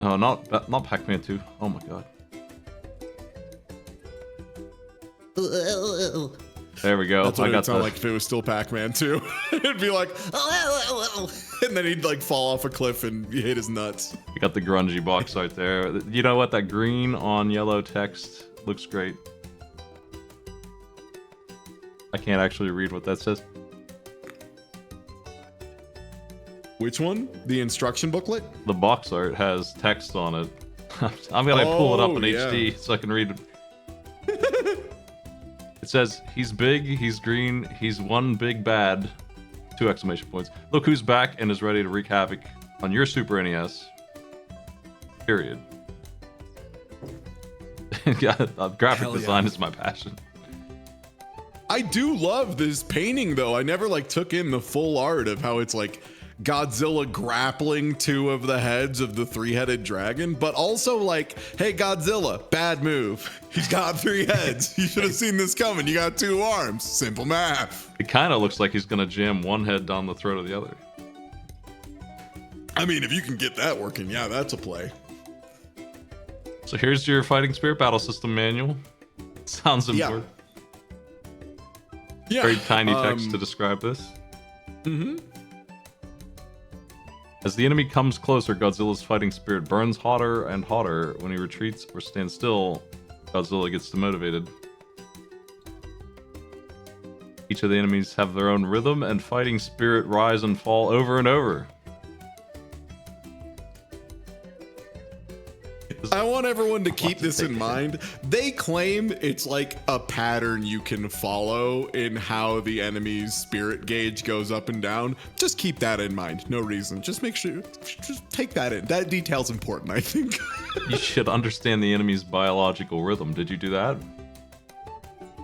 Oh, not Pac-Man 2. Oh my god. There we go. That's what I it got would sound the, like if it was still Pac-Man too. It'd be like, and then he'd like fall off a cliff and hit his nuts. I got the grungy box right there. You know what? That green on yellow text looks great. I can't actually read what that says. Which one? The instruction booklet? The box art has text on it. I'm gonna pull it up in HD so I can read it. It says, he's big, he's green, he's one big bad. 2 exclamation points. Look who's back and is ready to wreak havoc on your Super NES. Period. Graphic design is my passion. I do love this painting though. I never like took in the full art of how it's like Godzilla grappling 2 of the heads of the 3-headed dragon, but also like, hey Godzilla, bad move. He's got 3 heads. You should have seen this coming. You got 2 arms. Simple math. It kind of looks like he's gonna jam one head down the throat of the other. I mean, if you can get that working, yeah, that's a play. So here's your Fighting Spirit Battle System manual. Sounds important. Yeah. Very tiny text to describe this. Mm-hmm. As the enemy comes closer, Godzilla's fighting spirit burns hotter and hotter. When he retreats or stands still, Godzilla gets demotivated. Each of the enemies have their own rhythm, and fighting spirit rise and fall over and over. I want everyone to keep this in mind. They claim it's like a pattern you can follow in how the enemy's spirit gauge goes up and down. Just keep that in mind. No reason. Just make sure, just take that in. That detail's important, I think. You should understand the enemy's biological rhythm. Did you do that?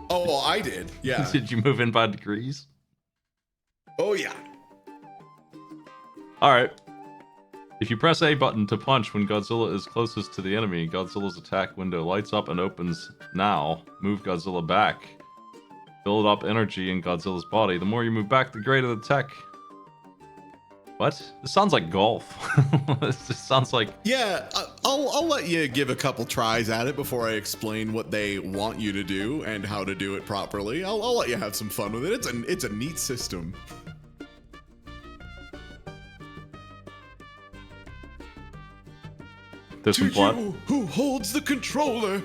Oh, well, I did. Yeah. Did you move in by degrees? Oh, yeah. All right. If you press A button to punch when Godzilla is closest to the enemy, Godzilla's attack window lights up and opens. Now, move Godzilla back. Build up energy in Godzilla's body. The more you move back, the greater the tech. What? This sounds like golf. This just sounds like... Yeah, I'll let you give a couple tries at it before I explain what they want you to do and how to do it properly. I'll let you have some fun with it. It's a neat system. There's some plot. You who holds the controller?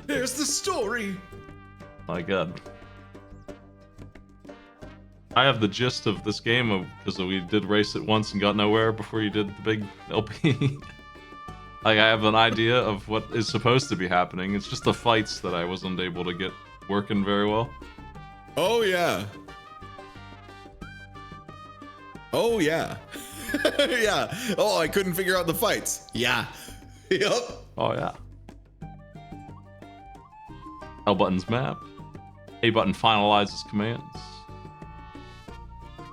Here's the story. My god. I have the gist of this game because we did race it once and got nowhere before you did the big LP. Like, I have an idea of what is supposed to be happening. It's just the fights that I wasn't able to get working very well. Oh yeah. Oh yeah. Yeah. Oh, I couldn't figure out the fights. Yeah. Yup. Oh yeah. L button's map. A button finalizes commands.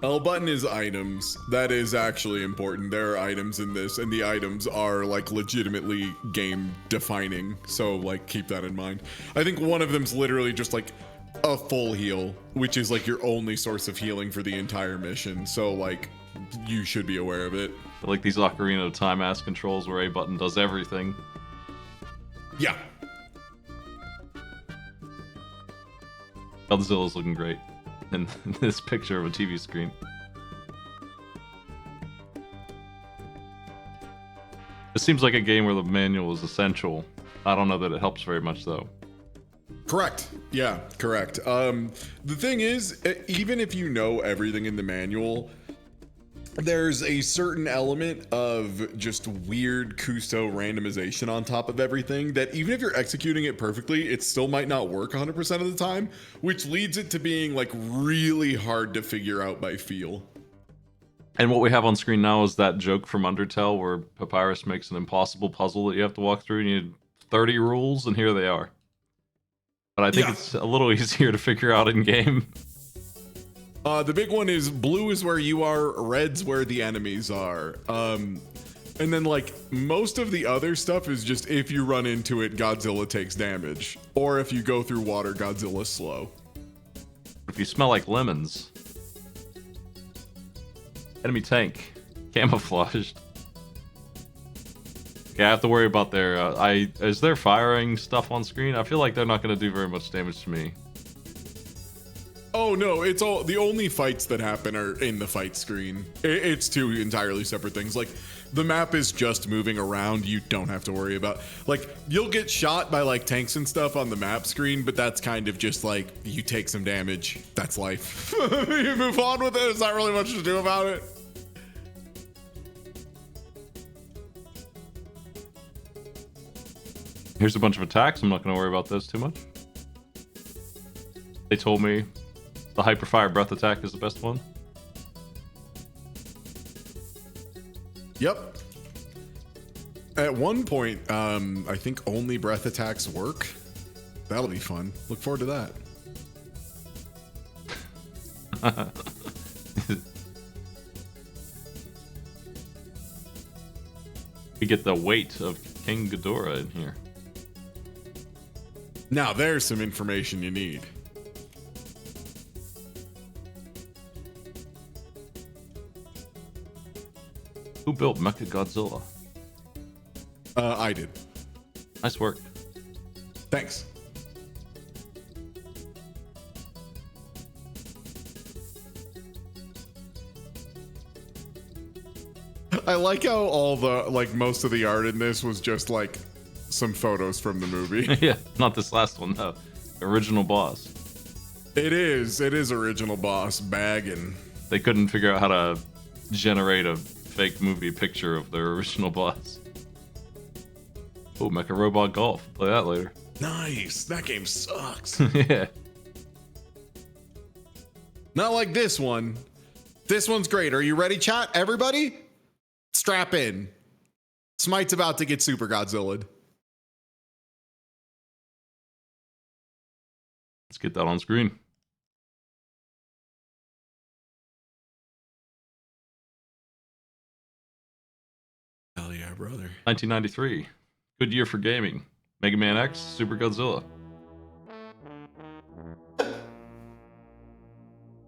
L button is items. That is actually important. There are items in this, and the items are like legitimately game defining. So like keep that in mind. I think one of them's literally just like a full heal, which is like your only source of healing for the entire mission. So like you should be aware of it. Like these Ocarina of Time ass controls where A button does everything. Yeah. Godzilla's looking great in this picture of a TV screen. It seems like a game where the manual is essential. I don't know that it helps very much though. Correct. Yeah, correct. The thing is, even if you know everything in the manual, there's a certain element of just weird Kuso randomization on top of everything that even if you're executing it perfectly, it still might not work 100% of the time, which leads it to being like really hard to figure out by feel. And what we have on screen now is that joke from Undertale where Papyrus makes an impossible puzzle that you have to walk through and you need 30 rules, and here they are. But I think it's a little easier to figure out in game. The big one is blue is where you are, red's where the enemies are. And then like most of the other stuff is just if you run into it, Godzilla takes damage. Or if you go through water, Godzilla's slow. If you smell like lemons. Enemy tank. Camouflaged. Yeah, I have to worry about their. Is there firing stuff on screen? I feel like they're not going to do very much damage to me. Oh no, it's all the only fights that happen are in the fight screen. It's two entirely separate things. Like the map is just moving around. You don't have to worry about like you'll get shot by like tanks and stuff on the map screen, but that's kind of just like you take some damage. That's life. You move on with it. There's not really much to do about it. Here's a bunch of attacks. I'm not going to worry about those too much. They told me the Hyperfire Breath attack is the best one. Yep. At one point, I think only breath attacks work. That'll be fun. Look forward to that. We get the weight of King Ghidorah in here. Now there's some information you need. Who built Mecha Godzilla? I did. Nice work. Thanks. I like how all the most of the art in this was just like some photos from the movie. Yeah, not this last one though. Original boss. It is original boss bagging. They couldn't figure out how to generate a fake movie picture of their original boss. Oh, Mecha Robot Golf. Play that later. Nice. That game sucks. Yeah. Not like this one. This one's great. Are you ready, chat? Everybody? Strap in. Smite's about to get Super Godzilla'd. Let's get that on screen. Hell yeah, brother. 1993. Good year for gaming. Mega Man X, Super Godzilla.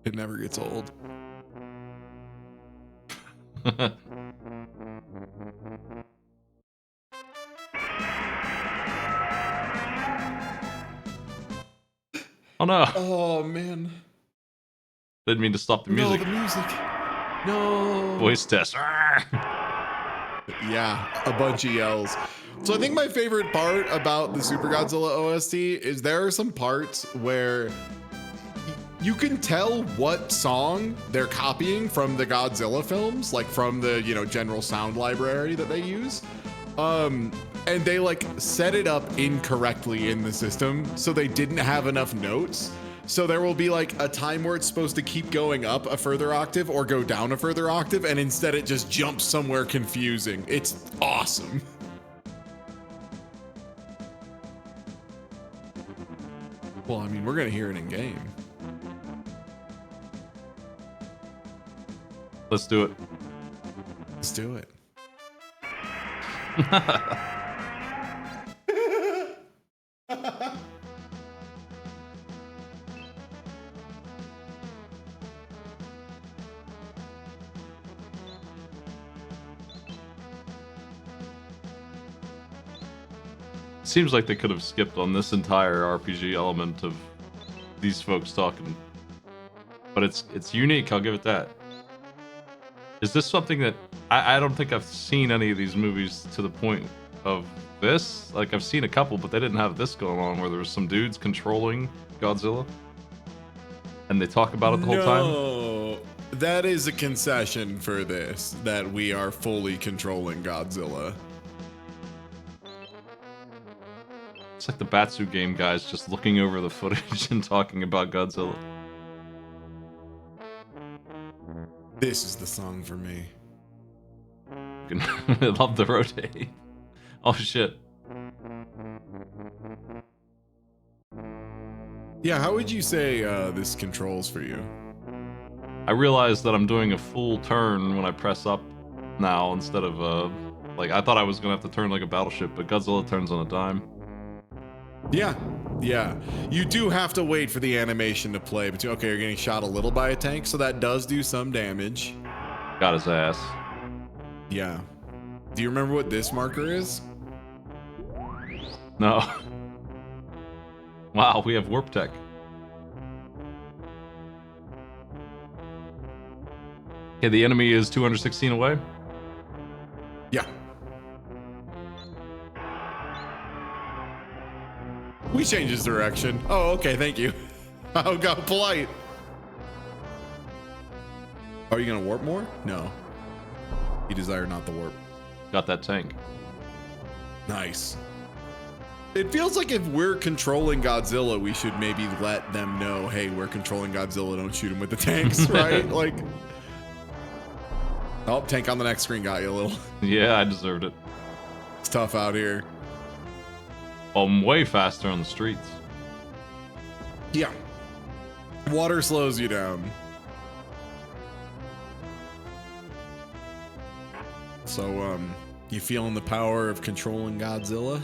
It never gets old. Oh no. Oh man. Didn't mean to stop the music. No, the music. No. Voice test. Yeah, a bunch of yells. So I think my favorite part about the Super Godzilla OST is there are some parts where you can tell what song they're copying from the Godzilla films, like from the, general sound library that they use. And they like set it up incorrectly in the system, so they didn't have enough notes. So there will be like a time where it's supposed to keep going up a further octave or go down a further octave, and instead it just jumps somewhere confusing. It's awesome. Well, I mean, we're gonna hear it in game. Let's do it. Let's do it. Seems like they could have skipped on this entire RPG element of these folks talking. But it's unique, I'll give it that. Is this something that I don't think I've seen any of these movies to the point of this? Like I've seen a couple, but they didn't have this going on where there was some dudes controlling Godzilla. And they talk about it the whole time? No, that is a concession for this, that we are fully controlling Godzilla. It's like the Batsu game guys just looking over the footage and talking about Godzilla. This is the song for me. I love the rotate. Oh shit. Yeah, how would you say this controls for you? I realized that I'm doing a full turn when I press up now instead of like I thought I was gonna have to turn like a battleship, but Godzilla turns on a dime. Yeah. You do have to wait for the animation to play, but okay, you're getting shot a little by a tank, so that does do some damage. Got his ass. Yeah. Do you remember what this marker is? No. Wow, we have warp tech. Okay, the enemy is 216 away. Yeah. We changed his direction. Oh, okay, thank you. Oh, God, polite. Are you gonna warp more? No. You desire not the warp. Got that tank. Nice. It feels like if we're controlling Godzilla, we should maybe let them know, hey, we're controlling Godzilla, don't shoot him with the tanks, right? Like, oh, tank on the next screen got you a little. Yeah, I deserved it. It's tough out here. I'm way faster on the streets. Yeah. Water slows you down. So, you feeling the power of controlling Godzilla?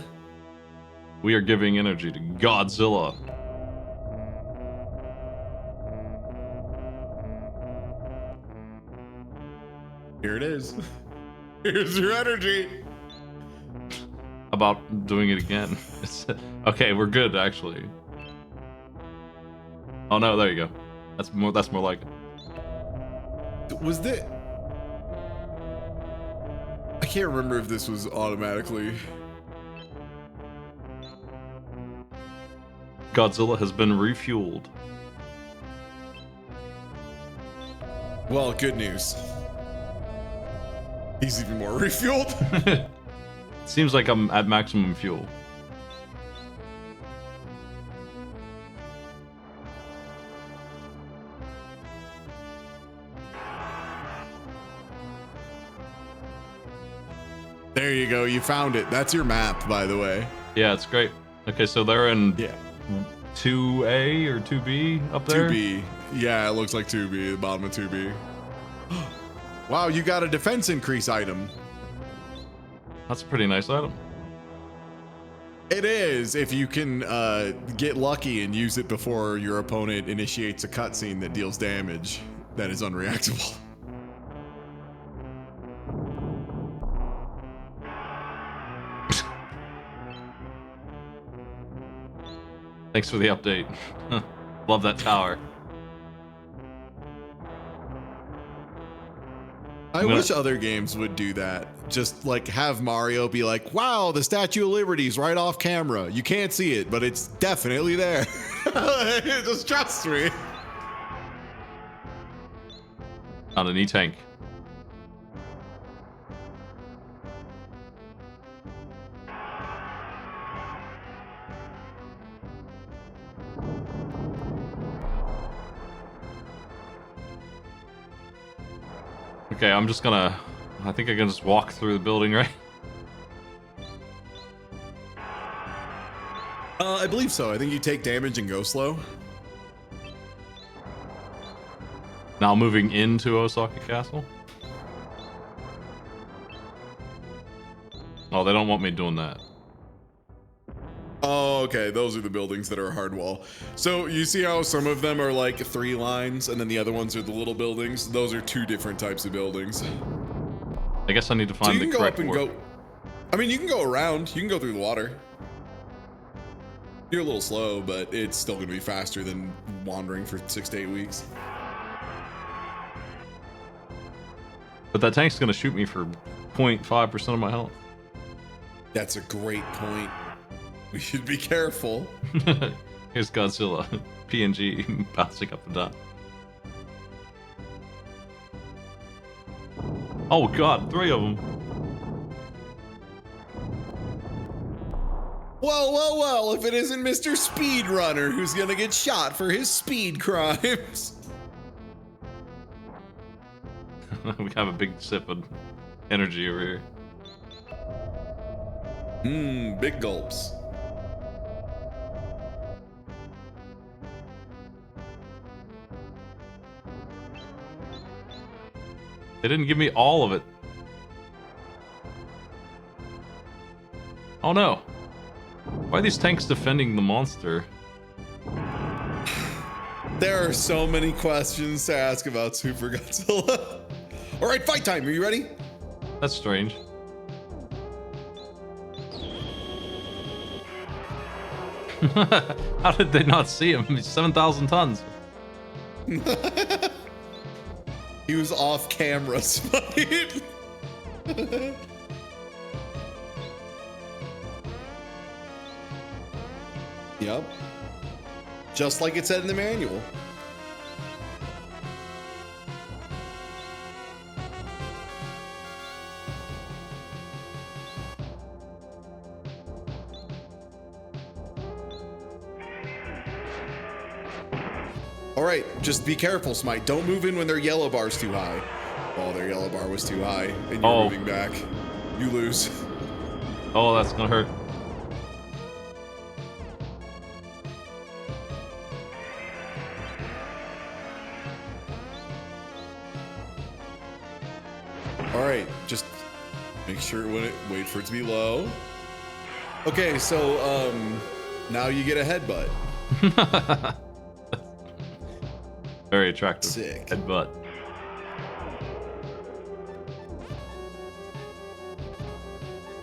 We are giving energy to Godzilla. Here it is. Here's your energy. About doing it again. Okay, we're good actually. Oh no, there you go. That's more like it. Was this? I can't remember if this was automatically. Godzilla has been refueled. Well, good news. He's even more refueled. Seems like I'm at maximum fuel. There you go. You found it. That's your map, by the way. Yeah, it's great. Okay, so they're in 2A or 2B up there? 2B. Yeah, it looks like 2B, the bottom of 2B. Wow, you got a defense increase item. That's a pretty nice item. It is, if you can get lucky and use it before your opponent initiates a cutscene that deals damage that is unreactable. Thanks for the update. Love that tower. I wish other games would do that. Just like have Mario be like, wow, the Statue of Liberty's right off camera. You can't see it, but it's definitely there. Just trust me. On an E-tank. Okay, I'm just gonna... I think I can just walk through the building, right? I believe so. I think you take damage and go slow. Now moving into Osaka Castle. Oh, they don't want me doing that. Oh, okay. Those are the buildings that are a hard wall. So you see how some of them are like 3 lines and then the other ones are the little buildings? Those are 2 different types of buildings. I guess I need to find the correct word. I mean, you can go around. You can go through the water. You're a little slow, but it's still going to be faster than wandering for 6 to 8 weeks. But that tank's gonna shoot me for 0.5% of my health. That's a great point. We should be careful. Here's Godzilla. PNG bouncing up and down. Oh god, 3 of them. Well, if it isn't Mr. Speedrunner who's gonna get shot for his speed crimes. We have a big sip of energy over here. Big gulps. They didn't give me all of it. Oh no. Why are these tanks defending the monster? There are so many questions to ask about Super Godzilla. All right, fight time. Are you ready? That's strange. How did they not see him? He's 7,000 tons. He was off camera, Smite. Yep. Just like it said in the manual. All right, just be careful, Smite. Don't move in when their yellow bar's too high. Oh, their yellow bar was too high, and you're moving back. You lose. Oh, that's gonna hurt. All right, just make sure wait for it to be low. Okay, so now you get a headbutt. Very attractive. Sick. Headbutt.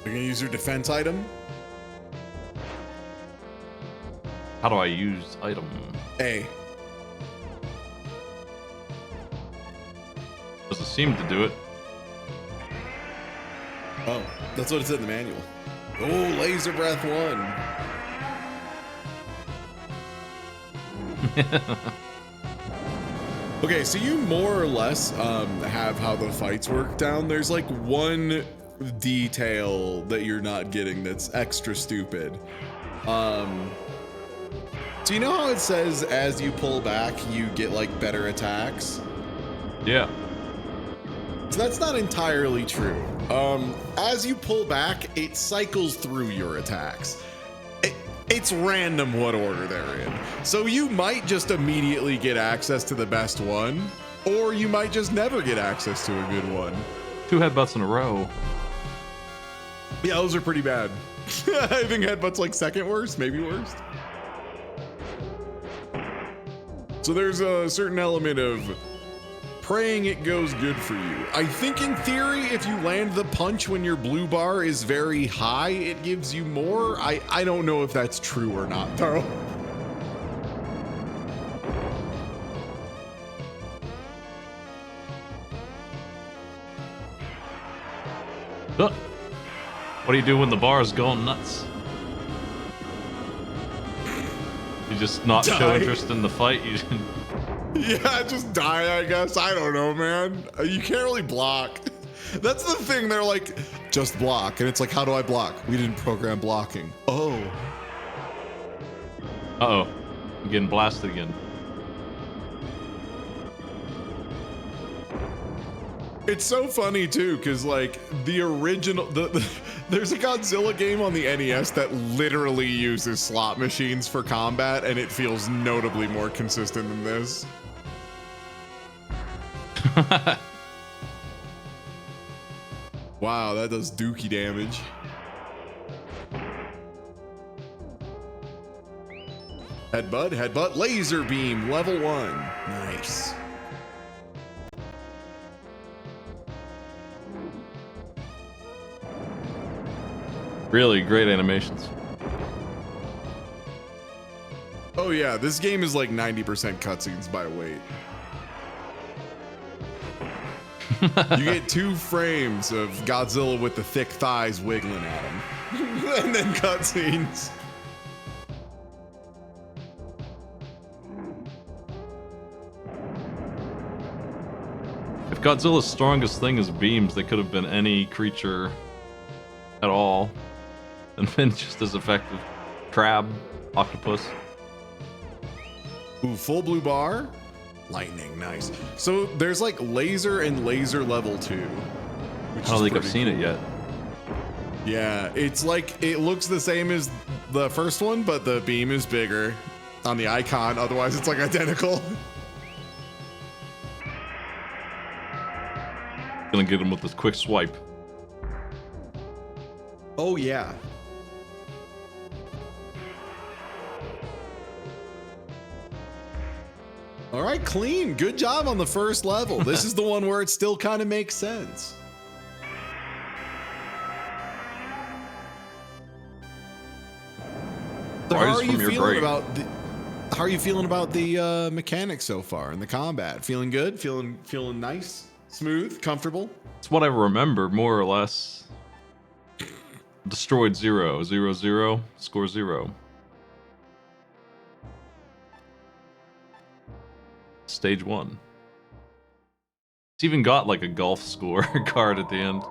You're gonna use your defense item. How do I use item? A. Doesn't seem to do it. Oh, that's what it said in the manual. Oh, laser breath 1. Okay, so you more or less have how the fights work down. There's like one detail that you're not getting that's extra stupid. So you know how it says as you pull back, you get like better attacks? Yeah. So that's not entirely true. As you pull back, it cycles through your attacks. It's random what order they're in. So you might just immediately get access to the best one, or you might just never get access to a good one. 2 headbutts in a row. Yeah, those are pretty bad. I think headbutt's like second worst, maybe worst. So there's a certain element of praying it goes good for you. I think in theory, if you land the punch when your blue bar is very high, it gives you more. I don't know if that's true or not, though. What do you do when the bar is going nuts? You just not show interest in the fight. You Yeah, just die, I guess. I don't know, man. You can't really block. That's the thing. They're like, just block. And it's like, how do I block? We didn't program blocking. Oh. Uh-oh. I'm getting blasted again. It's so funny, too, because, like, the original... there's a Godzilla game on the NES that literally uses slot machines for combat, and it feels notably more consistent than this. Wow, that does dookie damage. Headbutt, laser beam, level 1. Nice. Really great animations. Oh yeah, this game is like 90% cutscenes by weight. You get 2 frames of Godzilla with the thick thighs wiggling at him. And then cutscenes. If Godzilla's strongest thing is beams, they could have been any creature at all and been just as effective. Crab, octopus. Ooh, full blue bar. Lightning, nice. So there's like laser and laser level 2. I don't think I've seen it yet. Yeah, it's like, it looks the same as the first one, but the beam is bigger on the icon. Otherwise, it's like identical. Gonna get him with this quick swipe. Oh, yeah. All right, clean. Good job on the first level. This is the one where it still kind of makes sense. So how Rise are you from your feeling grave. about the? How are you feeling about the mechanics so far and the combat? Feeling good? Feeling nice, smooth, comfortable? It's what I remember, more or less. Destroyed 0, 0, 0, score 0. Stage 1. It's even got like a golf score card at the end.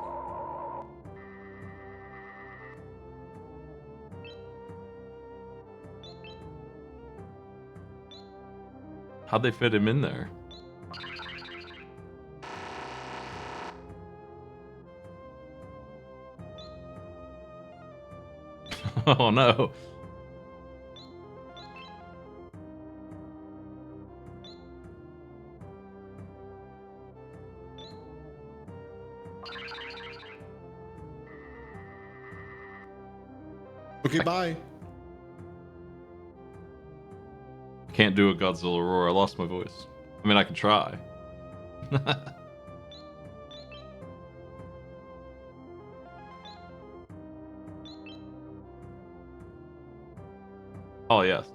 How'd they fit him in there? Oh no. Okay, bye. I can't do a Godzilla roar. I lost my voice. I mean, I can try. Oh, yes.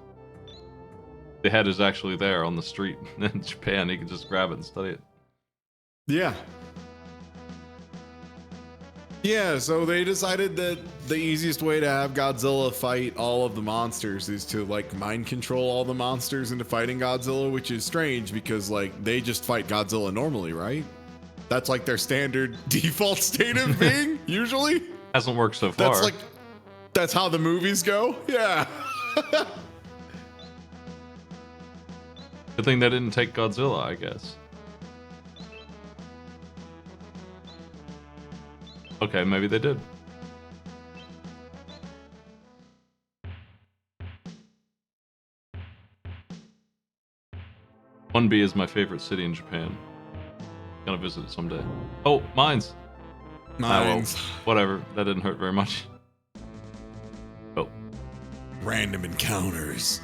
The head is actually there on the street in Japan. You can just grab it and study it. Yeah. Yeah, so they decided that the easiest way to have Godzilla fight all of the monsters is to like mind control all the monsters into fighting Godzilla, which is strange because like they just fight Godzilla normally, right? That's like their standard default state of being, usually. Hasn't worked so far. That's how the movies go. Yeah. Good thing they didn't take Godzilla, I guess. Okay, maybe they did. One B is my favorite city in Japan. Gonna visit it someday. Oh, mines. Mines. Ah, well, whatever. That didn't hurt very much. Oh. Random encounters.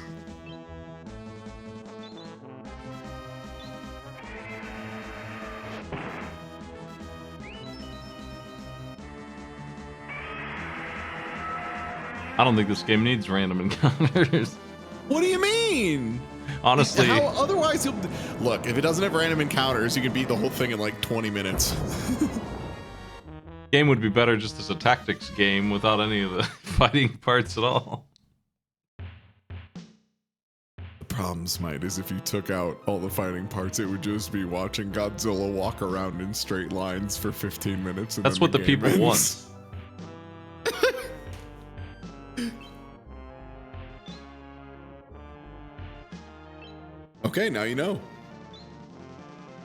I don't think this game needs random encounters. What do you mean? Honestly, How otherwise you'll look, if it doesn't have random encounters, you can beat the whole thing in like 20 minutes. game would be better just as a tactics game without any of the fighting parts at all. The problem, Smite, is if you took out all the fighting parts, it would just be watching Godzilla walk around in straight lines for 15 minutes. And That's then what the game people ends. want. Okay, now you know.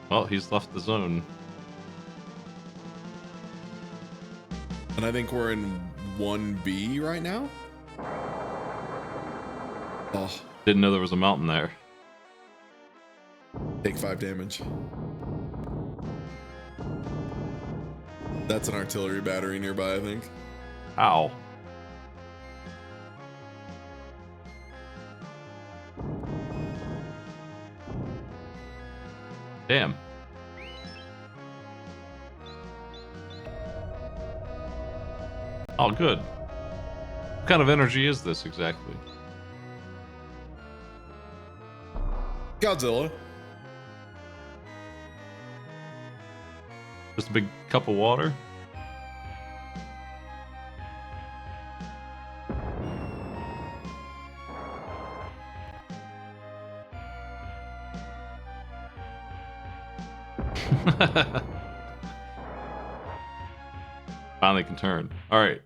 Well, he's left the zone. And I think we're in 1B right now. Oh, Didn't know there was a mountain there. take 5 damage. That's an artillery battery nearby, I think. Ow. Damn. Oh, good. What kind of energy is this exactly? Godzilla. Just a big cup of water? Finally can turn. All right.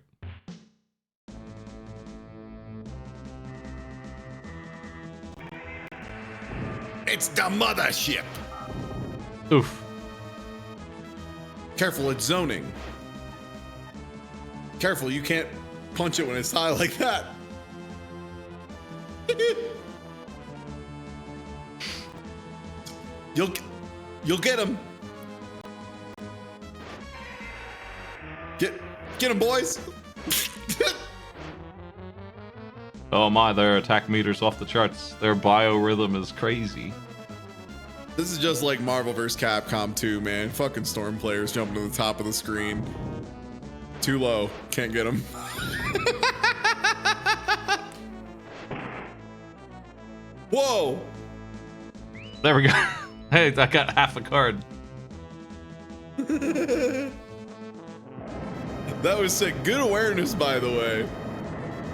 It's the mothership. Oof. Careful, it's zoning. Careful, you can't punch it when it's high like that. You'll get him. Get him, boys. Oh my, their attack meter's off the charts. Their biorhythm is crazy. This is just like Marvel vs. Capcom 2, man. Fucking storm players jumping to the top of the screen. Too low. Can't get them. Whoa! There we go. Hey, I got half a card. That was sick. Good awareness, by the way.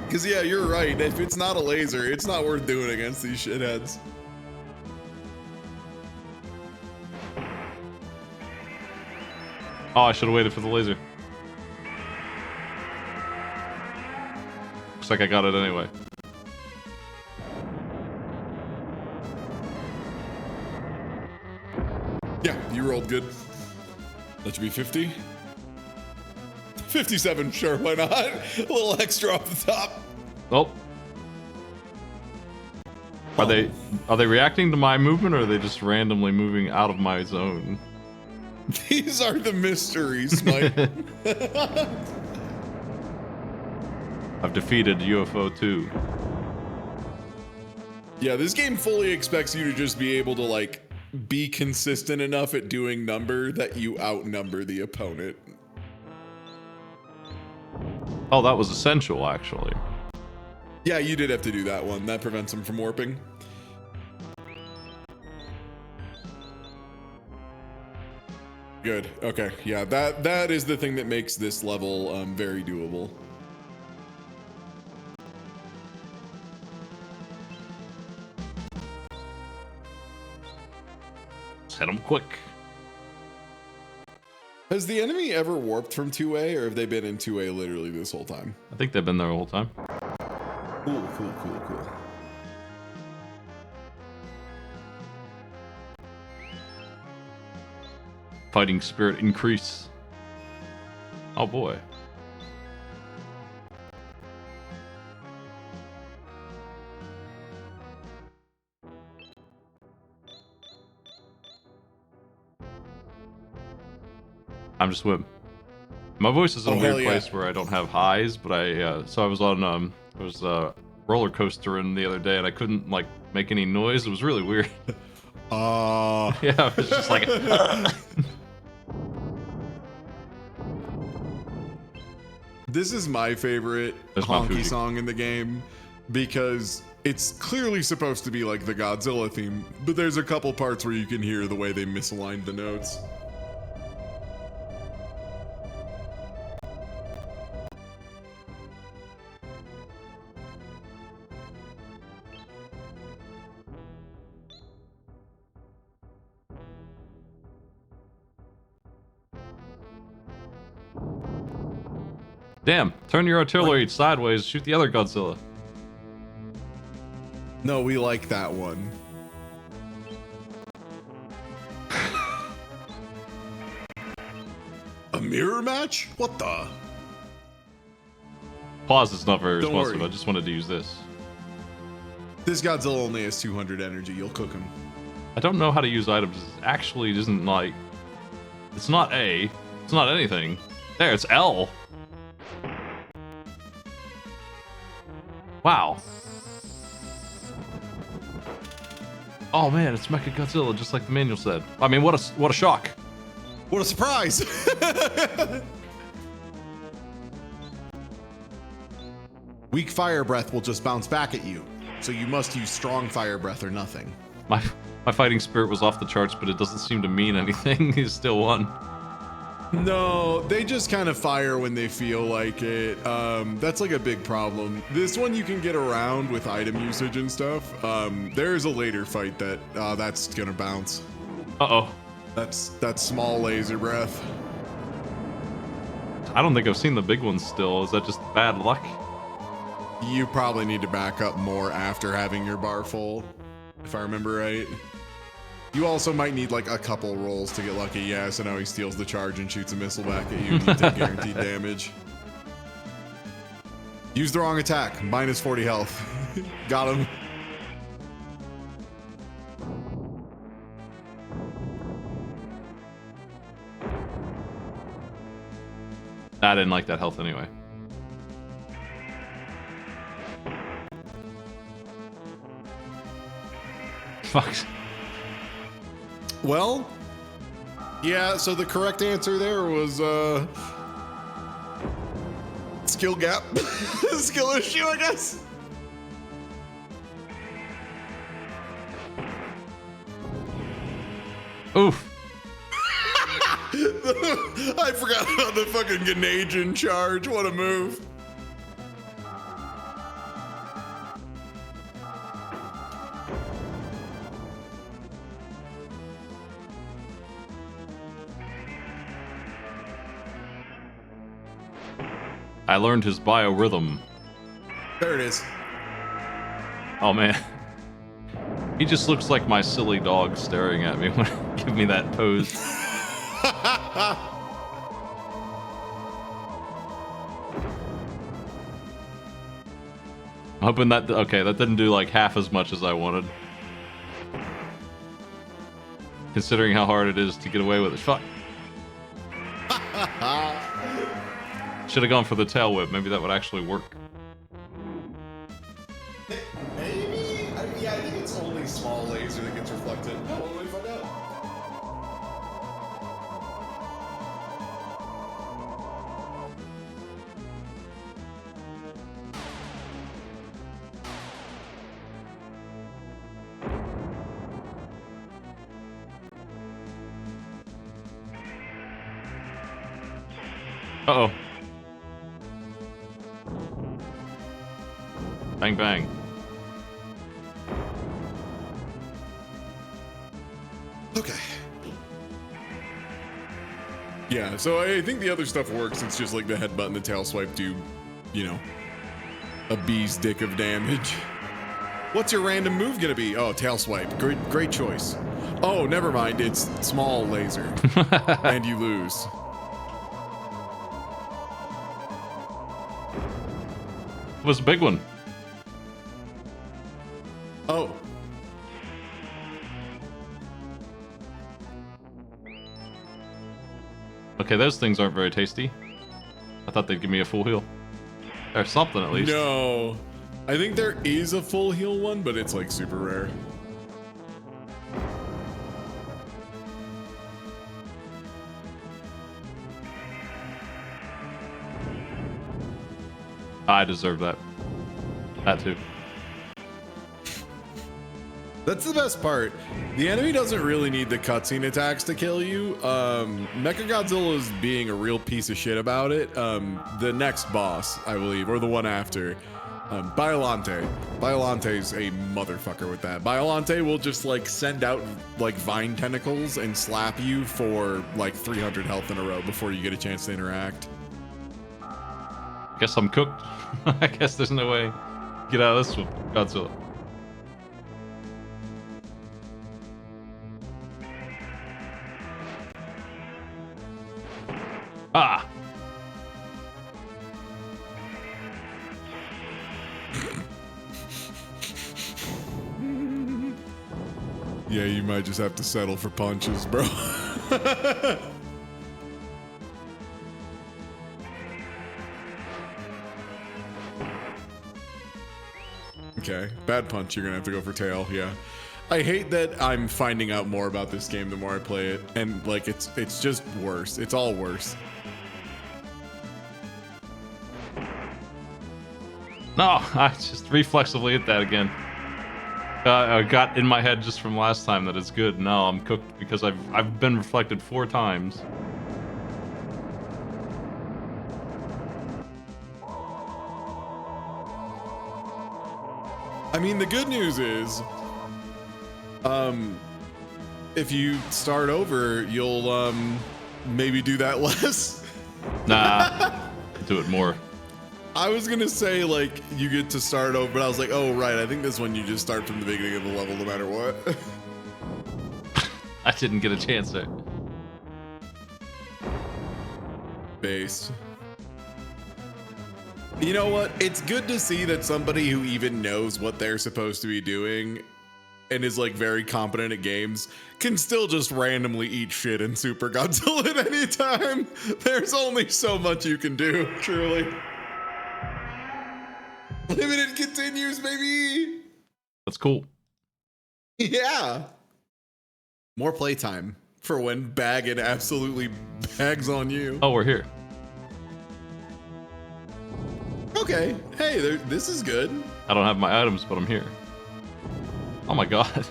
Because, yeah, you're right. If it's not a laser, it's not worth doing against these shitheads. Oh, I should have waited for the laser. Looks like I got it anyway. Yeah, you rolled good. That should be 50. 57, sure, why not? A little extra off the top. Oh. Are they reacting to my movement, or are they just randomly moving out of my zone? These are the mysteries, Mike. I've defeated UFO 2. Yeah, this game fully expects you to just be able to, like, be consistent enough at doing number that you outnumber the opponent. Oh, that was essential, actually. Yeah, you did have to do that one. That prevents him from warping. Good. Okay. Yeah, that is the thing that makes this level very doable. Let's hit him quick. Has the enemy ever warped from 2A, or have they been in 2A literally this whole time? I think they've been there the whole time. Cool, cool, cool, cool. Fighting spirit increase. Oh boy. I'm just whip. My voice is in a weird place where I don't have highs, but I was on roller coaster in the other day and I couldn't like make any noise. It was really weird. Yeah, it was just like This is my favorite honky song in the game because it's clearly supposed to be like the Godzilla theme, but there's a couple parts where you can hear the way they misaligned the notes. damn, turn your artillery sideways, shoot the other Godzilla. No, we like that one. A mirror match? What the? Pause is not very Don't responsive. worry. I just wanted to use this. This Godzilla only has 200 energy. You'll cook him. I don't know how to use items. It actually isn't like... It's not A. It's not anything. There, it's L. Wow. Oh man, it's Mecha Godzilla, just like the manual said. I mean, what a shock. What a surprise! Weak fire breath will just bounce back at you, so you must use strong fire breath or nothing. My fighting spirit was off the charts, but it doesn't seem to mean anything. He's still won. No, they just kind of fire when they feel like it. That's like a big problem. This one you can get around with item usage and stuff. There's a later fight that's gonna bounce. Uh-oh. That's small laser breath. I don't think I've seen the big ones still. Is that just bad luck? You probably need to back up more after having your bar full, if I remember right. You also might need like a couple rolls to get lucky. Yeah, so now he steals the charge and shoots a missile back at you and you take guaranteed damage. Use the wrong attack. Minus 40 health. Got him. I didn't like that health anyway. Fuck. Well, yeah, so the correct answer there was skill gap. Skill issue, I guess. Oof. I forgot about the fucking Grenadian charge. What a move. I learned his biorhythm. There it is. Oh man. He just looks like my silly dog staring at me when give me that pose. I'm hoping that okay, that didn't do like half as much as I wanted. Considering how hard it is to get away with it. Fuck. Should have gone for the tail whip. Maybe that would actually work. Maybe? Yeah, I think it's only small laser that gets reflected. No, what do we find out? Uh-oh. Bang, bang. Okay. Yeah, so I think the other stuff works. It's just like the headbutt and the tail swipe do, you know, a bee's dick of damage. What's your random move gonna be? Oh, tail swipe. Great choice. Oh, never mind. It's small laser. And you lose. It was a big one. Oh. Okay, those things aren't very tasty. I thought they'd give me a full heal. Or something at least. No. I think there is a full heal one, but it's like super rare. I deserve that. That too. That's the best part. The enemy doesn't really need the cutscene attacks to kill you. Mechagodzilla is being a real piece of shit about it. The next boss, I believe, or the one after, Biolante. Biolante's a motherfucker with that. Biolante will just like send out like vine tentacles and slap you for like 300 health in a row before you get a chance to interact. Guess I'm cooked. I guess there's no way to get out of this one, Godzilla. Ah! Yeah, you might just have to settle for punches, bro. Okay, bad punch, you're gonna have to go for tail, yeah. I hate that I'm finding out more about this game the more I play it, and like it's just worse. It's all worse. No, I just reflexively hit that again. I got in my head just from last time that it's good. No, I'm cooked because I've been reflected 4 times. I mean, the good news is, if you start over, you'll maybe do that less. Nah, do it more. I was gonna say like you get to start over, but I was like, oh right, I think this one you just start from the beginning of the level no matter what. I didn't get a chance there. Based. You know what? It's good to see that somebody who even knows what they're supposed to be doing and is like very competent at games can still just randomly eat shit in Super Godzilla at any time. There's only so much you can do, truly. Limited continues, baby. That's cool. Yeah. More playtime for when Baggin absolutely bags on you. Oh, we're here. Okay. Hey, this is good. I don't have my items, but I'm here. Oh my god.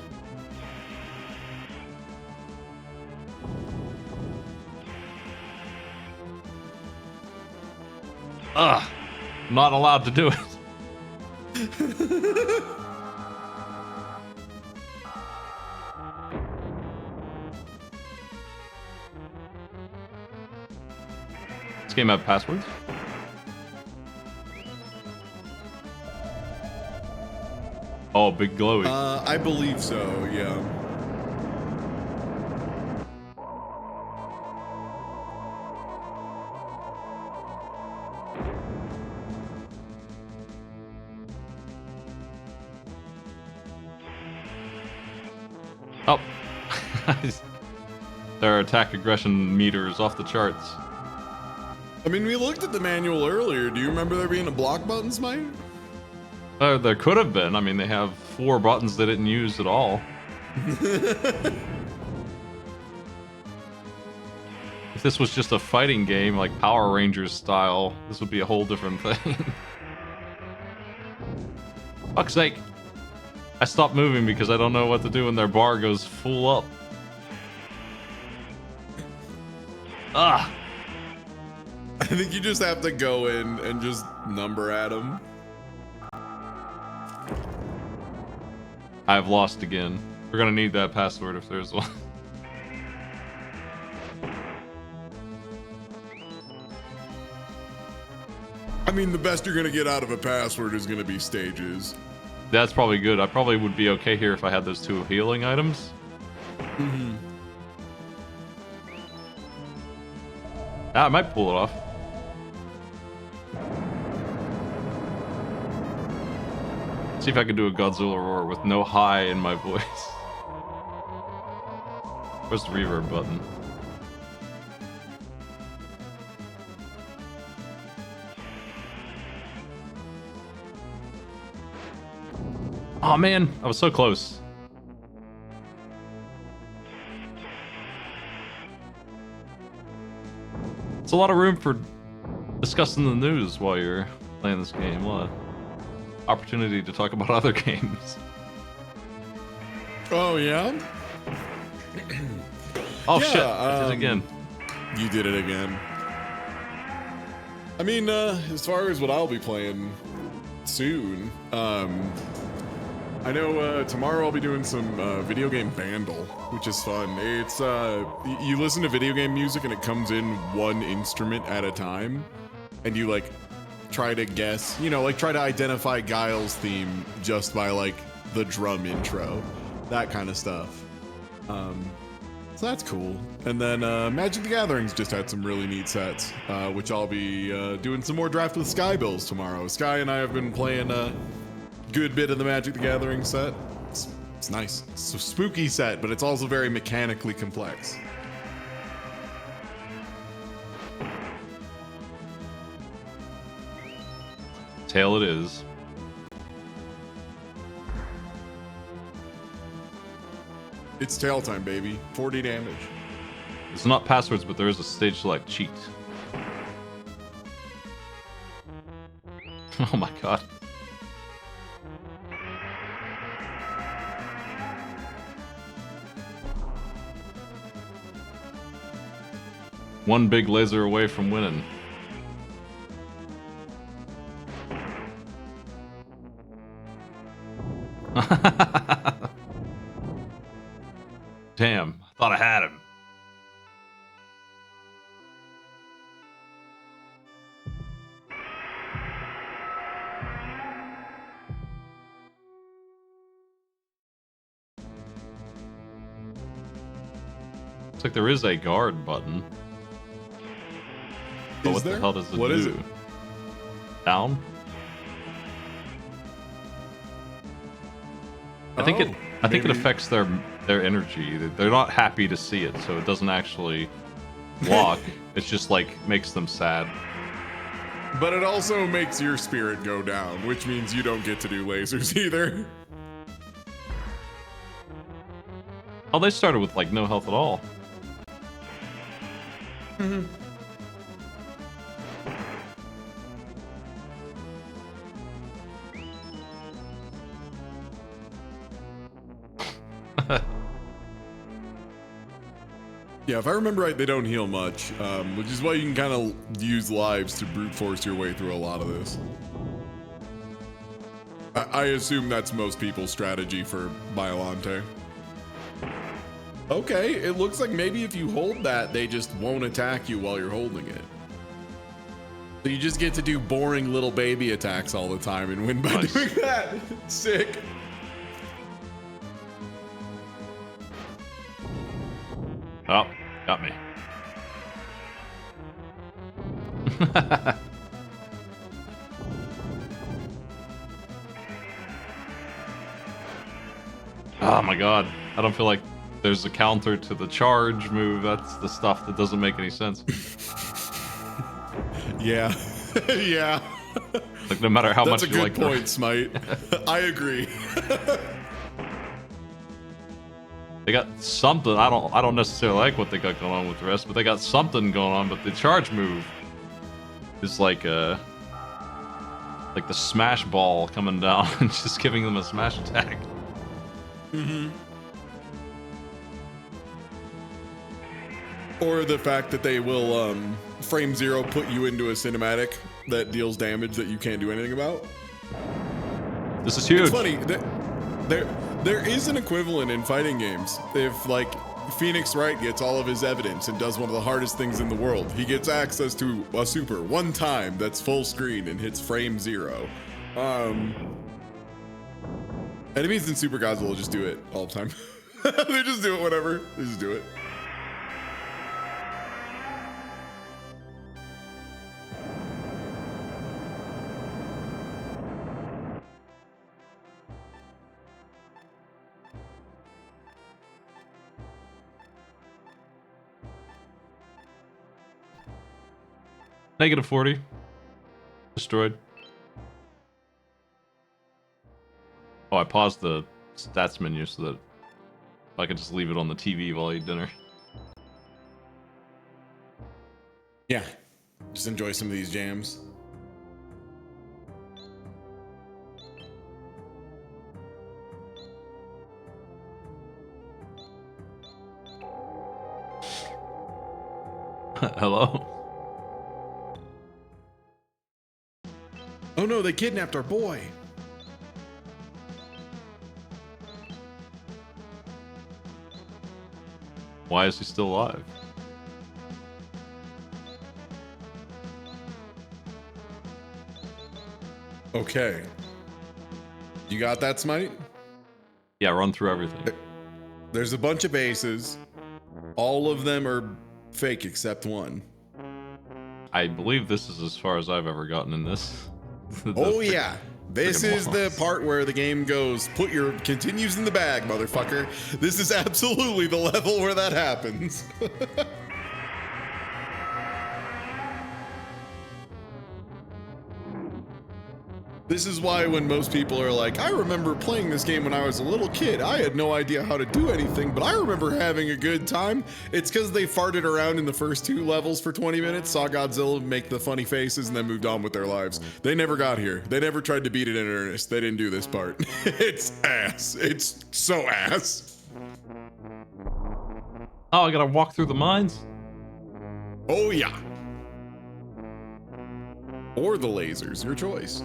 Ugh. I'm not allowed to do it. This game have passwords? Oh, big glowy. I believe so, yeah. Oh. Their attack aggression meter is off the charts. I mean, we looked at the manual earlier. Do you remember there being a block button, Smite? There could have been. I mean, they have 4 buttons they didn't use at all. If this was just a fighting game, like Power Rangers style, this would be a whole different thing. Fuck's sake. I stopped moving because I don't know what to do when their bar goes full up. Ah! I think you just have to go in and just number at them. I've lost again. We're gonna need that password if there's one. I mean, the best you're gonna get out of a password is gonna be stages. That's probably good. I probably would be okay here if I had those 2 healing items. Mm-hmm. I might pull it off. See if I can do a Godzilla roar with no high in my voice. Where's the reverb button? Oh man, I was so close. It's a lot of room for discussing the news while you're playing this game. A lot of opportunity to talk about other games. Oh, yeah? Oh Yeah, shit, I did it again. You did it again. I mean, as far as what I'll be playing soon, I know tomorrow I'll be doing some video game Vandal, which is fun. It's you listen to video game music and it comes in one instrument at a time, and you like try to guess, you know, like try to identify Guile's theme just by like the drum intro, that kind of stuff. So that's cool. And then Magic the Gathering's just had some really neat sets, which I'll be doing some more draft with Sky Bills tomorrow. Sky and I have been playing a good bit of the Magic the Gathering set. It's nice. It's a spooky set, but it's also very mechanically complex. Tail it is. It's tail time, baby. 40 damage. It's not passwords, but there is a stage select cheat. Oh my god. One big laser away from winning. Damn, I thought I had him. Looks like there is a guard button. But what the hell does it do? What is it? Down? I think it affects their energy. They're not happy to see it, so it doesn't actually block. It's just like makes them sad. But it also makes your spirit go down, which means you don't get to do lasers either. Oh, they started with like no health at all. Mm-hmm. Yeah, if I remember right, they don't heal much, which is why you can kind of use lives to brute force your way through a lot of this. I assume that's most people's strategy for Biolante. Okay, it looks like maybe if you hold that, they just won't attack you while you're holding it. So you just get to do boring little baby attacks all the time and win by doing that. Sick. Oh, got me. Oh my god. I don't feel like there's a counter to the charge move. That's the stuff that doesn't make any sense. Yeah. Yeah. Like no matter how That's much a you good like point, Smite. I agree. They got something. I don't necessarily like what they got going on with the rest, but they got something going on. But the charge move is like the smash ball coming down and just giving them a smash attack. Mm-hmm. Or the fact that they will frame zero put you into a cinematic that deals damage that you can't do anything about. This is huge. It's funny that there is an equivalent in fighting games. If like Phoenix Wright gets all of his evidence and does one of the hardest things in the world, he gets access to a super one time that's full screen and hits frame zero. Enemies in Super Godzilla just do it all the time. They just do it whenever. They just do it. Negative 40. Destroyed. Oh, I paused the stats menu so that I could just leave it on the TV while I eat dinner. Yeah. Just enjoy some of these jams. Hello? Oh no, they kidnapped our boy. Why is he still alive? Okay. You got that, Smite? Yeah, run through everything. There's a bunch of bases. All of them are fake except one. I believe this is as far as I've ever gotten in this. Oh yeah. This friggin' is the walls. part where the game goes, put your continues in the bag, motherfucker. This is absolutely the level where that happens. This is why when most people are like, I remember playing this game when I was a little kid. I had no idea how to do anything, but I remember having a good time. It's because they farted around in the first 2 levels for 20 minutes, saw Godzilla make the funny faces, and then moved on with their lives. They never got here. They never tried to beat it in earnest. They didn't do this part. It's ass. It's so ass. Oh, I gotta walk through the mines? Oh yeah. Or the lasers, your choice.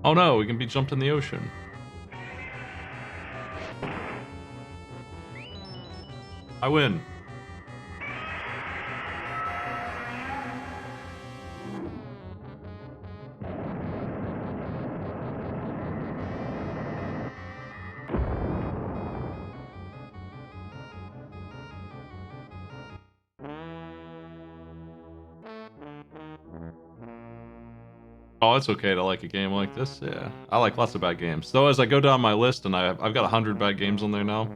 Oh no, we can be jumped in the ocean. I win. Oh, it's okay to like a game like this. Yeah, I like lots of bad games. Though, as I go down my list, and I've got 100 bad games on there now.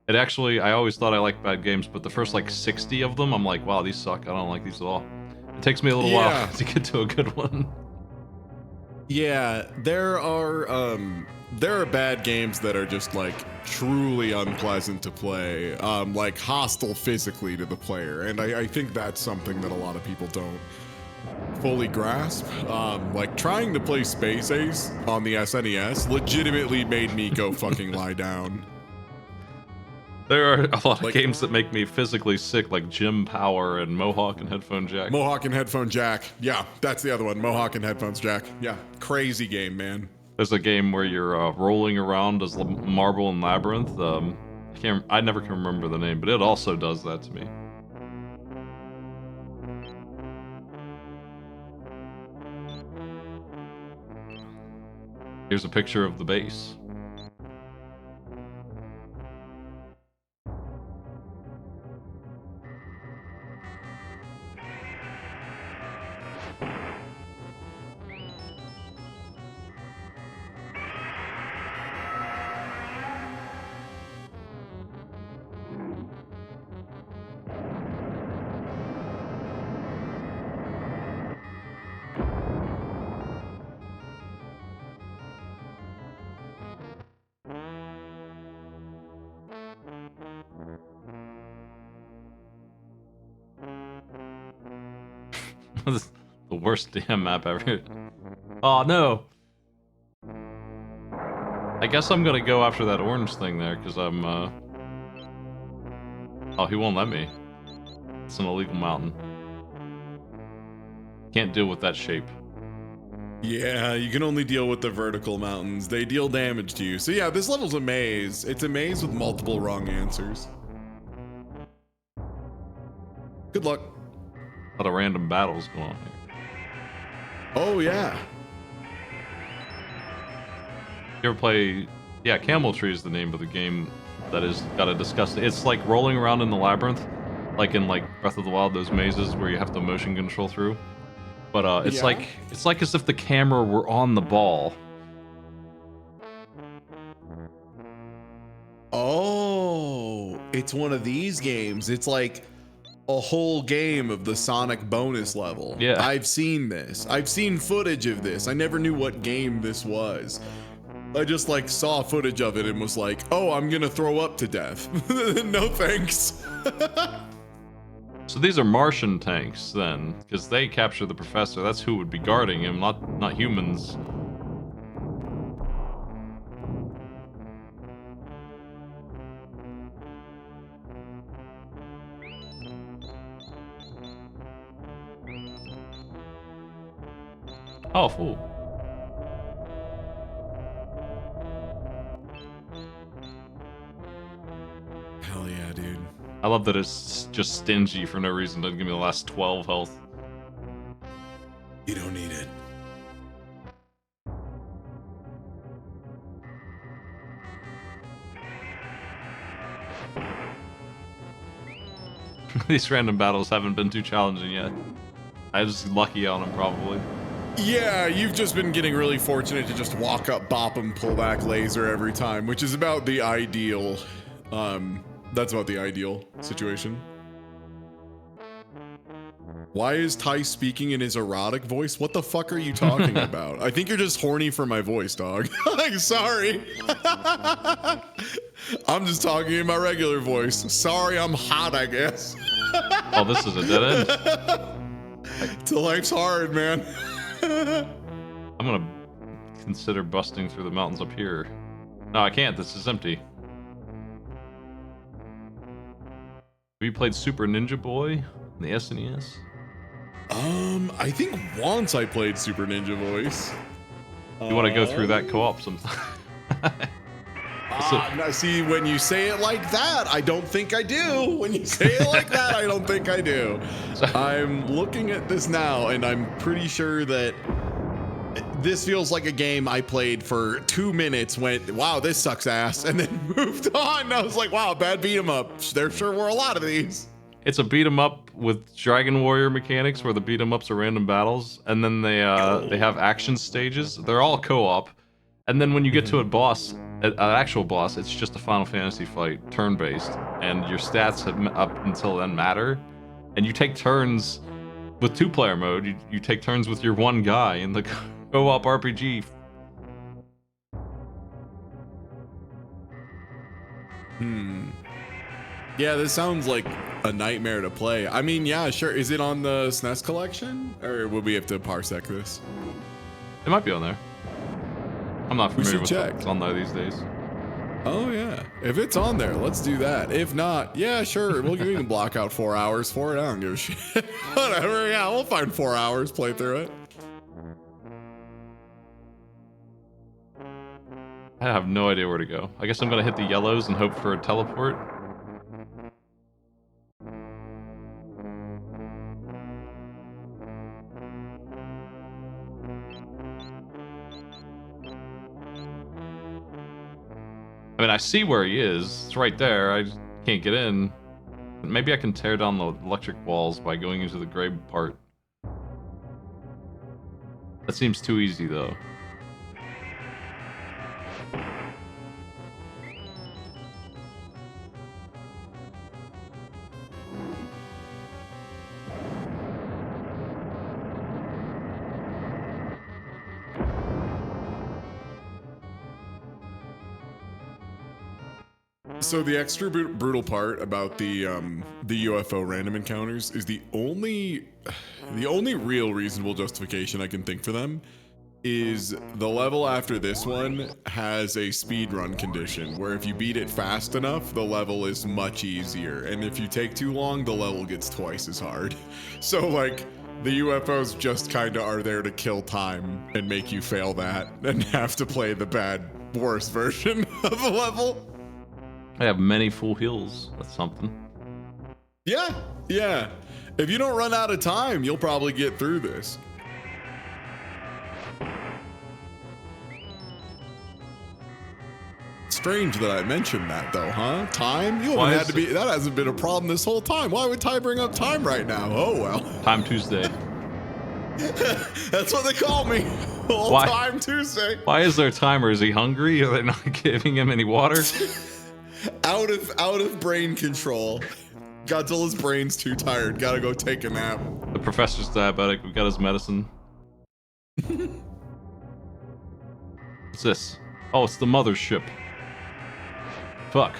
It actually, I always thought I liked bad games, but the first like 60 of them, I'm like, wow, these suck. I don't like these at all. It takes me a little while to get to a good one. Yeah, there are bad games that are just like truly unpleasant to play, like hostile physically to the player, and I think that's something that a lot of people don't fully grasp. Like trying to play Space Ace on the SNES legitimately made me go fucking lie down. There are a lot of Like- games that make me physically sick, like Gym Power and Mohawk and Headphone Jack. Mohawk and Headphone Jack. Yeah, that's the other one. Mohawk and Headphones Jack. Yeah, crazy game, man. There's a game where you're rolling around as Marble and Labyrinth. I never can remember the name, but it also does that to me. Here's a picture of the base. This is the worst damn map ever. Oh no! I guess I'm gonna go after that orange thing there, because I'm, Oh, he won't let me. It's an illegal mountain. Can't deal with that shape. Yeah, you can only deal with the vertical mountains. They deal damage to you. So yeah, this level's a maze. It's a maze with multiple wrong answers. Good luck. A lot of random battles going on here. Oh yeah. You ever play... Yeah, Camel Tree is the name of the game that is got a disgusting... It's like rolling around in the labyrinth, like in like Breath of the Wild, those mazes where you have to motion control through. But it's Yeah. like as if the camera were on the ball. Oh, it's one of these games. It's like a whole game of the Sonic bonus level. Yeah. I've seen this. I've seen footage of this. I never knew what game this was. I just like saw footage of it and was like, oh, I'm gonna throw up to death. No thanks. So these are Martian tanks then, because they capture the professor. That's who would be guarding him, not humans. Oh, fool. Hell yeah, dude. I love that it's just stingy for no reason. Doesn't give me the last 12 health. You don't need it. These random battles haven't been too challenging yet. I was lucky on them, probably. Yeah, you've just been getting really fortunate to just walk up, bop 'em, pull back laser every time, which is about the ideal. That's about the ideal situation. Why is Ty speaking in his erotic voice? What the fuck are you talking about? I think you're just horny for my voice, dog. Like, sorry. I'm just talking in my regular voice. Sorry, I'm hot, I guess. Oh, this is a dead end. Till life's hard, man. I'm gonna consider busting through the mountains up here. No, I can't. This is empty. Have you played Super Ninja Boy on the SNES? I think once I played Super Ninja Voice. You want to go through that co-op sometime? Now, see, when you say it like that, I don't think I do. When you say it like that, I don't think I do. I'm looking at this now, and I'm pretty sure that this feels like a game I played for 2 minutes, went, wow, this sucks ass, and then moved on. And I was like, wow, bad beat 'em up. There sure were a lot of these. It's a beat 'em up with Dragon Warrior mechanics, where the beat 'em ups are random battles, and then they have action stages. They're all co-op, and then when you get to a boss, an actual boss, it's just a Final Fantasy fight, turn-based, and your stats up until then matter, and you take turns with 2-player mode. You take turns with your one guy in the co-op RPG. Yeah, this sounds like a nightmare to play. I mean, yeah, sure. Is it on the SNES collection, or would we have to parsec this? It might be on there. I'm not familiar with check. what's on there these days. Oh yeah, if it's on there, let's do that. If not, yeah, sure. We can block out 4 hours for it. I don't give a shit. Whatever. Yeah, we'll find 4 hours, play through it. I have no idea where to go. I guess I'm gonna hit the yellows and hope for a teleport. I mean, I see where he is. It's right there. I just can't get in. Maybe I can tear down the electric walls by going into the gray part. That seems too easy, though. So the extra brutal part about the UFO random encounters is the only real reasonable justification I can think for them is the level after this one has a speed run condition where if you beat it fast enough, the level is much easier, and if you take too long, the level gets twice as hard. So like the UFOs just kind of are there to kill time and make you fail that and have to play the worst version of the level. I have many full heals. That's something. Yeah, yeah. If you don't run out of time, you'll probably get through this. Strange that I mentioned that though, huh? Time? You haven't had to be. That hasn't been a problem this whole time. Why would Ty bring up time right now? Oh well. Time Tuesday. That's what they call me. All Why? Time Tuesday. Why is there a timer? Is he hungry? Are they not giving him any water? out of brain control. Godzilla's brain's too tired. Gotta go take a nap. The professor's diabetic. We got his medicine. What's this? Oh, it's the mothership. Fuck.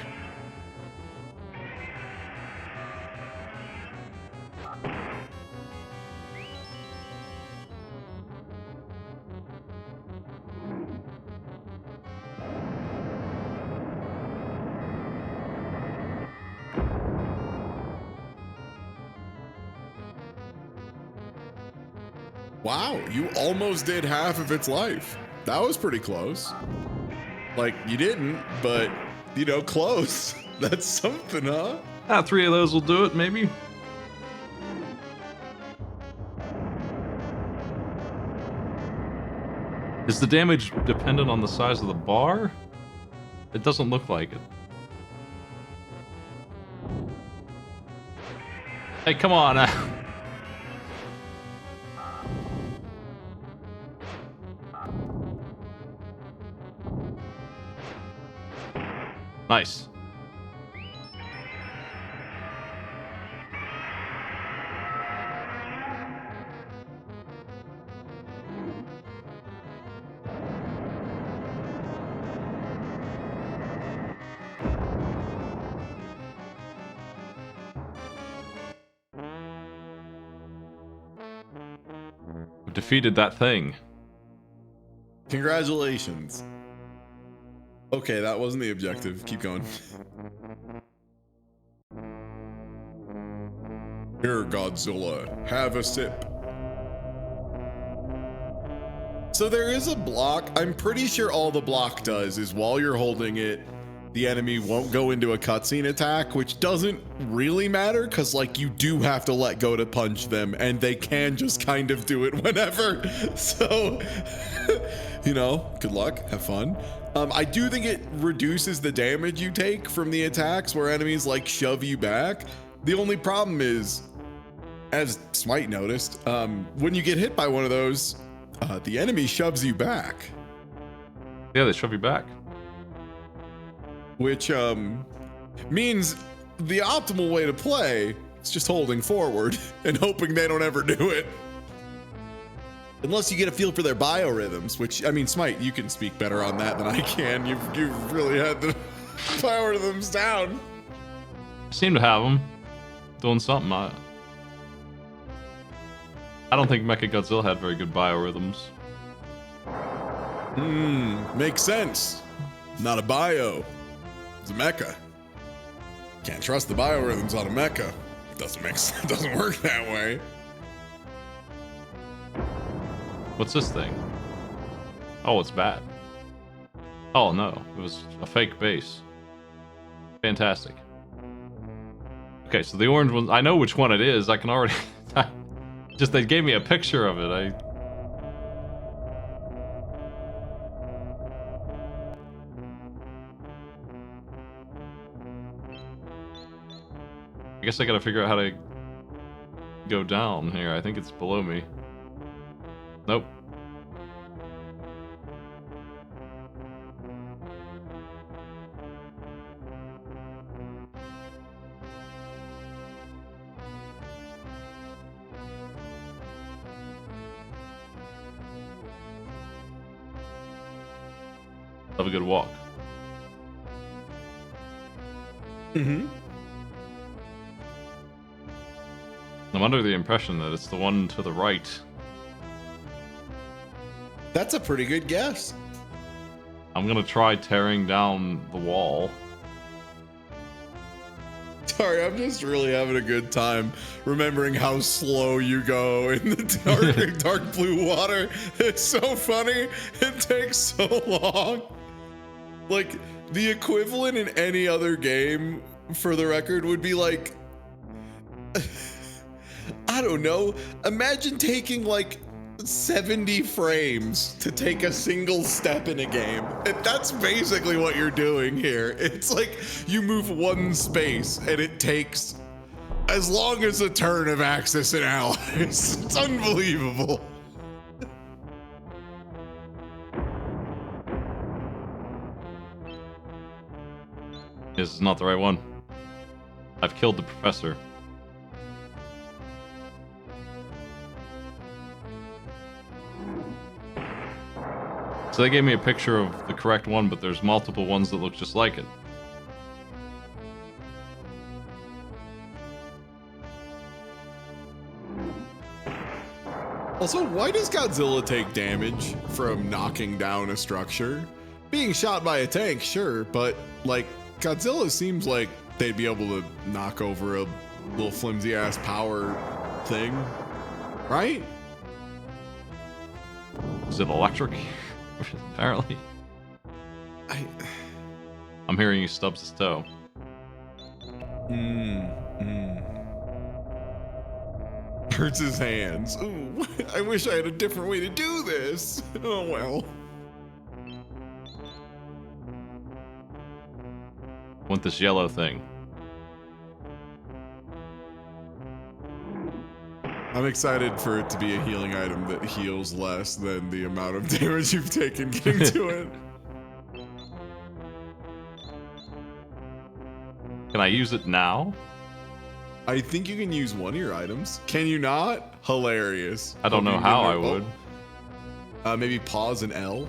Wow, you almost did half of its life. That was pretty close. Like, you didn't, but, you know, close. That's something, huh? 3 of those will do it, maybe. Is the damage dependent on the size of the bar? It doesn't look like it. Hey, come on. Nice. We've defeated that thing. Congratulations. Okay, that wasn't the objective. Keep going. Here, Godzilla, have a sip. So there is a block. I'm pretty sure all the block does is while you're holding it, the enemy won't go into a cutscene attack, which doesn't really matter because like you do have to let go to punch them and they can just kind of do it whenever. So, you know, good luck, have fun. I do think it reduces the damage you take from the attacks where enemies like shove you back. The only problem is, as Smite noticed, when you get hit by one of those, the enemy shoves you back. Yeah, they shove you back. Which means the optimal way to play is just holding forward and hoping they don't ever do it. Unless you get a feel for their biorhythms, which, I mean, Smite, you can speak better on that than I can. You've really had the biorhythms down. I seem to have them. doing something. I don't think Mechagodzilla had very good biorhythms. Makes sense. Not a bio. It's a mecha. Can't trust the biorhythms on a mecha. Doesn't make sense. Doesn't work that way. What's this thing? Oh, it's bad. Oh no, it was a fake base. Fantastic. Okay, so the orange one, I know which one it is. I can already... Just they gave me a picture of it. I guess I gotta figure out how to go down here. I think it's below me. Nope. Have a good walk. Mm-hmm. I'm under the impression that it's the one to the right. That's a pretty good guess. I'm gonna try tearing down the wall. Sorry, I'm just really having a good time remembering how slow you go in the dark blue water. It's so funny. It takes so long. Like, the equivalent in any other game, for the record, would be like... I don't know. Imagine taking like 70 frames to take a single step in a game. That's basically what you're doing here. It's like you move one space and it takes as long as a turn of Axis and Allies. It's unbelievable. This is not the right one. I've killed the professor. So they gave me a picture of the correct one, but there's multiple ones that look just like it. Also, why does Godzilla take damage from knocking down a structure? Being shot by a tank, sure, but like Godzilla seems like they'd be able to knock over a little flimsy ass power thing, right? Is it electric? Apparently. I'm hearing he stubs his toe. Hurts his hands. Ooh, I wish I had a different way to do this. Oh well. Want this yellow thing. I'm excited for it to be a healing item that heals less than the amount of damage you've taken getting to it. Can I use it now? I think you can use one of your items. Can you not? Hilarious. I don't know how I would. Maybe pause and L.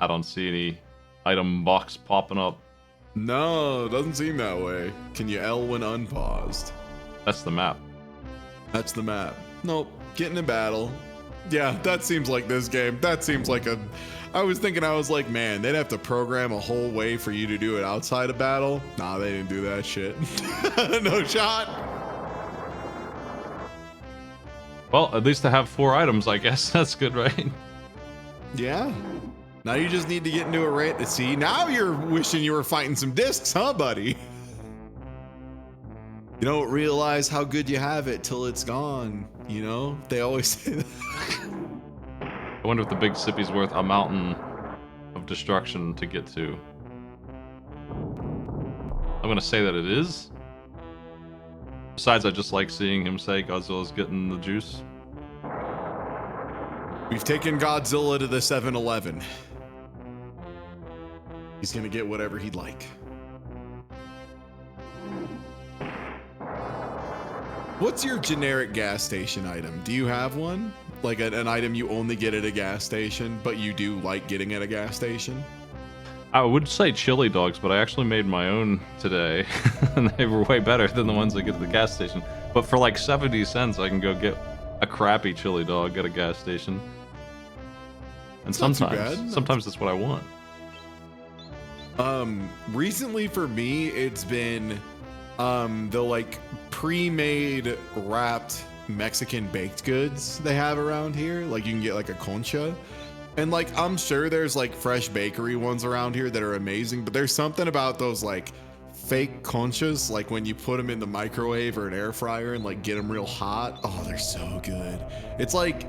I don't see any item box popping up. No, doesn't seem that way. Can you L when unpaused? That's the map. That's the map. Nope. Get in a battle. Yeah, that seems like this game. That seems like a... I was like, man, they'd have to program a whole way for you to do it outside of battle. Nah, they didn't do that shit. No shot. Well, at least I have 4 items, I guess. That's good, right? Yeah. Now you just need to get into a rate to see. Now you're wishing you were fighting some discs, huh, buddy? You don't realize how good you have it till it's gone. You know, they always say that. I wonder if the big sippy's worth a mountain of destruction to get to. I'm gonna say that it is. Besides, I just like seeing him say Godzilla's getting the juice. We've taken Godzilla to the 7-Eleven. He's gonna get whatever he'd like. What's your generic gas station item? Do you have one? Like an item you only get at a gas station, but you do like getting at a gas station? I would say chili dogs, but I actually made my own today, and they were way better than the ones I get at the gas station. But for like 70 cents, I can go get a crappy chili dog at a gas station. And It's not too bad. sometimes that's what I want. Recently for me, it's been the like pre-made wrapped Mexican baked goods they have around here. Like you can get like a concha. And like I'm sure there's like fresh bakery ones around here that are amazing, but there's something about those like fake conchas, like when you put them in the microwave or an air fryer and like get them real hot. Oh, they're so good. It's like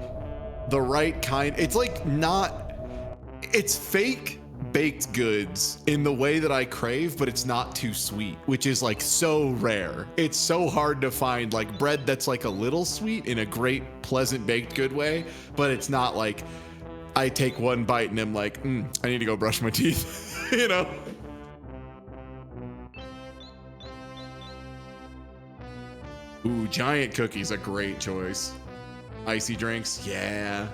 the right kind. It's like not, it's fake baked goods in the way that I crave, but it's not too sweet, which is like so rare. It's so hard to find like bread that's like a little sweet in a great, pleasant baked good way, but it's not like I take one bite and I'm like, I need to go brush my teeth, you know? Ooh, giant cookies, a great choice. Icy drinks, yeah.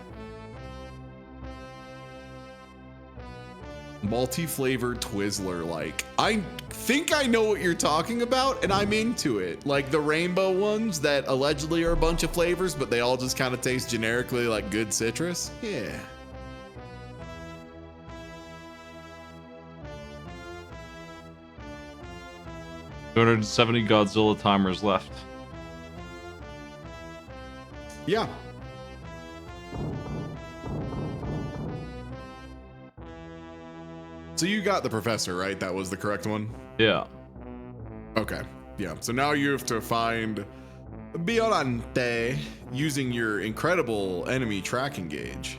Multi-flavored Twizzler, like I think I know what you're talking about and I'm into it. Like the rainbow ones that allegedly are a bunch of flavors, but they all just kind of taste generically like good citrus. Yeah. 270 Godzilla timers left. Yeah. So you got the professor, right? That was the correct one? Yeah. Okay. Yeah. So now you have to find Biolante using your incredible enemy tracking gauge.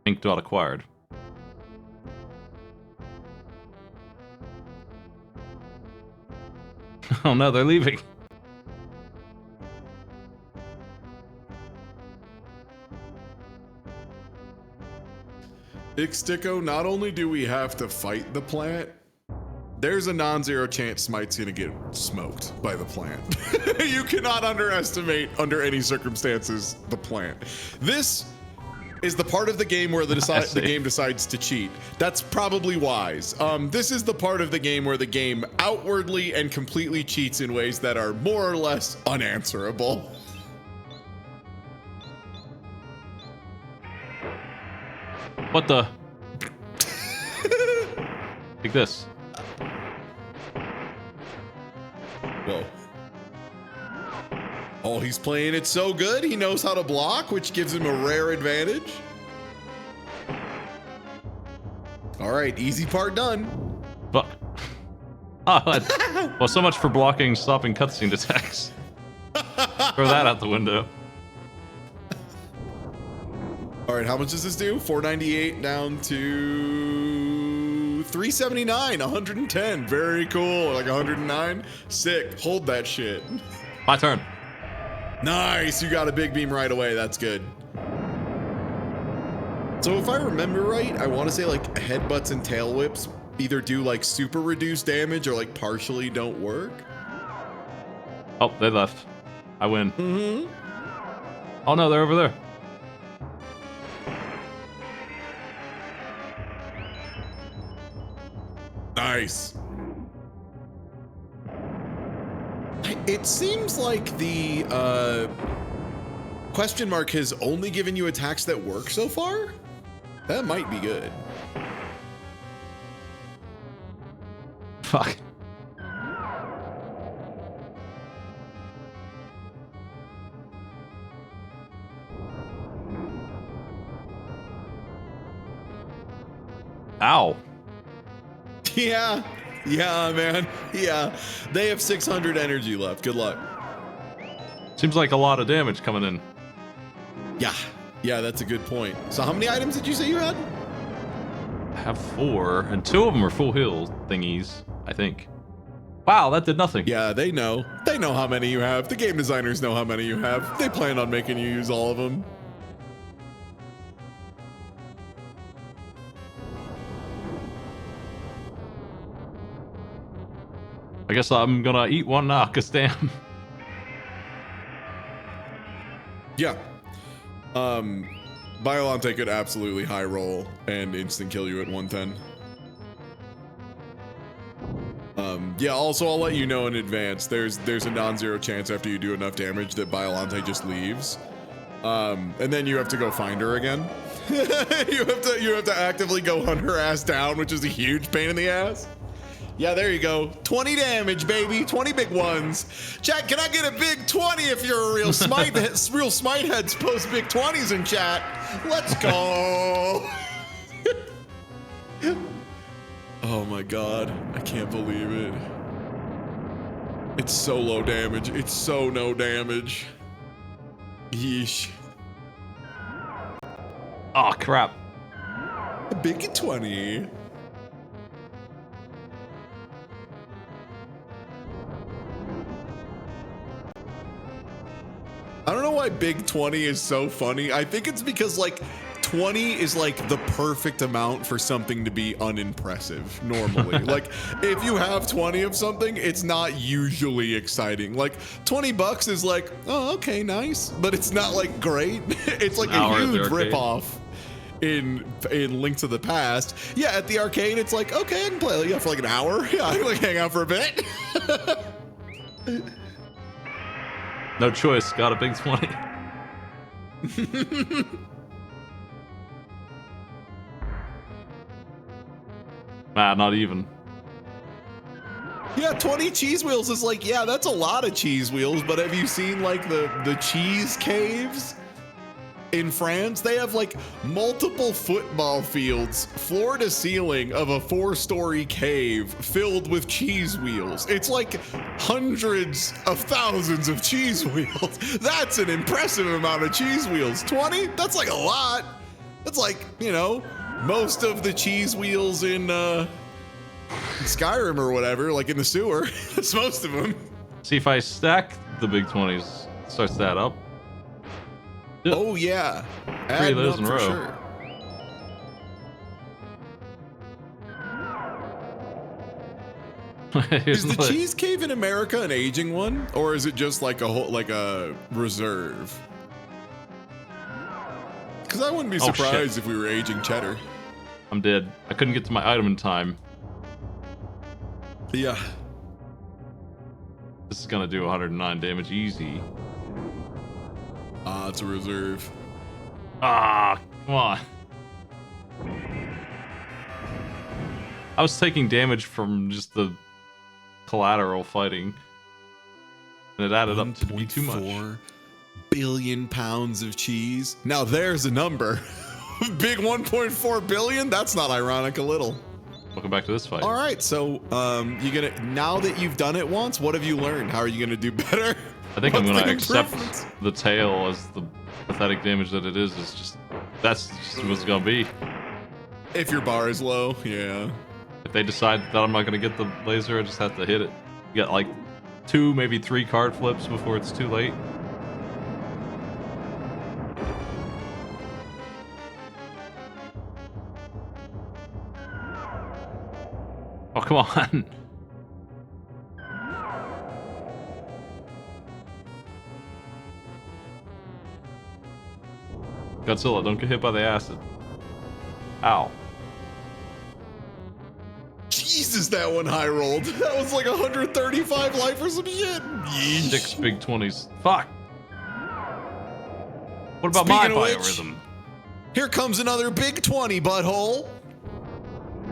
Ink dot acquired. Oh no, they're leaving. Ixtico, not only do we have to fight the plant, there's a non-zero chance Smite's gonna get smoked by the plant. You cannot underestimate, under any circumstances, the plant. This is the part of the game where the game decides to cheat. That's probably wise. This is the part of the game where the game outwardly and completely cheats in ways that are more or less unanswerable. What the? Like this. Whoa. Oh, he's playing it so good. He knows how to block, which gives him a rare advantage. All right, easy part done. Fuck. Well, so much for blocking, stopping cutscene attacks. Throw that out the window. All right, how much does this do? 498 down to 379, 110. Very cool. Like 109. Sick. Hold that shit. My turn. Nice. You got a big beam right away. That's good. So if I remember right, I want to say like headbutts and tail whips either do like super reduced damage or like partially don't work. Oh, they left. I win. Mm-hmm. Oh no, they're over there. Nice. It seems like the question mark has only given you attacks that work so far. That might be good. Fuck. Ow. Yeah, man. Yeah, they have 600 energy left. Good luck. Seems like a lot of damage coming in. Yeah, that's a good point. So how many items did you say you had? I have 4, and 2 of them are full heal thingies, I think. Wow, that did nothing. Yeah, they know. They know how many you have. The game designers know how many you have. They plan on making you use all of them. I guess I'm gonna eat one now, cause damn. Yeah. Biolante could absolutely high roll and instant kill you at 110. Yeah, also I'll let you know in advance, there's a non-zero chance after you do enough damage that Biolante just leaves. And then you have to go find her again. you have to actively go hunt her ass down, which is a huge pain in the ass. Yeah, there you go. 20 damage, baby. 20 big ones. Chat, can I get a big 20 if you're a real smite real smite heads post big 20s in chat? Let's go. Oh my god. I can't believe it. It's so low damage. It's so no damage. Yeesh. Oh, crap. A big 20. I don't know why big 20 is so funny. I think it's because like 20 is like the perfect amount for something to be unimpressive normally. Like if you have 20 of something, it's not usually exciting. Like $20 is like, oh, okay, nice. But it's not like great. It's like a huge ripoff in Link to the Past. Yeah, at the arcade, it's like, okay, I can play for like an hour. Yeah, I can like hang out for a bit. No choice, got a big 20. Nah, not even. Yeah, 20 cheese wheels is like, yeah, that's a lot of cheese wheels, but have you seen like the cheese caves in France? They have like multiple football fields, floor to ceiling of a 4-story cave filled with cheese wheels. It's like hundreds of thousands of cheese wheels. That's an impressive amount of cheese wheels. 20? That's like a lot. That's like, you know, most of the cheese wheels in Skyrim or whatever, like in the sewer. That's most of them. See, if I stack the big 20s, starts that up. Oh yeah, Three of those in a row. Sure. Is the cheese cave in America an aging one, or is it just like a whole, like a reserve? Because I wouldn't be surprised if we were aging cheddar. I'm dead. I couldn't get to my item in time. Yeah. This is gonna do 109 damage easy. Ah, it's a reserve. Ah, come on. I was taking damage from just the collateral fighting, and it added up to be too much. 1.4 billion pounds of cheese. Now there's a number. Big 1.4 billion? That's not ironic a little. Welcome back to this fight. All right, so now that you've done it once, what have you learned? How are you gonna do better? I think I'm gonna accept the tail as the pathetic damage that it is. That's just what's gonna be. If your bar is low, yeah. If they decide that I'm not gonna get the laser, I just have to hit it. You got like 2, maybe 3 card flips before it's too late. Oh, come on. Godzilla, don't get hit by the acid. Ow. Jesus, that one high rolled. That was like 135 life or some shit. Yeesh. 6 big 20s. Fuck. What about Speaking my of which, biorhythm? Here comes another big 20, butthole.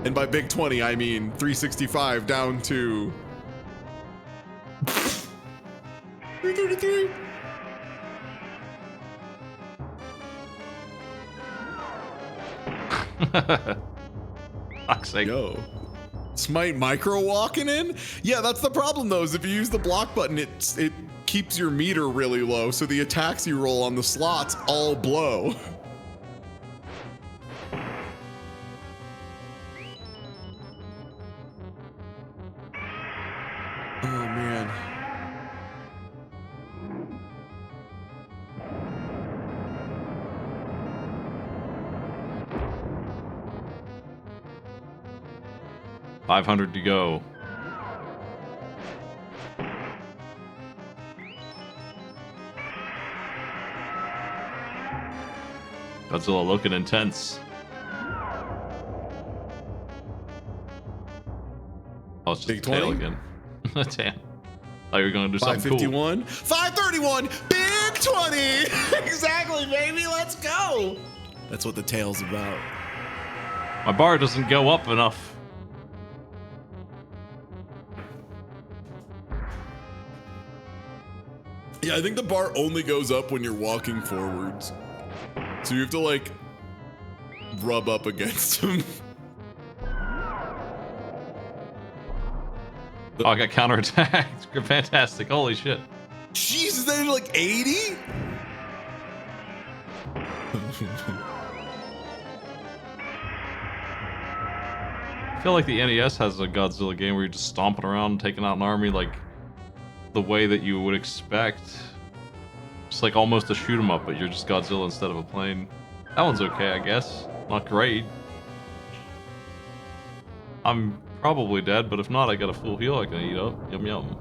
And by big 20, I mean 365 down to 333. Fuck's sake. Yo. Smite micro walking in? Yeah, that's the problem though, is if you use the block button, it keeps your meter really low, so the attacks you roll on the slots all blow. Oh man. $500 to go. Godzilla looking intense. Oh, it's just Big a tail 20? again. Damn. Oh, you're gonna do something cool. 551, 531, big 20. Exactly, baby. Let's go. That's what the tail's about. My bar doesn't go up enough. Yeah, I think the bar only goes up when you're walking forwards. So you have to like rub up against him. Oh, I got counterattacked. Fantastic. Holy shit. Jesus, they did like 80? I feel like the NES has a Godzilla game where you're just stomping around, taking out an army like the way that you would expect. It's like almost a shoot 'em up, but you're just Godzilla instead of a plane. That one's okay, I guess. Not great. I'm probably dead, but if not, I got a full heal I can eat up. Yum yum.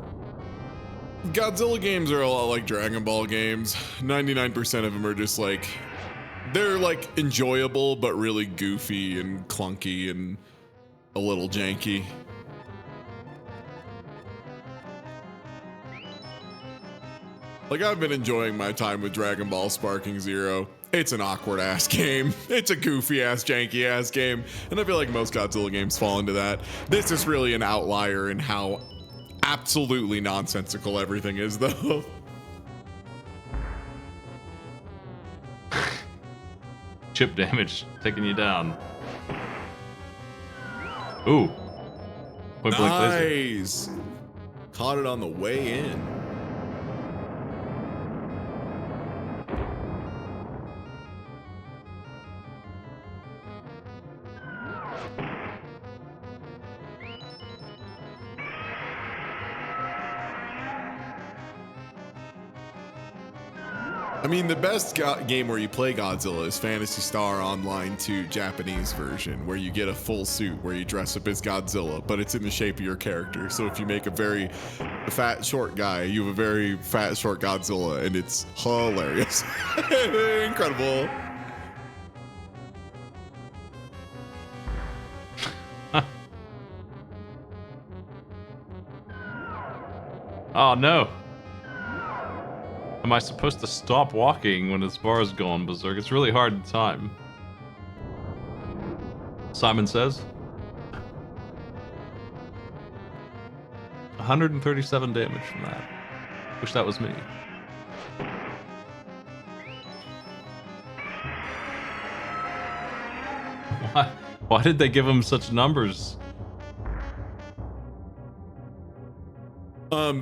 Godzilla games are a lot like Dragon Ball games. 99% of them are just like, they're like enjoyable, but really goofy and clunky and a little janky. Like, I've been enjoying my time with Dragon Ball Sparking Zero. It's an awkward ass game. It's a goofy ass, janky ass game. And I feel like most Godzilla games fall into that. This is really an outlier in how absolutely nonsensical everything is, though. Chip damage, taking you down. Ooh. Point blank laser. Nice. Caught it on the way in. I mean, the best game where you play Godzilla is Phantasy Star Online 2 Japanese version, where you get a full suit where you dress up as Godzilla, but it's in the shape of your character. So if you make a very fat, short guy, you have a very fat, short Godzilla, and it's hilarious. Incredible. Oh no. Am I supposed to stop walking when his bar is going berserk? It's really hard to time. Simon says. 137 damage from that. Wish that was me. Why did they give him such numbers?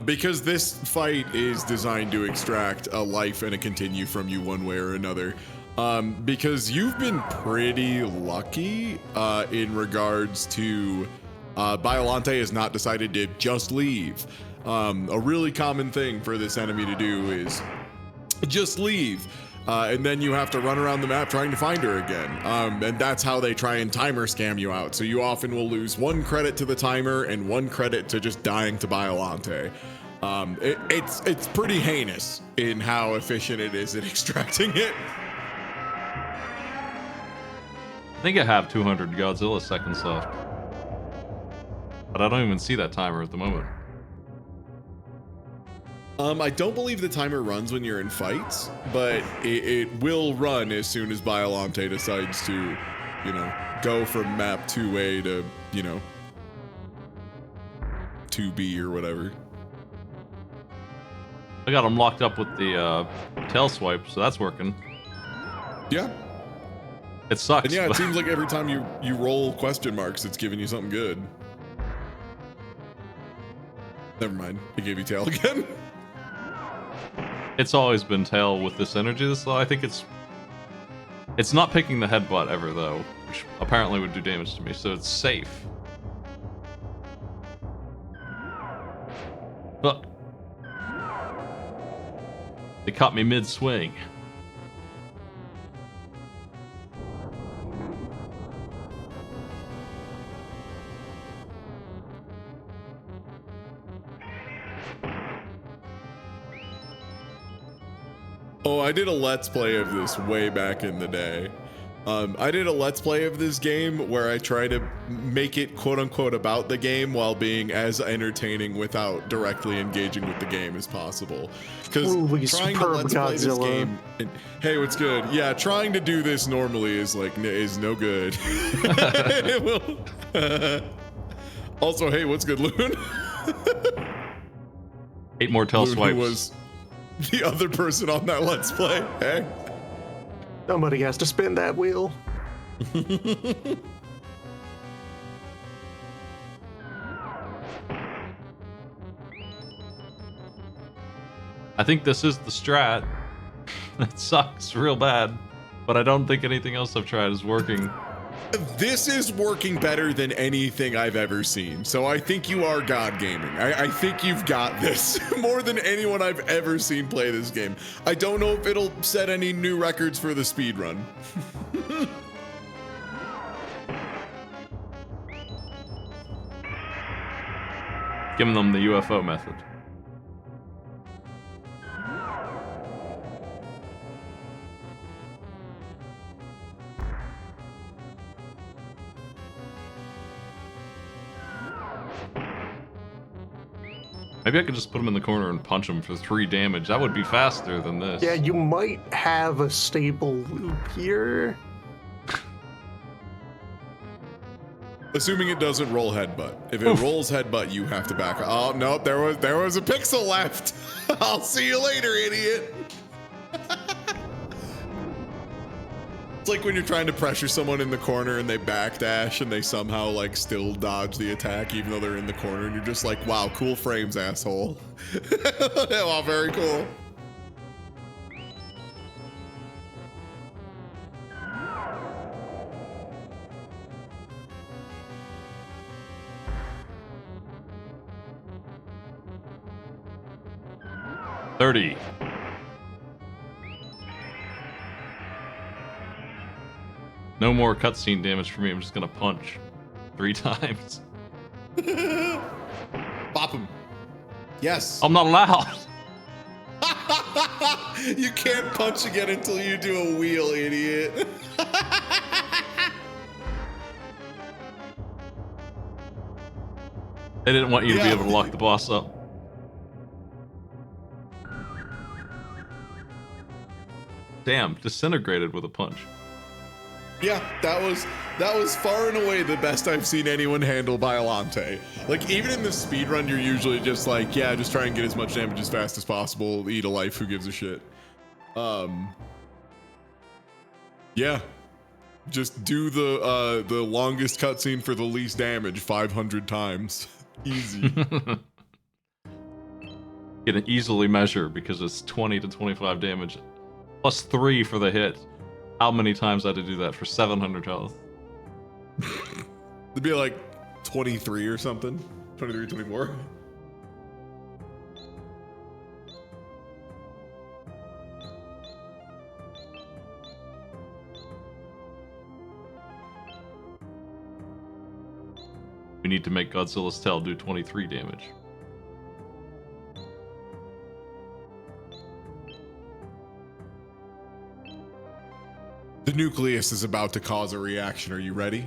Because this fight is designed to extract a life and a continue from you one way or another. Because you've been pretty lucky in regards to Biolante has not decided to just leave. A really common thing for this enemy to do is just leave. And then you have to run around the map trying to find her again. And that's how they try and timer scam you out. So you often will lose 1 credit to the timer and 1 credit to just dying to Biolante. It's pretty heinous in how efficient it is at extracting it. I think I have 200 Godzilla seconds left. But I don't even see that timer at the moment. I don't believe the timer runs when you're in fights, but it will run as soon as Biolante decides to, you know, go from map 2A to, you know, 2B or whatever. I got him locked up with the tail swipe, so that's working. Yeah. It sucks. And yeah, it seems like every time you roll question marks, it's giving you something good. Never mind. It gave you tail again. It's always been tail with this energy. So I think it's not picking the headbutt ever though, which apparently would do damage to me. So it's safe. But they caught me mid-swing. Oh, I did a Let's Play of this way back in the day. I did a let's play of this game where I try to make it quote unquote about the game while being as entertaining without directly engaging with the game as possible. Because Truly trying to superb let's play this Godzilla. game, and, hey, what's good? Yeah, trying to do this normally is like is no good. It will. Also, hey, what's good, Loon? 8 more tail Loon, swipes. who was the other person on that let's play. Hey. Somebody has to spin that wheel. I think this is the strat. It sucks real bad, but I don't think anything else I've tried is working. This is working better than anything I've ever seen. So I think you are God Gaming. I think you've got this more than anyone I've ever seen play this game. I don't know if it'll set any new records for the speed run. Giving them the UFO method. Maybe I could just put him in the corner and punch him for 3 damage. That would be faster than this. Yeah, you might have a stable loop here. Assuming it doesn't roll headbutt. If it rolls headbutt, you have to back. Oh no, there was a pixel left. I'll see you later, idiot. It's like when you're trying to pressure someone in the corner and they backdash and they somehow like still dodge the attack even though they're in the corner and you're just like, wow, cool frames, asshole. Wow, very cool. $30. No more cutscene damage for me. I'm just gonna punch 3 times. Bop him. Yes. I'm not allowed. You can't punch again until you do a wheel, idiot. They didn't want you to be able to lock the boss up. Damn, disintegrated with a punch. Yeah, that was far and away the best I've seen anyone handle Biolante. Like, even in the speed run, you're usually just like, yeah, just try and get as much damage as fast as possible, eat a life, who gives a shit. Yeah. Just do the longest cutscene for the least damage 500 times. Easy. Can easily measure because it's 20 to 25 damage. Plus 3 for the hit. How many times I had to do that for 700 health? It'd be like 23 or something. 23, 24. We need to make Godzilla's tail do 23 damage. The nucleus is about to cause a reaction. Are you ready?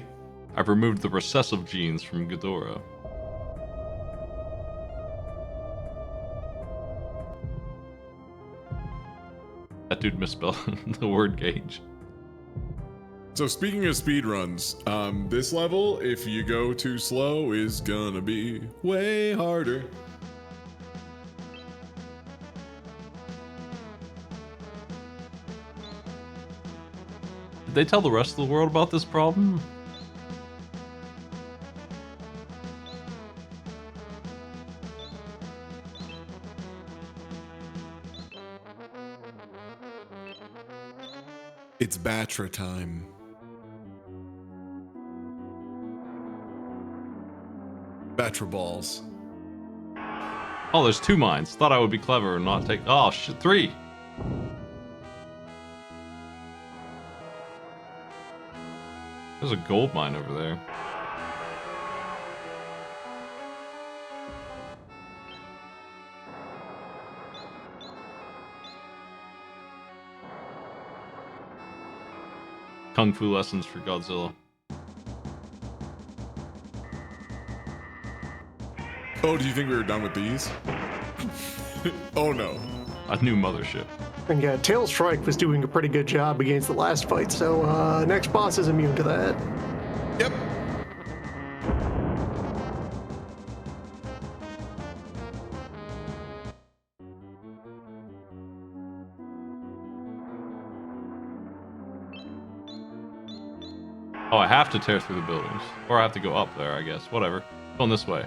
I've removed the recessive genes from Ghidorah. That dude misspelled the word gauge. So speaking of speedruns, this level, if you go too slow, is gonna be way harder. Did they tell the rest of the world about this problem? It's Batra time. Batra balls. Oh, there's 2 mines. Thought I would be clever and not take... Oh, shit, 3! There's a gold mine over there. Kung Fu lessons for Godzilla. Oh, do you think we were done with these? Oh no. A new mothership. And yeah, Tail Strike was doing a pretty good job against the last fight, so next boss is immune to that. Yep. Oh, I have to tear through the buildings. Or I have to go up there, I guess. Whatever. Going this way.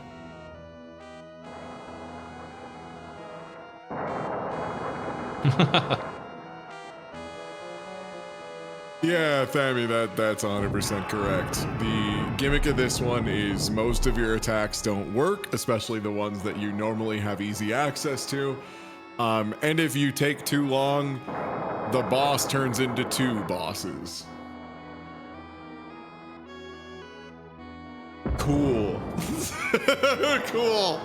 Yeah, Thammy, that's 100% correct. The gimmick of this one is most of your attacks don't work, especially the ones that you normally have easy access to. And if you take too long, the boss turns into two bosses. Cool. Cool.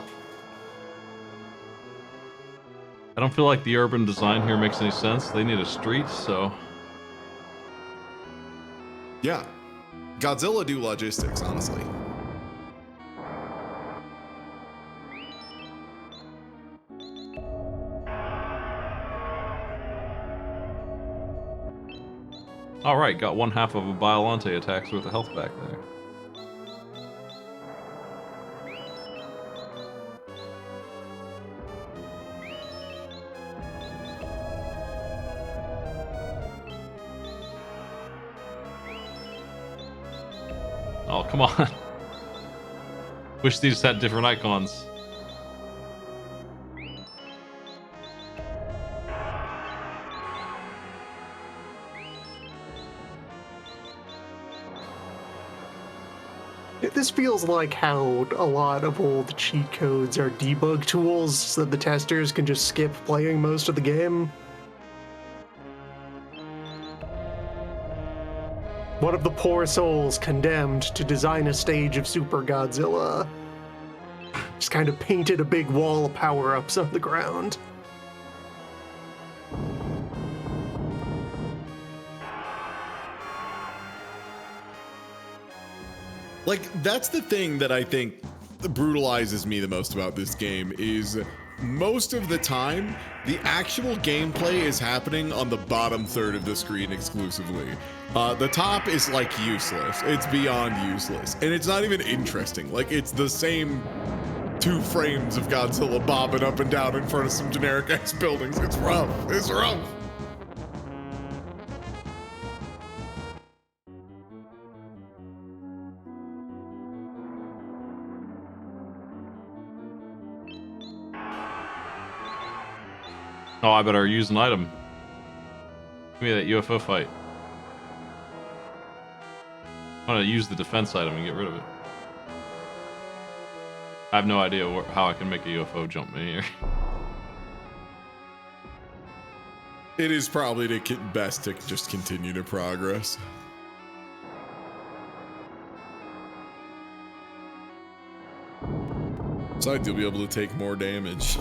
I don't feel like the urban design here makes any sense. They need a street, so... Yeah. Godzilla do logistics, honestly. Alright, got one half of a Biolante attack's worth of health back there. Oh, come on. Wish these had different icons. This feels like how a lot of old cheat codes are debug tools so that the testers can just skip playing most of the game. One of the poor souls condemned to design a stage of Super Godzilla just kind of painted a big wall of power-ups on the ground. Like, that's the thing that I think brutalizes me the most about this game is most of the time, the actual gameplay is happening on the bottom third of the screen exclusively. The top is like useless. It's beyond useless. And it's not even interesting. Like, it's the same 2 frames of Godzilla bobbing up and down in front of some generic ass buildings. It's rough. It's rough. Oh, I better use an item. Give me that UFO fight. I'm gonna use the defense item and get rid of it. I have no idea how I can make a UFO jump me here. It is probably best to just continue to progress. Besides, you'll be able to take more damage.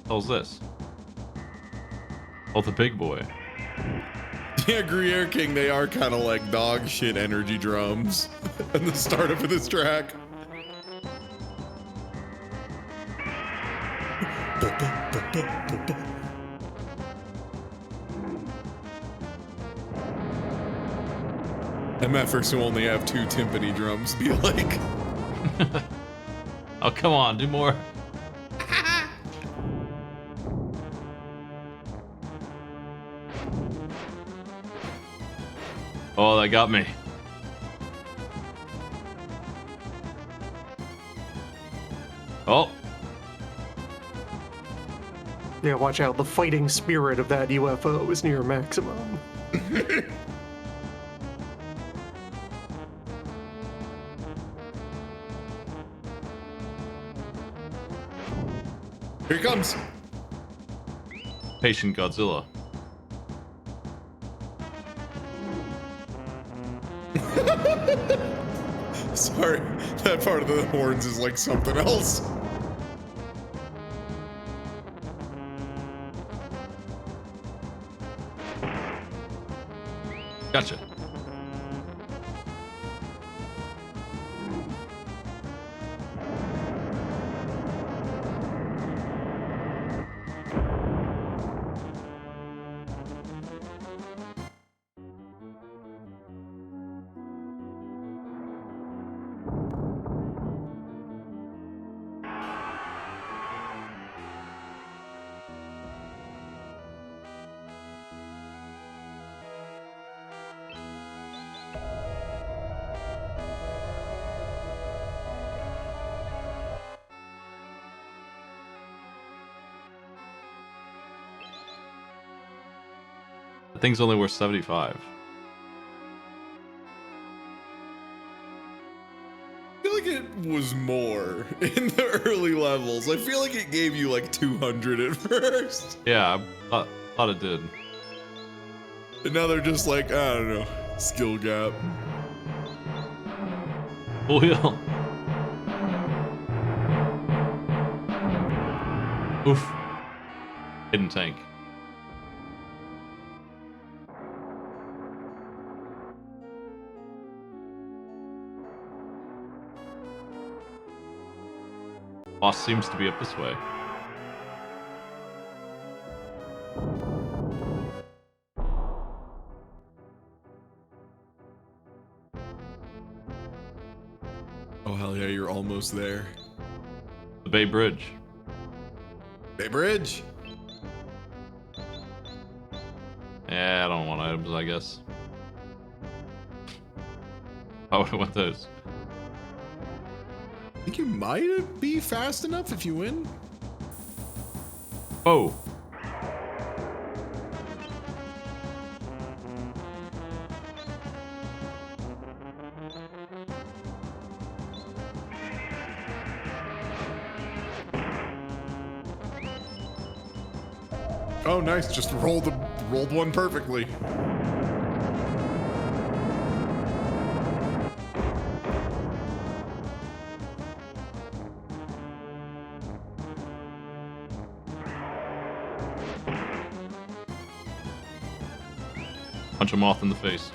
How's this? Oh, the big boy. Yeah, Gruyere King, they are kind of like dog shit energy drums at the start of this track. MFers who only have 2 timpani drums be like. Oh, come on, do more. Oh, that got me. Oh. Yeah, watch out. The fighting spirit of that UFO is near maximum. Here he comes. Patient Godzilla. Sorry, that part of the horns is like something else. Gotcha. The thing's only worth 75. I feel like it was more in the early levels. I feel like it gave you like 200 at first. Yeah, I thought it did. And now they're just like, I don't know, skill gap. Full heal. Oof. Hidden tank. Boss seems to be up this way. Oh, hell yeah, you're almost there. The Bay Bridge. Bay Bridge. Yeah, I don't want items, I guess. Oh, I want those. I think you might be fast enough if you win. Oh. Oh, nice. Just rolled one perfectly. Punch a moth in the face.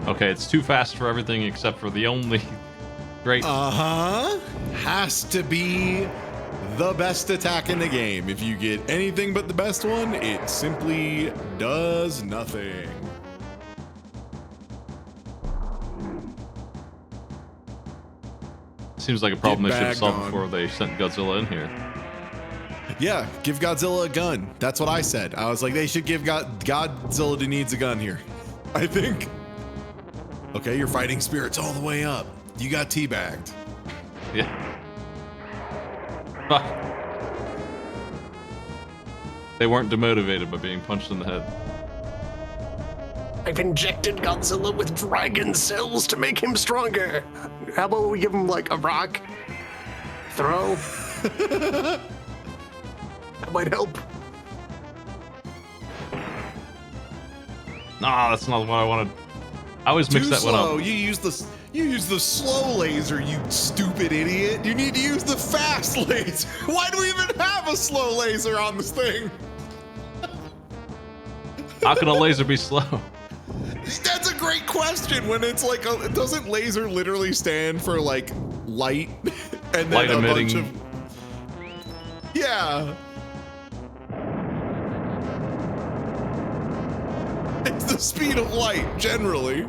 Okay, it's too fast for everything except for the only great... Uh-huh. Has to be the best attack in the game. If you get anything but the best one, it simply does nothing. Seems like a problem they Get should have solved bagged on. before they sent Godzilla in here. Yeah, give Godzilla a gun. That's what I said. I was like, they should give Godzilla needs a gun here. I think. Okay, your fighting spirit's all the way up. You got teabagged. Yeah. Fuck. They weren't demotivated by being punched in the head. I've injected Godzilla with dragon cells to make him stronger. How about we give him like a rock? Throw? That might help. Nah, that's not what I wanted. I always mix Too that one slow. up. You use the slow laser, you stupid idiot. You need to use the fast laser. Why do we even have a slow laser on this thing? How can a laser be slow? That's a great question. When it's like, doesn't laser literally stand for like light and then Light a emitting. bunch of? Yeah. It's the speed of light generally.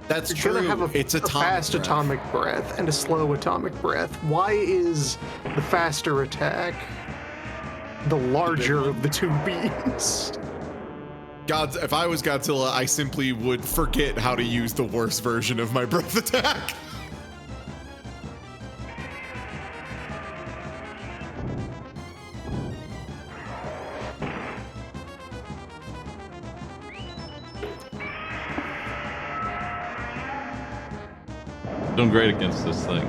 That's You're true. gonna have It's a atomic fast breath. atomic breath and a slow atomic breath. Why is the faster attack the larger of the two beams? If I was Godzilla, I simply would forget how to use the worst version of my breath attack. Doing great against this thing.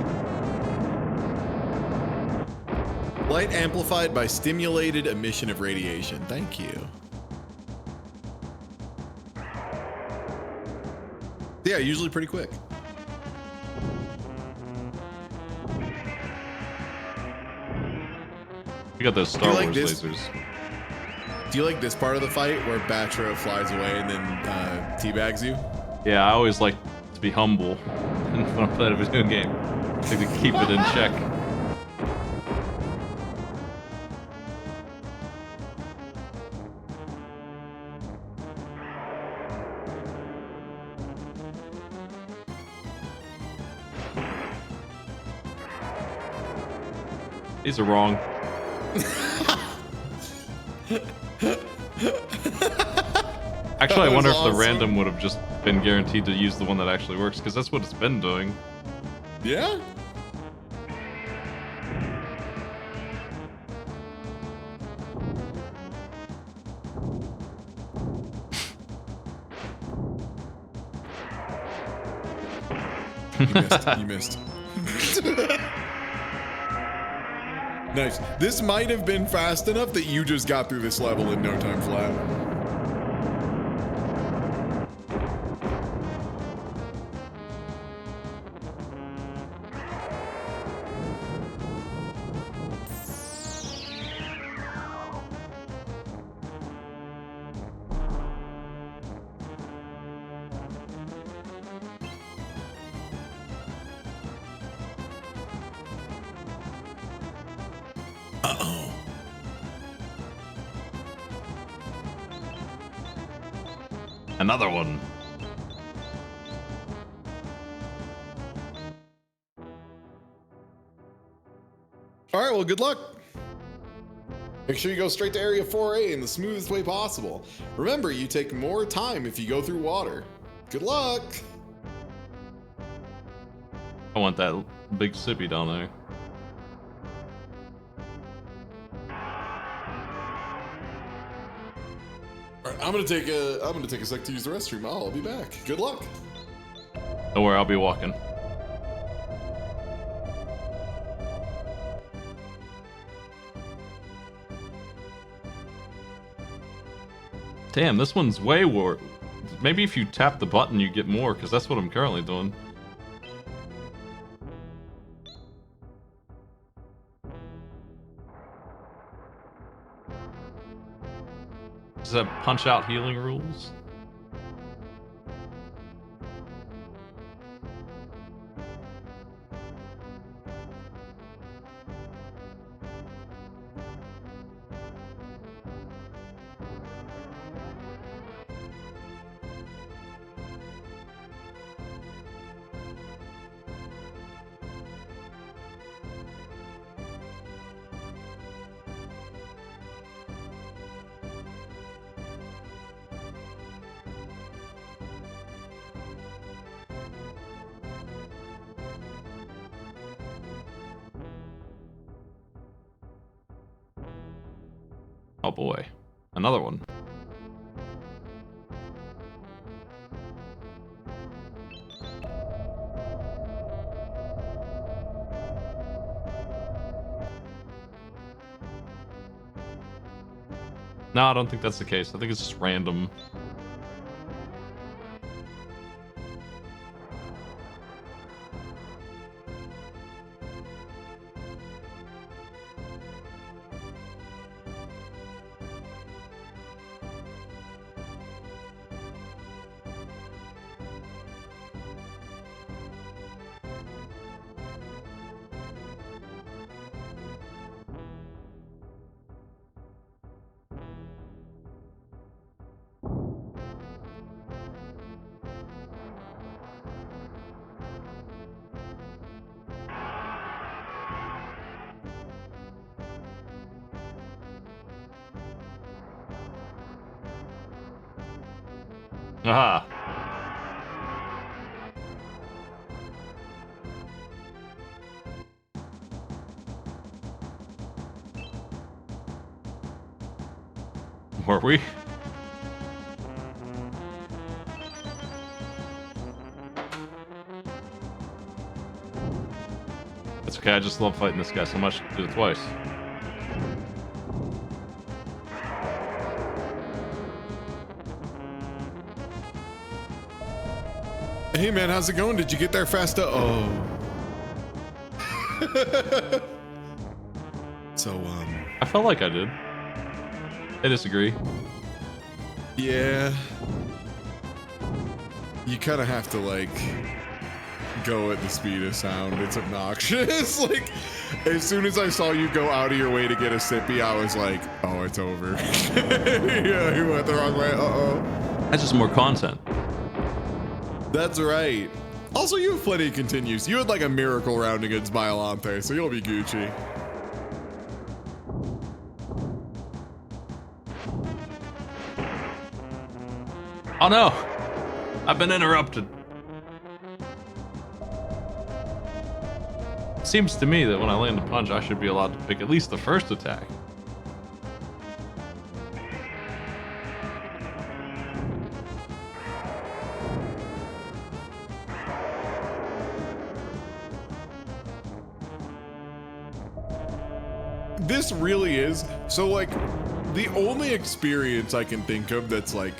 Light amplified by stimulated emission of radiation. Thank you. Yeah, usually pretty quick. You got those Star like Wars this? lasers. Do you like this part of the fight where Batra flies away and then teabags you? Yeah, I always like to be humble when I'm playing a video game. Like to keep it in check. These are wrong. Actually, I wonder if the awesome. random would have just been guaranteed to use the one that actually works, because that's what it's been doing. Yeah? You missed. Nice. This might have been fast enough that you just got through this level in no time flat. Uh-oh. Another one. All right, well, good luck. Make sure you go straight to Area 4A in the smoothest way possible. Remember, you take more time if you go through water. Good luck. I want that big sippy down there. All right, I'm gonna take a sec to use the restroom. I'll be back. Good luck. Don't worry, I'll be walking. Damn, this one's way worse. Maybe if you tap the button, you get more, because that's what I'm currently doing. Does that punch out healing rules? Oh boy, another one. No, I don't think that's the case. I think it's just random. Aha! Were we? It's okay, I just love fighting this guy so much. Do it twice. Hey man, how's it going? Did you get there fast? Oh. So, I felt like I did. I disagree. Yeah. You kind of have to, like, go at the speed of sound. It's obnoxious. Like, as soon as I saw you go out of your way to get a sippy, I was like, oh, it's over. Yeah, you went the wrong way. Uh-oh. That's just more content. That's right. Also, you have plenty of continues. You had, like, a miracle round against Biolante, so you'll be Gucci. Oh no! I've been interrupted. Seems to me that when I land a punch, I should be allowed to pick at least the first attack. This really is. So, like, the only experience I can think of that's, like,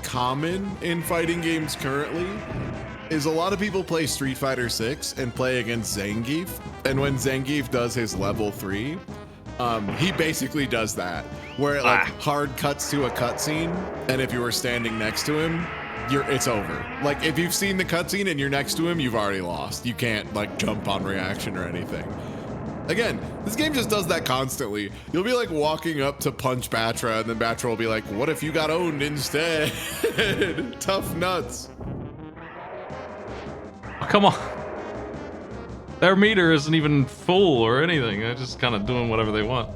common in fighting games currently is a lot of people play Street Fighter 6 and play against Zangief. And when Zangief does his level 3, he basically does that, where it, like, hard cuts to a cutscene, and if you were standing next to him, it's over. Like, if you've seen the cutscene and you're next to him, you've already lost. You can't, like, jump on reaction or anything. Again, this game just does that constantly. You'll be like walking up to punch Batra, and then Batra will be like, what if you got owned instead? Tough nuts. Oh, come on. Their meter isn't even full or anything. They're just kind of doing whatever they want.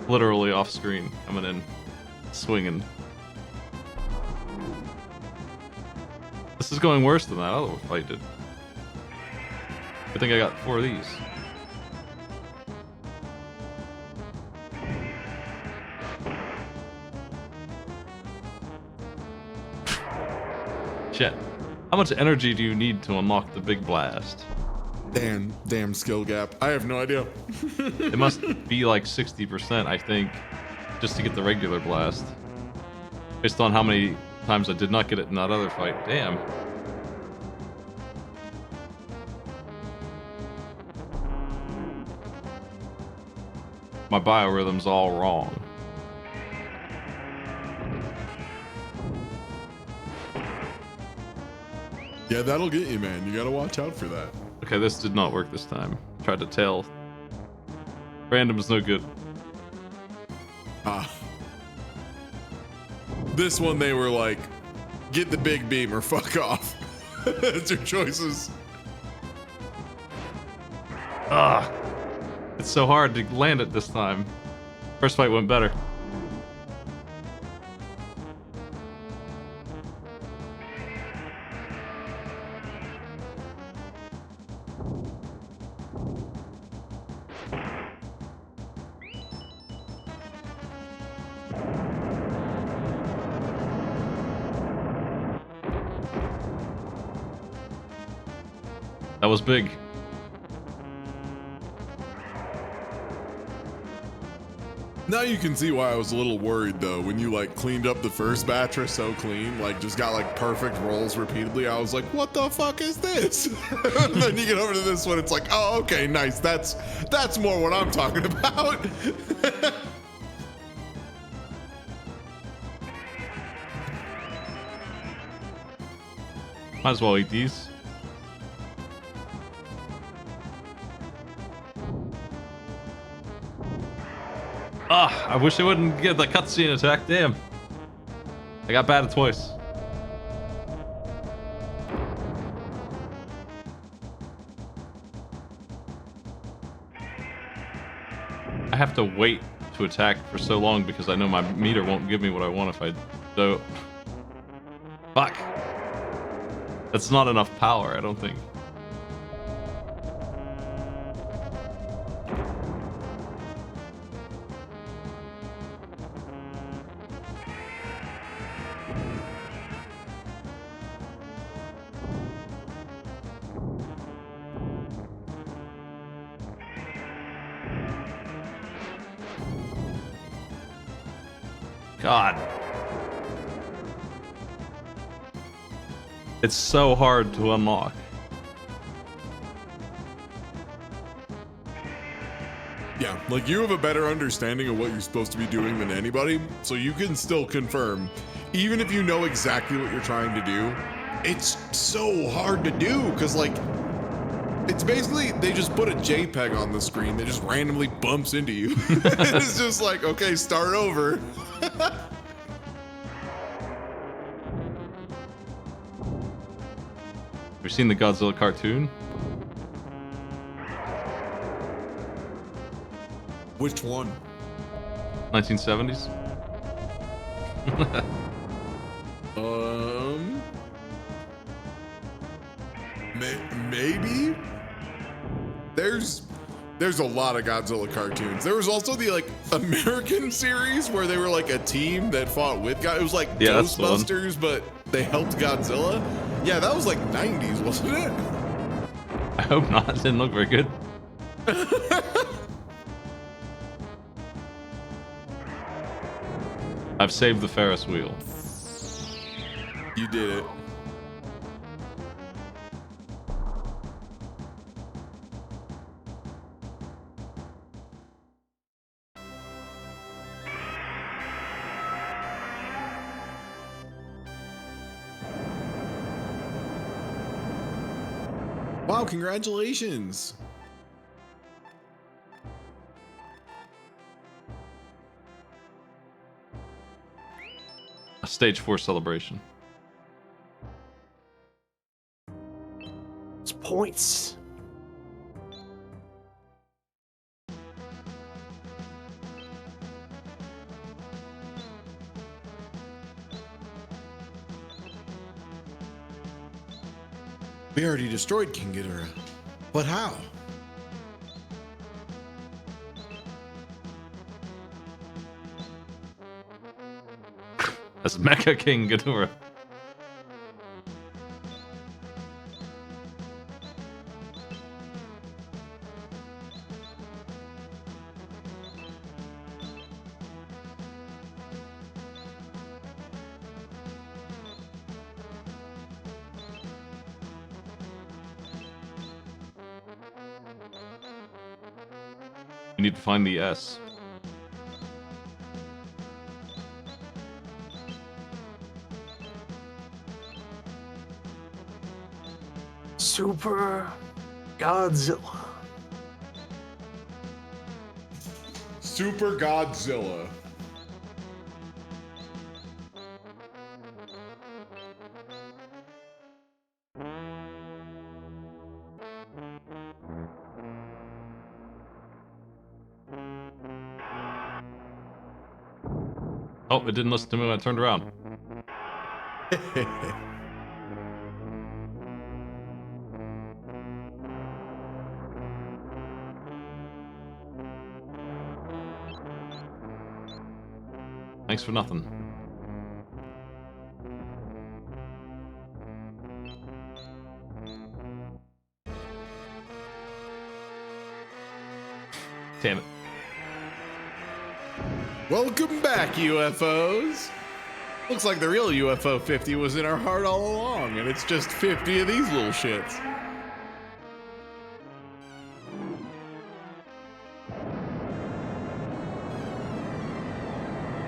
Literally off screen, coming in, swinging. This is going worse than that other fight did. I think I got 4 of these. Shit. How much energy do you need to unlock the big blast? Damn skill gap. I have no idea. It must be like 60%, I think, just to get the regular blast. Based on how many times I did not get it in that other fight. Damn. My biorhythm's all wrong. Yeah, that'll get you, man. You gotta watch out for that. Okay, this did not work this time. Tried to tail. Random is no good. This one they were like, get the big beam or fuck off. That's your choices. It's so hard to land it this time. First fight went better. That was big. Now you can see why I was a little worried though when you like cleaned up the first Batra so clean, like just got like perfect rolls repeatedly. I was like, what the fuck is this? And then you get over to this one, it's like, oh, okay, nice. That's more what I'm talking about. Might as well eat these. I wish I wouldn't get the cutscene attack. Damn. I got batted twice. I have to wait to attack for so long because I know my meter won't give me what I want if I don't. Fuck. That's not enough power, I don't think. God. It's so hard to unlock. Yeah, like you have a better understanding of what you're supposed to be doing than anybody, so you can still confirm. Even if you know exactly what you're trying to do, it's so hard to do because, like, it's basically they just put a JPEG on the screen that just randomly bumps into you. It's just like, okay, start over. Have you seen the Godzilla cartoon? Which one? 1970s? Maybe. There's a lot of Godzilla cartoons. There was also the like American series where they were like a team that fought with God. It was like that's the one. Ghostbusters, but they helped Godzilla. Yeah, that was like 90s, wasn't it? I hope not. It didn't look very good. I've saved the Ferris wheel. You did it. Wow, congratulations. A stage 4 celebration. It's points. We already destroyed King Ghidorah. But how? That's Mecha King Ghidorah. You need to find the S. Super Godzilla. Super Godzilla. Oh, it didn't listen to me when I turned around. Thanks for nothing. Damn it. Welcome back, UFOs. Looks like the real UFO 50 was in our heart all along, and it's just 50 of these little shits.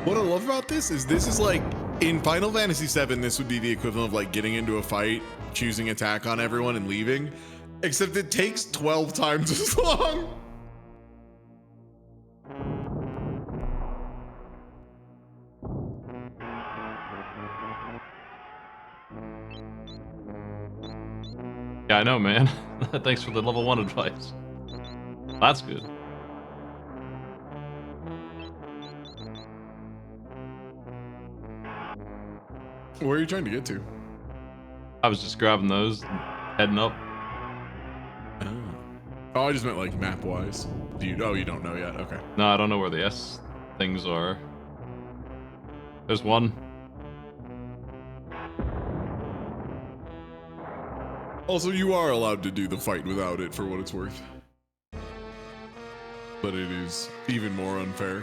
What I love about this is like, in Final Fantasy VII, this would be the equivalent of like getting into a fight, choosing attack on everyone, and leaving. Except it takes 12 times as long. Yeah, I know, man. Thanks for the level 1 advice. That's good. Where are you trying to get to? I was just grabbing those, heading up. Oh, I just meant like map-wise. You don't know yet? Okay. No, I don't know where the S things are. There's one. Also, you are allowed to do the fight without it for what it's worth. But it is even more unfair.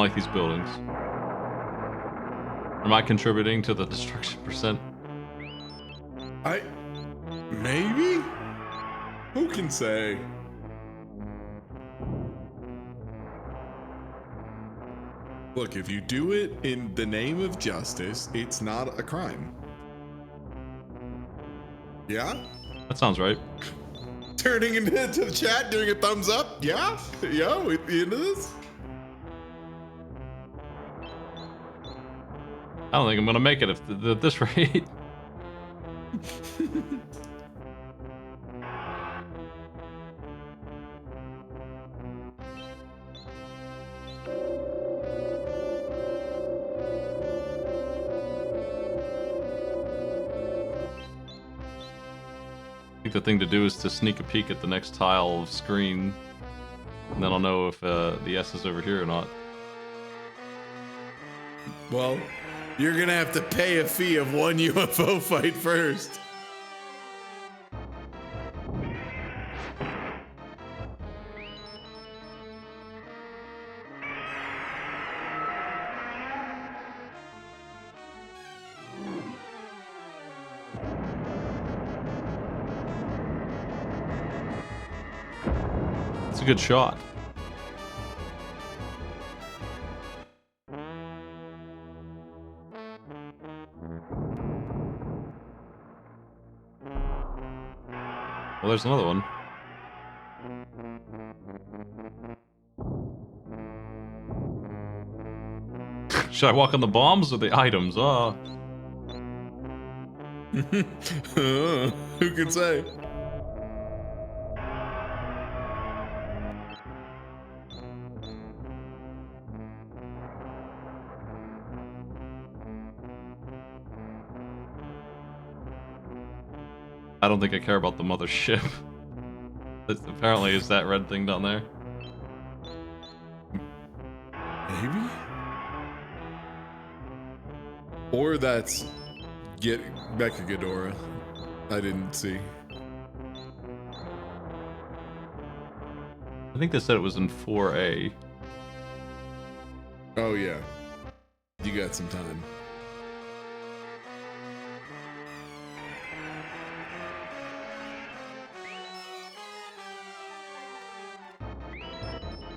like these buildings. Am I contributing to the destruction percent? Maybe? Who can say? Look, if you do it in the name of justice, it's not a crime. Yeah? That sounds right. Turning into the chat, doing a thumbs up? Yeah? Yeah, we into this? I don't think I'm gonna make it at this rate. I think the thing to do is to sneak a peek at the next tile of screen, and then I'll know if the S is over here or not. Well, you're gonna have to pay a fee of one UFO fight first. It's a good shot. Well, there's another one. Should I walk on the bombs or the items? Who can say? I don't think I care about the mothership. Apparently, is that red thing down there? Maybe? Or that's Mecha Ghidorah. I didn't see. I think they said it was in 4A. Oh yeah. You got some time.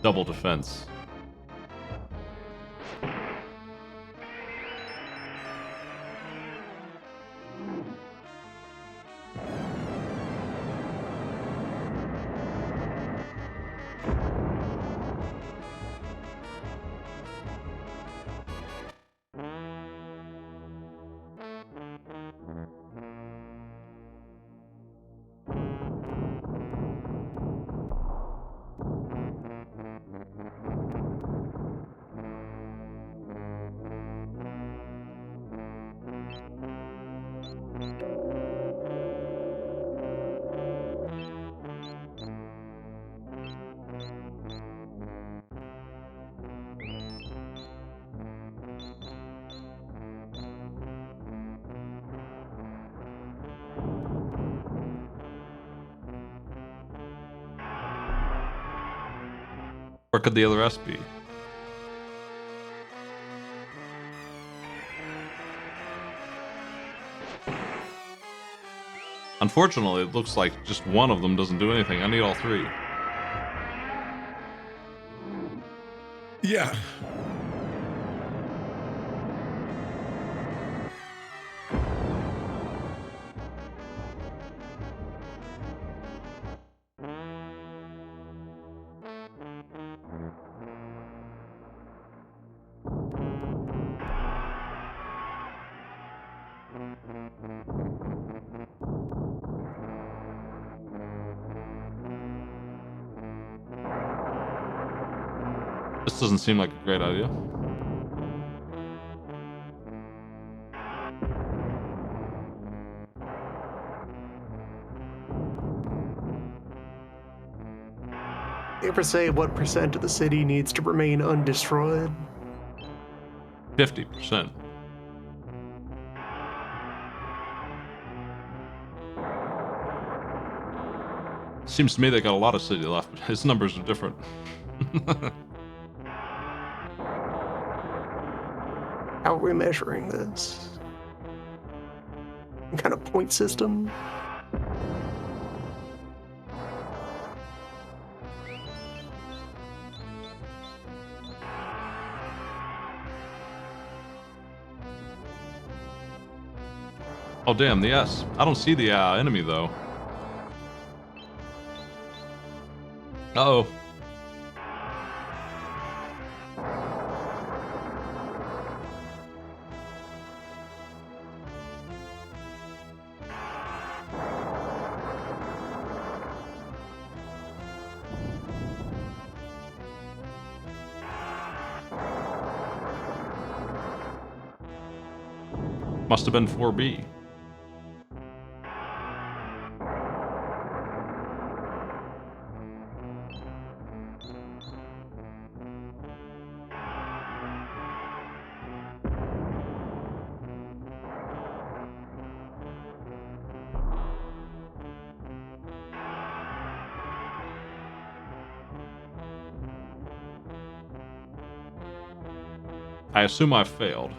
Double defense. Where could the other S be? Unfortunately, it looks like just one of them doesn't do anything. I need all three. Yeah. This doesn't seem like a great idea. You ever say what percent of the city needs to remain undestroyed? 50%. Seems to me they got a lot of city left, but his numbers are different. How are we measuring this? Some kind of point system? Oh damn, the S. I don't see the enemy though. Uh-oh. Must have been 4B. I assume I failed.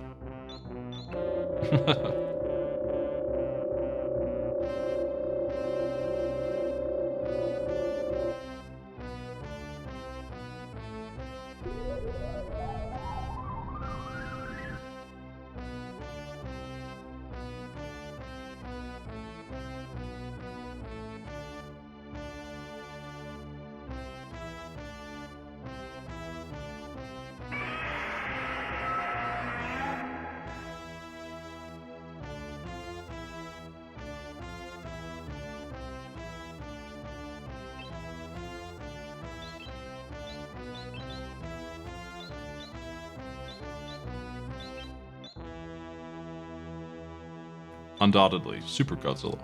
Undoubtedly, Super Godzilla.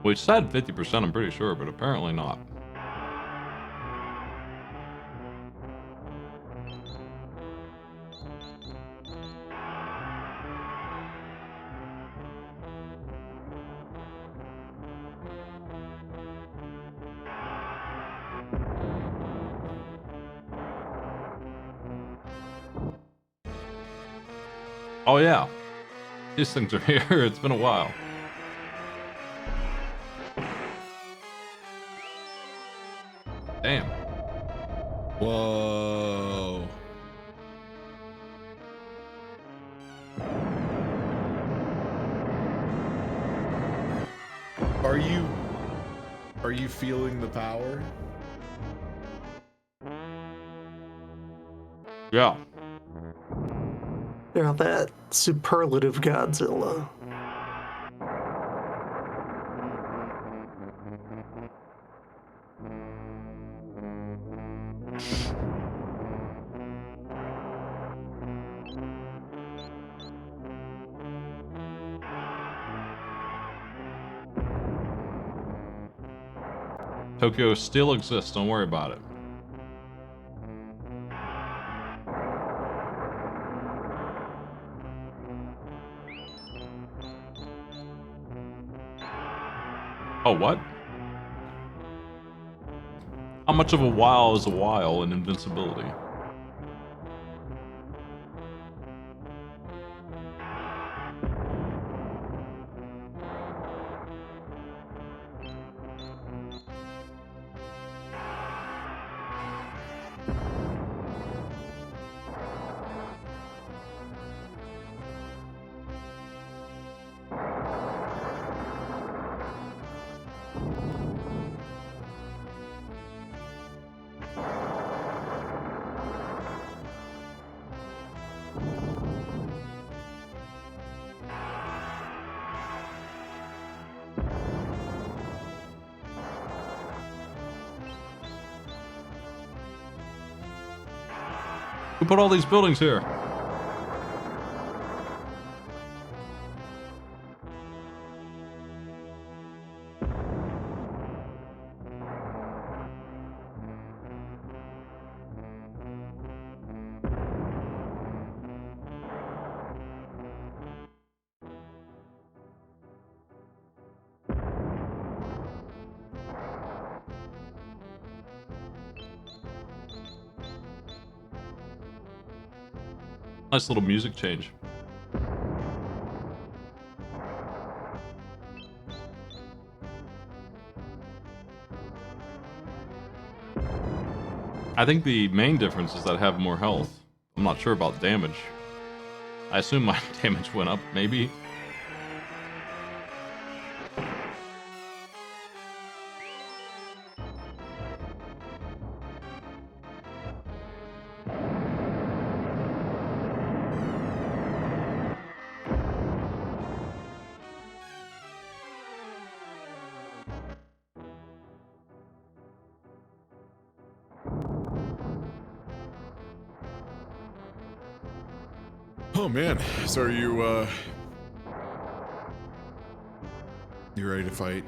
We said 50%, I'm pretty sure, but apparently not. Oh yeah, these things are here. It's been a while. Damn. Whoa. Are you feeling the power? Yeah. Now that superlative Godzilla. Tokyo still exists, don't worry about it. Oh, what? How much of a while is a while in invincibility? Who put all these buildings here? Nice little music change. I think the main difference is that I have more health. I'm not sure about damage. I assume my damage went up, maybe? Oh man, so are you you ready to fight?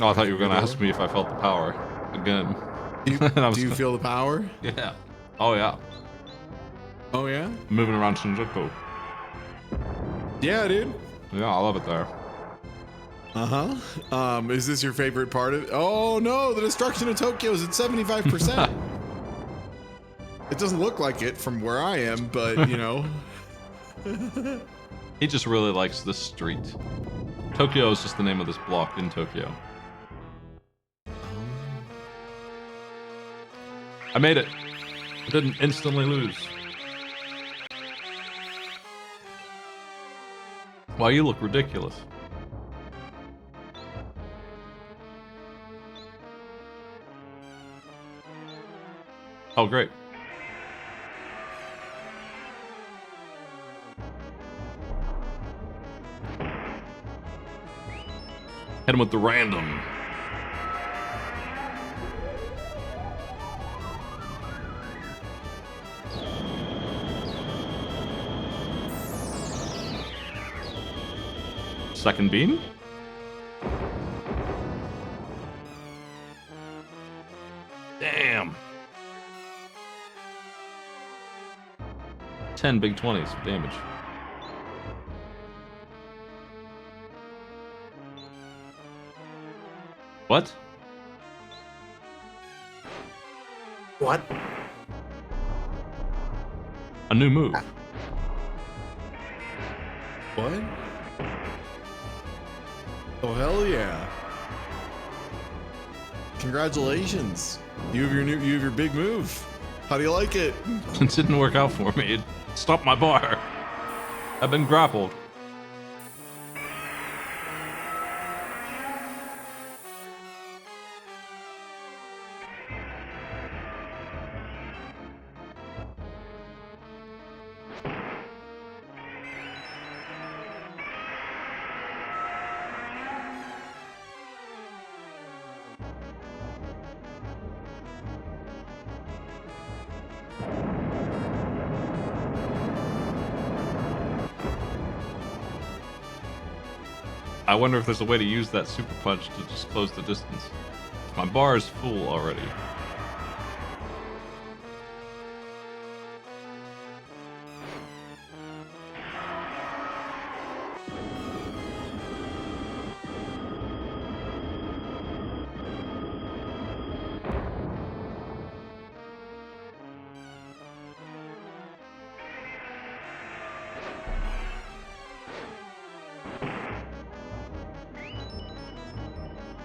Oh, I thought you were gonna ask me if I felt the power. Again. Do you, And I was do you feel the power? Yeah. Oh, yeah. Oh yeah? Moving around Shinjuku. Yeah, dude. Yeah, I love it there. Uh-huh. Is this your favorite part of it? Oh no, the destruction of Tokyo is at 75%. It doesn't look like it from where I am, but you know. He just really likes this street. Tokyo is just the name of this block in Tokyo. I made it. I didn't instantly lose. Wow, you look ridiculous. Oh, great. Hit him with the random. Second beam? Damn. 10 big 20s of damage. What? What? A new move. What? Oh hell yeah. Congratulations. You have your big move. How do you like it? It didn't work out for me. It stopped my bar. I've been grappled. I wonder if there's a way to use that super punch to just close the distance. My bar is full already.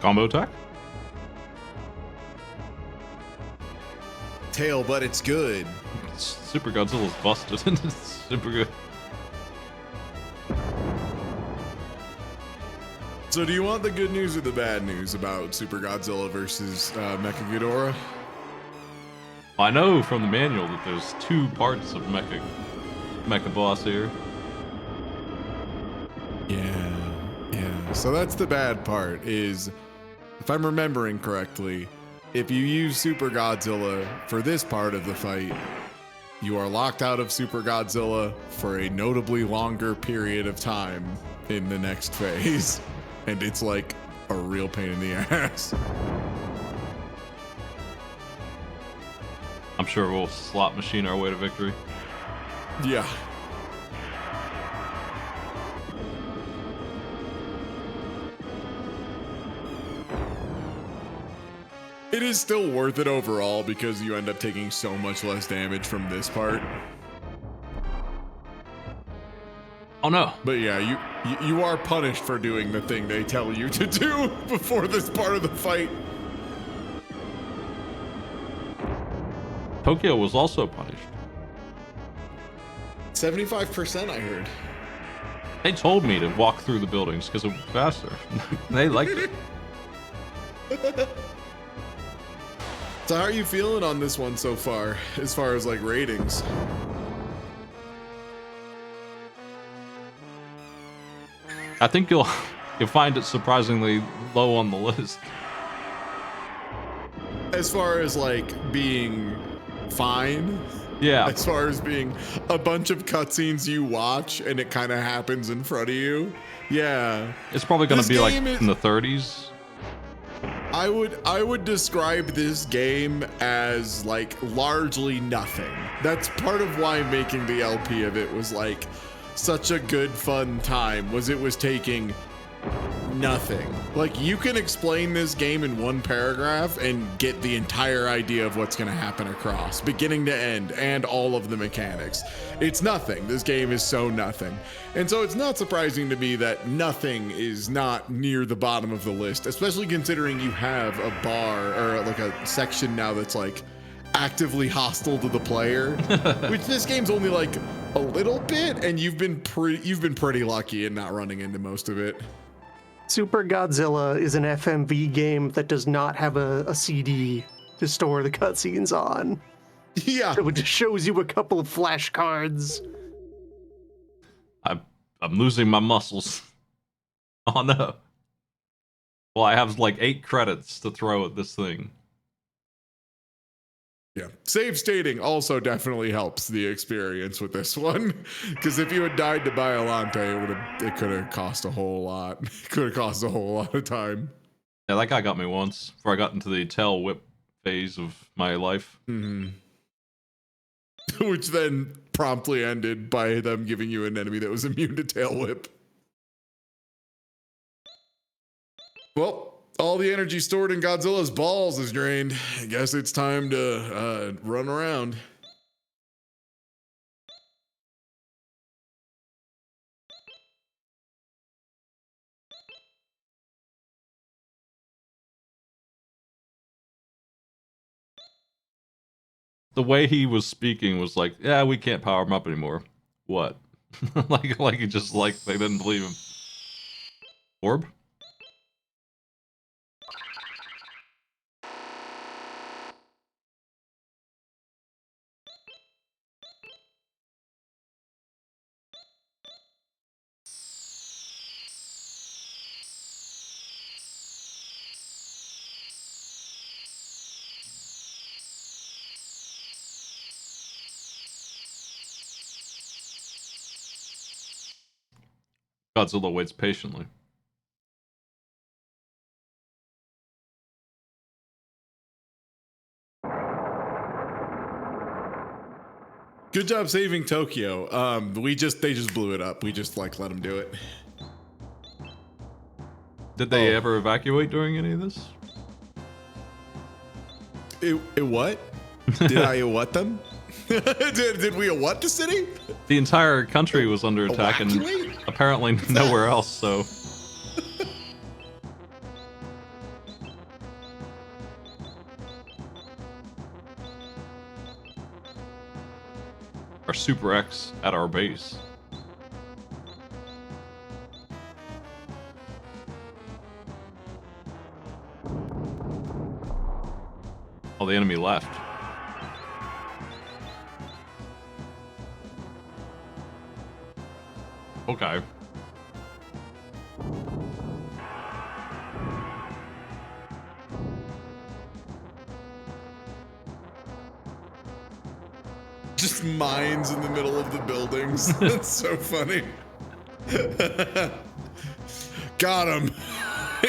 Combo attack? Tail, but it's good. Super Godzilla's busted. It's super good. So do you want the good news or the bad news about Super Godzilla versus Mecha Ghidorah? I know from the manual that there's two parts of Mecha Boss here. Yeah. So that's the bad part is, if I'm remembering correctly, if you use Super Godzilla for this part of the fight, you are locked out of Super Godzilla for a notably longer period of time in the next phase. And it's like a real pain in the ass. I'm sure we'll slot machine our way to victory. Yeah. It is still worth it overall because you end up taking so much less damage from this part. Oh no. But yeah, you are punished for doing the thing they tell you to do before this part of the fight. Tokyo was also punished. 75%, I heard. They told me to walk through the buildings because it was faster. They liked it. So how are you feeling on this one so far, as like ratings? I think you'll find it surprisingly low on the list. As far as like being fine? Yeah. As far as being a bunch of cutscenes you watch and it kind of happens in front of you? Yeah. It's probably going to This be like game is- in the 30s. I would describe this game as like largely nothing. That's part of why making the LP of it was like such a good fun time, was it was taking nothing. Like, you can explain this game in one paragraph and get the entire idea of what's going to happen across, beginning to end, and all of the mechanics. It's nothing. This game is so nothing. And so it's not surprising to me that nothing is not near the bottom of the list, especially considering you have a bar or like a section now that's like actively hostile to the player, which this game's only like a little bit, and you've been pretty lucky in not running into most of it. Super Godzilla is an FMV game that does not have a CD to store the cutscenes on. Yeah. So it just shows you a couple of flashcards. I'm losing my muscles. Oh no. Well, I have like 8 credits to throw at this thing. Yeah. Save stating also definitely helps the experience with this one. Because if you had died to Biolante, it could have cost a whole lot. It could have cost a whole lot of time. Yeah, that guy got me once before I got into the tail whip phase of my life. Mm-hmm. Which then promptly ended by them giving you an enemy that was immune to tail whip. Well, all the energy stored in Godzilla's balls is drained. I guess it's time to run around. The way he was speaking was like, yeah, we can't power him up anymore. What? like he just like they didn't believe him. Orb? Godzilla waits patiently. Good job saving Tokyo. They just blew it up. We just like let them do it. Did they ever evacuate during any of this? It what? Did I what them? did we what the city? The entire country was under attack and Evacuate? apparently nowhere else, so... Our Super X at our base. Oh, the enemy left. Okay. Just mines in the middle of the buildings. That's so funny. Got him,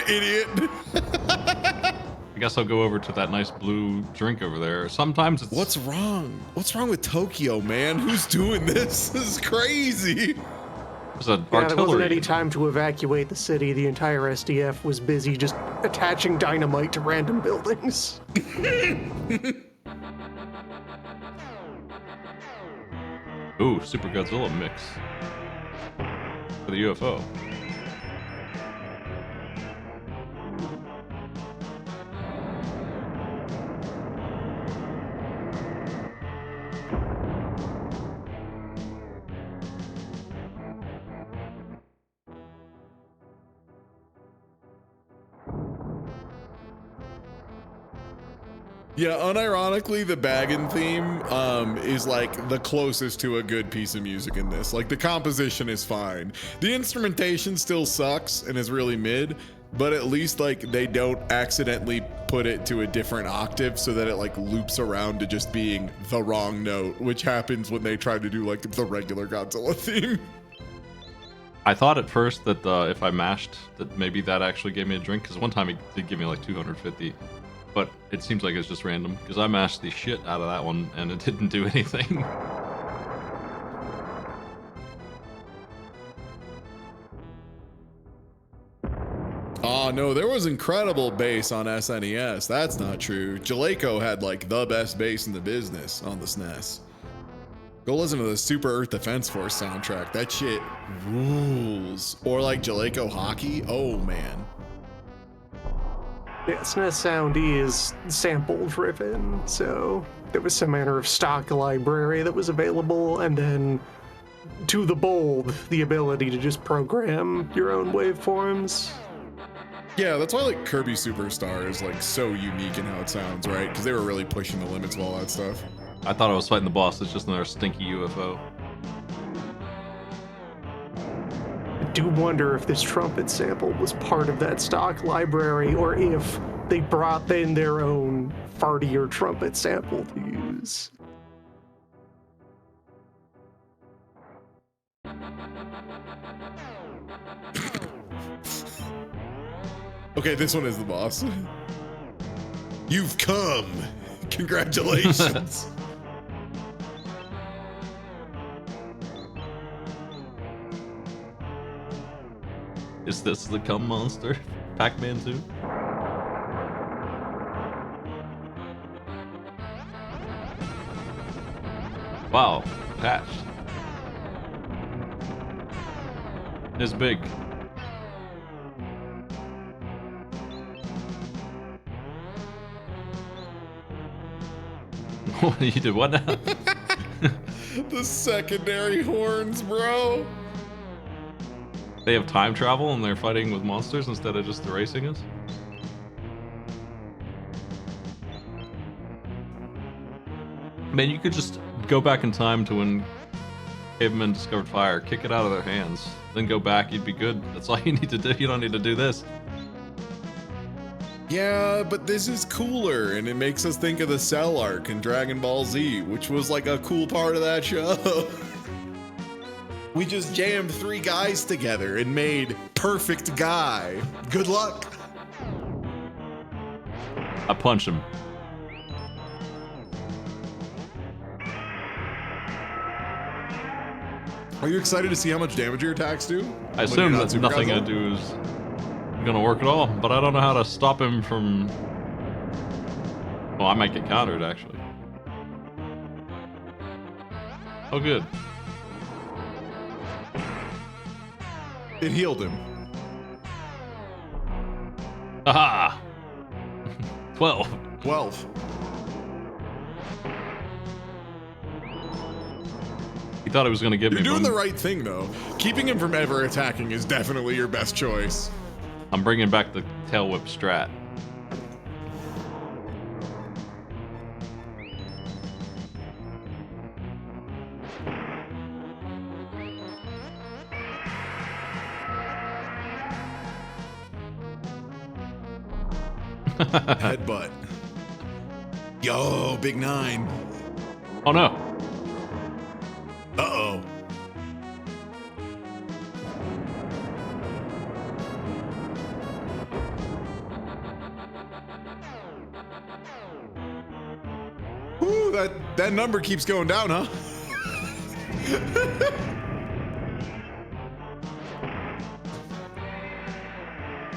idiot. I guess I'll go over to that nice blue drink over there. Sometimes it's... What's wrong? What's wrong with Tokyo, man? Who's doing this? This is crazy. There's an Yeah, there wasn't artillery. any time to evacuate the city. The entire SDF was busy just attaching dynamite to random buildings. Ooh, Super Godzilla mix. of the UFO. Yeah, unironically, the Baggin theme is like the closest to a good piece of music in this. Like the composition is fine. The instrumentation still sucks and is really mid, but at least like they don't accidentally put it to a different octave so that it like loops around to just being the wrong note, which happens when they try to do like the regular Godzilla theme. I thought at first that if I mashed, that maybe that actually gave me a drink, because one time he did give me like 250. But it seems like it's just random, because I mashed the shit out of that one, and it didn't do anything. Oh no, there was incredible bass on SNES. That's not true. Jaleco had like the best bass in the business on the SNES. Go listen to the Super Earth Defense Force soundtrack. That shit rules. Or like Jaleco Hockey. Oh man. Yeah, SNES sound is sample driven, so there was some manner of stock library that was available, and then to the bold, the ability to just program your own waveforms. Yeah, that's why like Kirby Superstar is like so unique in how it sounds, right? Because they were really pushing the limits of all that stuff. I thought I was fighting the boss, it's just another stinky UFO. I do wonder if this trumpet sample was part of that stock library, or if they brought in their own fartier trumpet sample to use. Okay, this one is the boss. You've come. Congratulations. Is this the cum monster? Pac-Man 2? Wow, patched. It's big. You did what now? The secondary horns, bro. They have time travel and they're fighting with monsters instead of just erasing us? Man, you could just go back in time to when cavemen discovered fire, kick it out of their hands, then go back, you'd be good. That's all you need to do. You don't need to do this. Yeah, but this is cooler, and it makes us think of the Cell arc in Dragon Ball Z, which was like a cool part of that show. We just jammed 3 guys together and made Perfect Guy. Good luck. I punch him. Are you excited to see how much damage your attacks do? I assume that nothing I do is gonna work at all, but I don't know how to stop him from... Well, I might get countered, actually. Oh, good. It healed him. Aha! 12. 12. He thought he was gonna give me... You're doing the right thing, though. Keeping him from ever attacking is definitely your best choice. I'm bringing back the tail whip strat. Headbutt. Yo, big 9. Oh no. Uh-oh. Ooh, that number keeps going down, huh?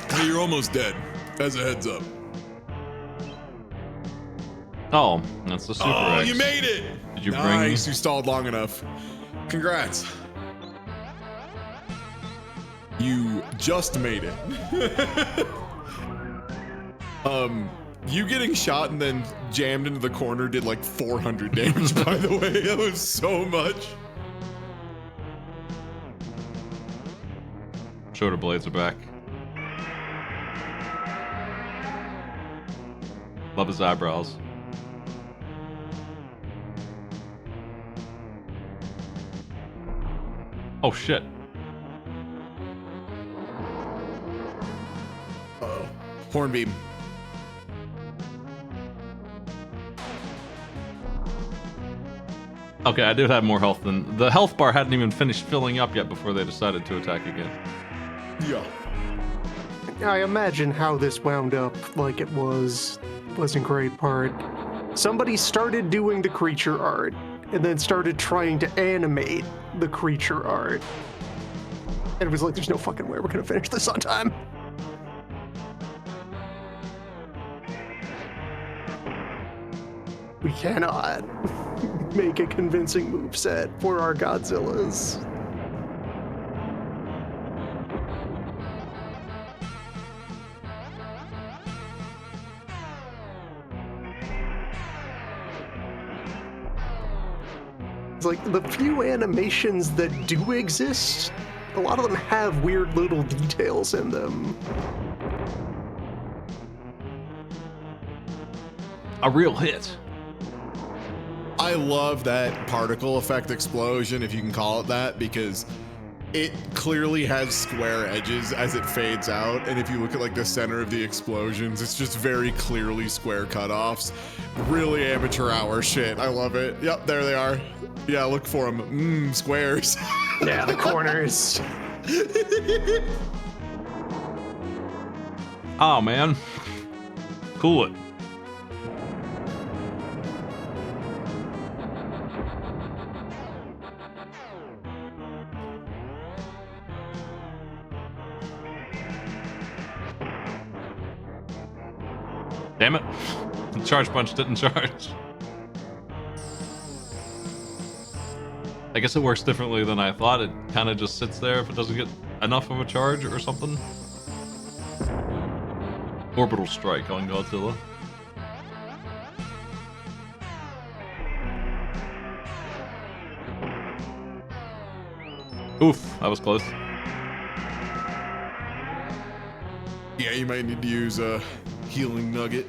Hey, you're almost dead, as a heads up. Oh, that's the Super X. You made it! Did you nice, bring... you stalled long enough. Congrats. You just made it. You getting shot and then jammed into the corner did like 400 damage, by the way. That was so much. Shoulder blades are back. Love his eyebrows. Oh shit. Uh-oh. Hornbeam. Okay, I did have more health than... The health bar hadn't even finished filling up yet before they decided to attack again. Yeah. I imagine how this wound up like it was in great part. Somebody started doing the creature art and then started trying to animate the creature art. And it was like, there's no fucking way we're gonna finish this on time. We cannot make a convincing moveset for our Godzillas. It's like the few animations that do exist, a lot of them have weird little details in them. A real hit. I love that particle effect explosion, if you can call it that, because it clearly has square edges as it fades out. And if you look at like the center of the explosions, it's just very clearly square cutoffs. Really amateur hour shit. I love it. Yep, there they are. Yeah, look for them. Squares. Yeah, the corners. Oh man. Cool it. Damn it. The charge punch didn't charge. I guess it works differently than I thought. It kind of just sits there if it doesn't get enough of a charge or something. Orbital strike on Godzilla. Oof, that was close. Yeah, you might need to use a healing nugget.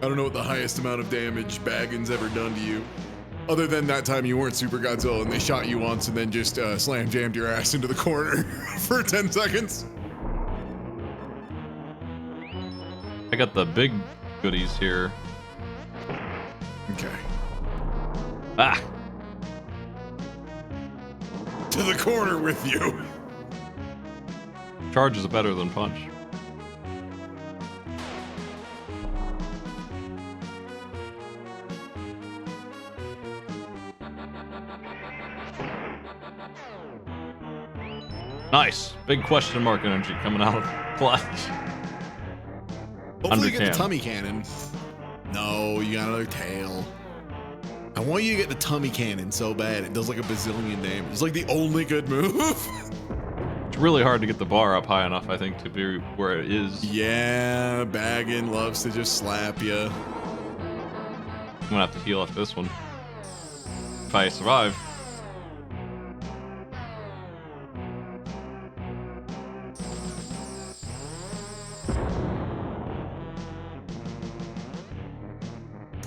I don't know what the highest amount of damage Baggin's ever done to you. Other than that time you weren't Super Godzilla and they shot you once and then just slam jammed your ass into the corner for 10 seconds. I got the big goodies here. Okay. Ah! To the corner with you. Charge is better than punch. Nice. Big question mark energy coming out of clutch. Hopefully you get the Undercam. tummy cannon. No, you got another tail. I want you to get the tummy cannon so bad. It does like a bazillion damage. It's like the only good move. It's really hard to get the bar up high enough, I think, to be where it is. Yeah, Baggin loves to just slap you. I'm gonna have to heal after this one. If I survive.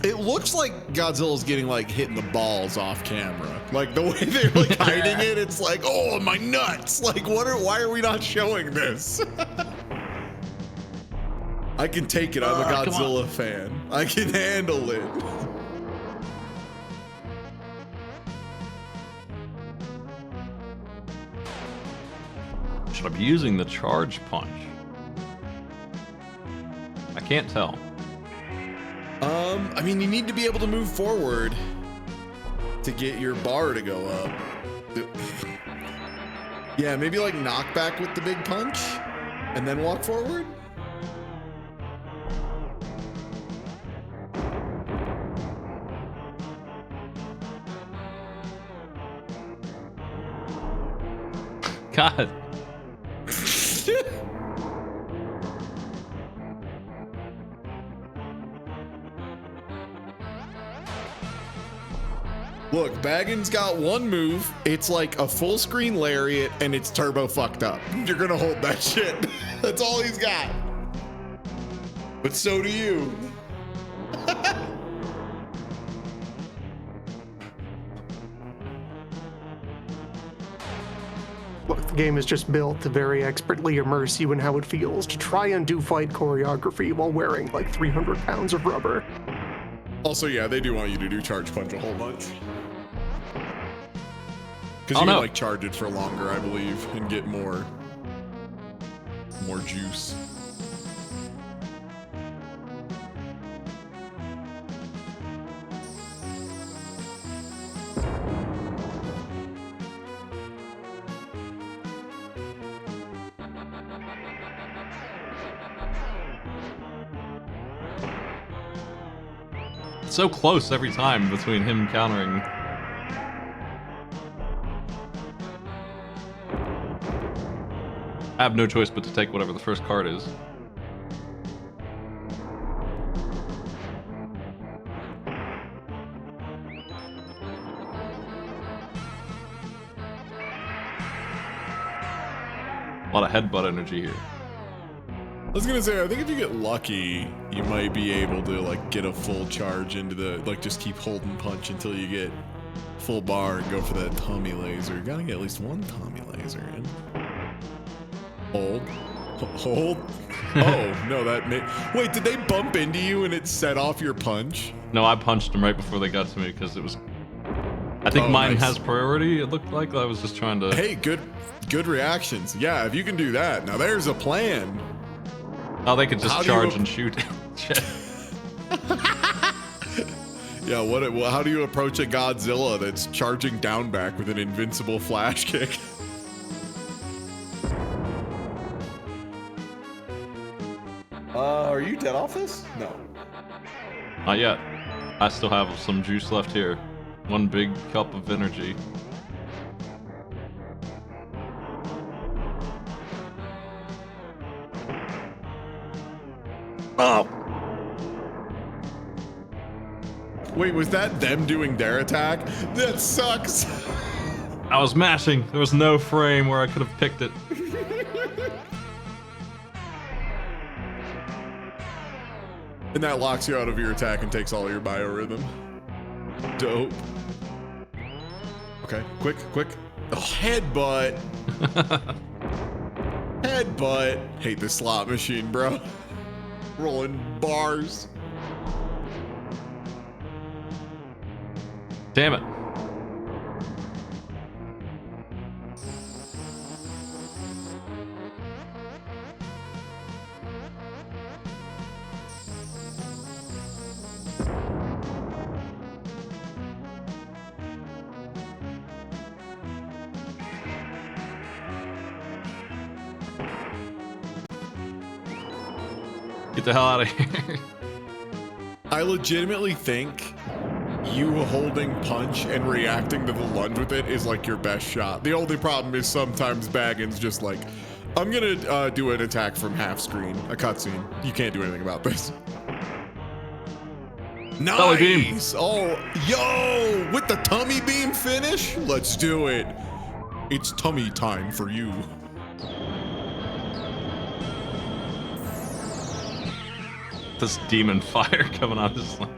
It looks like Godzilla's getting like hit in the balls off camera. Like the way they're like hiding it, it's like, oh my nuts! Like why are we not showing this? I can take it. I'm a come Godzilla fan. I can handle it. Should I be using the charge punch? I can't tell. I mean, you need to be able to move forward to get your bar to go up. Yeah, maybe like knock back with the big punch and then walk forward. God. Look, Baggins got one move. It's like a full screen lariat and it's turbo fucked up. You're gonna hold that shit. That's all he's got. But so do you. Look, the game is just built to very expertly immerse you in how it feels to try and do fight choreography while wearing like 300 pounds of rubber. Also, yeah, they do want you to do charge punch a whole bunch. Because Oh, you can no. like charge it for longer, I believe, and get more juice. It's so close every time between him countering. I have no choice but to take whatever the first card is. A lot of headbutt energy here. I was gonna say, I think if you get lucky, you might be able to like get a full charge into the, like just keep holding punch until you get full bar and go for that Tommy laser. You gotta get at least one Tommy laser in. Hold. Hold. Oh, no, that made... Wait, did they bump into you and it set off your punch? No, I punched him right before they got to me because it was... I think Oh, mine nice. has priority, it looked like. I was just trying to... Hey, good reactions. Yeah, if you can do that. Now there's a plan. Oh, they could just How do you- charge and shoot. Shit. Yeah, how do you approach a Godzilla that's charging down back with an invincible flash kick? Are you dead off this? No. Not yet. I still have some juice left here. One big cup of energy. Oh! Wait, was that them doing their attack? That sucks. I was mashing. There was no frame where I could have picked it. And that locks you out of your attack and takes all your biorhythm. Dope. Okay, quick. Oh, headbutt. Headbutt. Hate this slot machine, bro. Rolling bars. Damn it. Get the hell out of here. I legitimately think you holding punch and reacting to the lunge with it is like your best shot. The only problem is sometimes Baggins just like, I'm gonna do an attack from half screen, a cutscene. You can't do anything about this. Belly beam. Nice! Oh, yo! With the tummy beam finish? Let's do it. It's tummy time for you. This demon fire coming out of his line.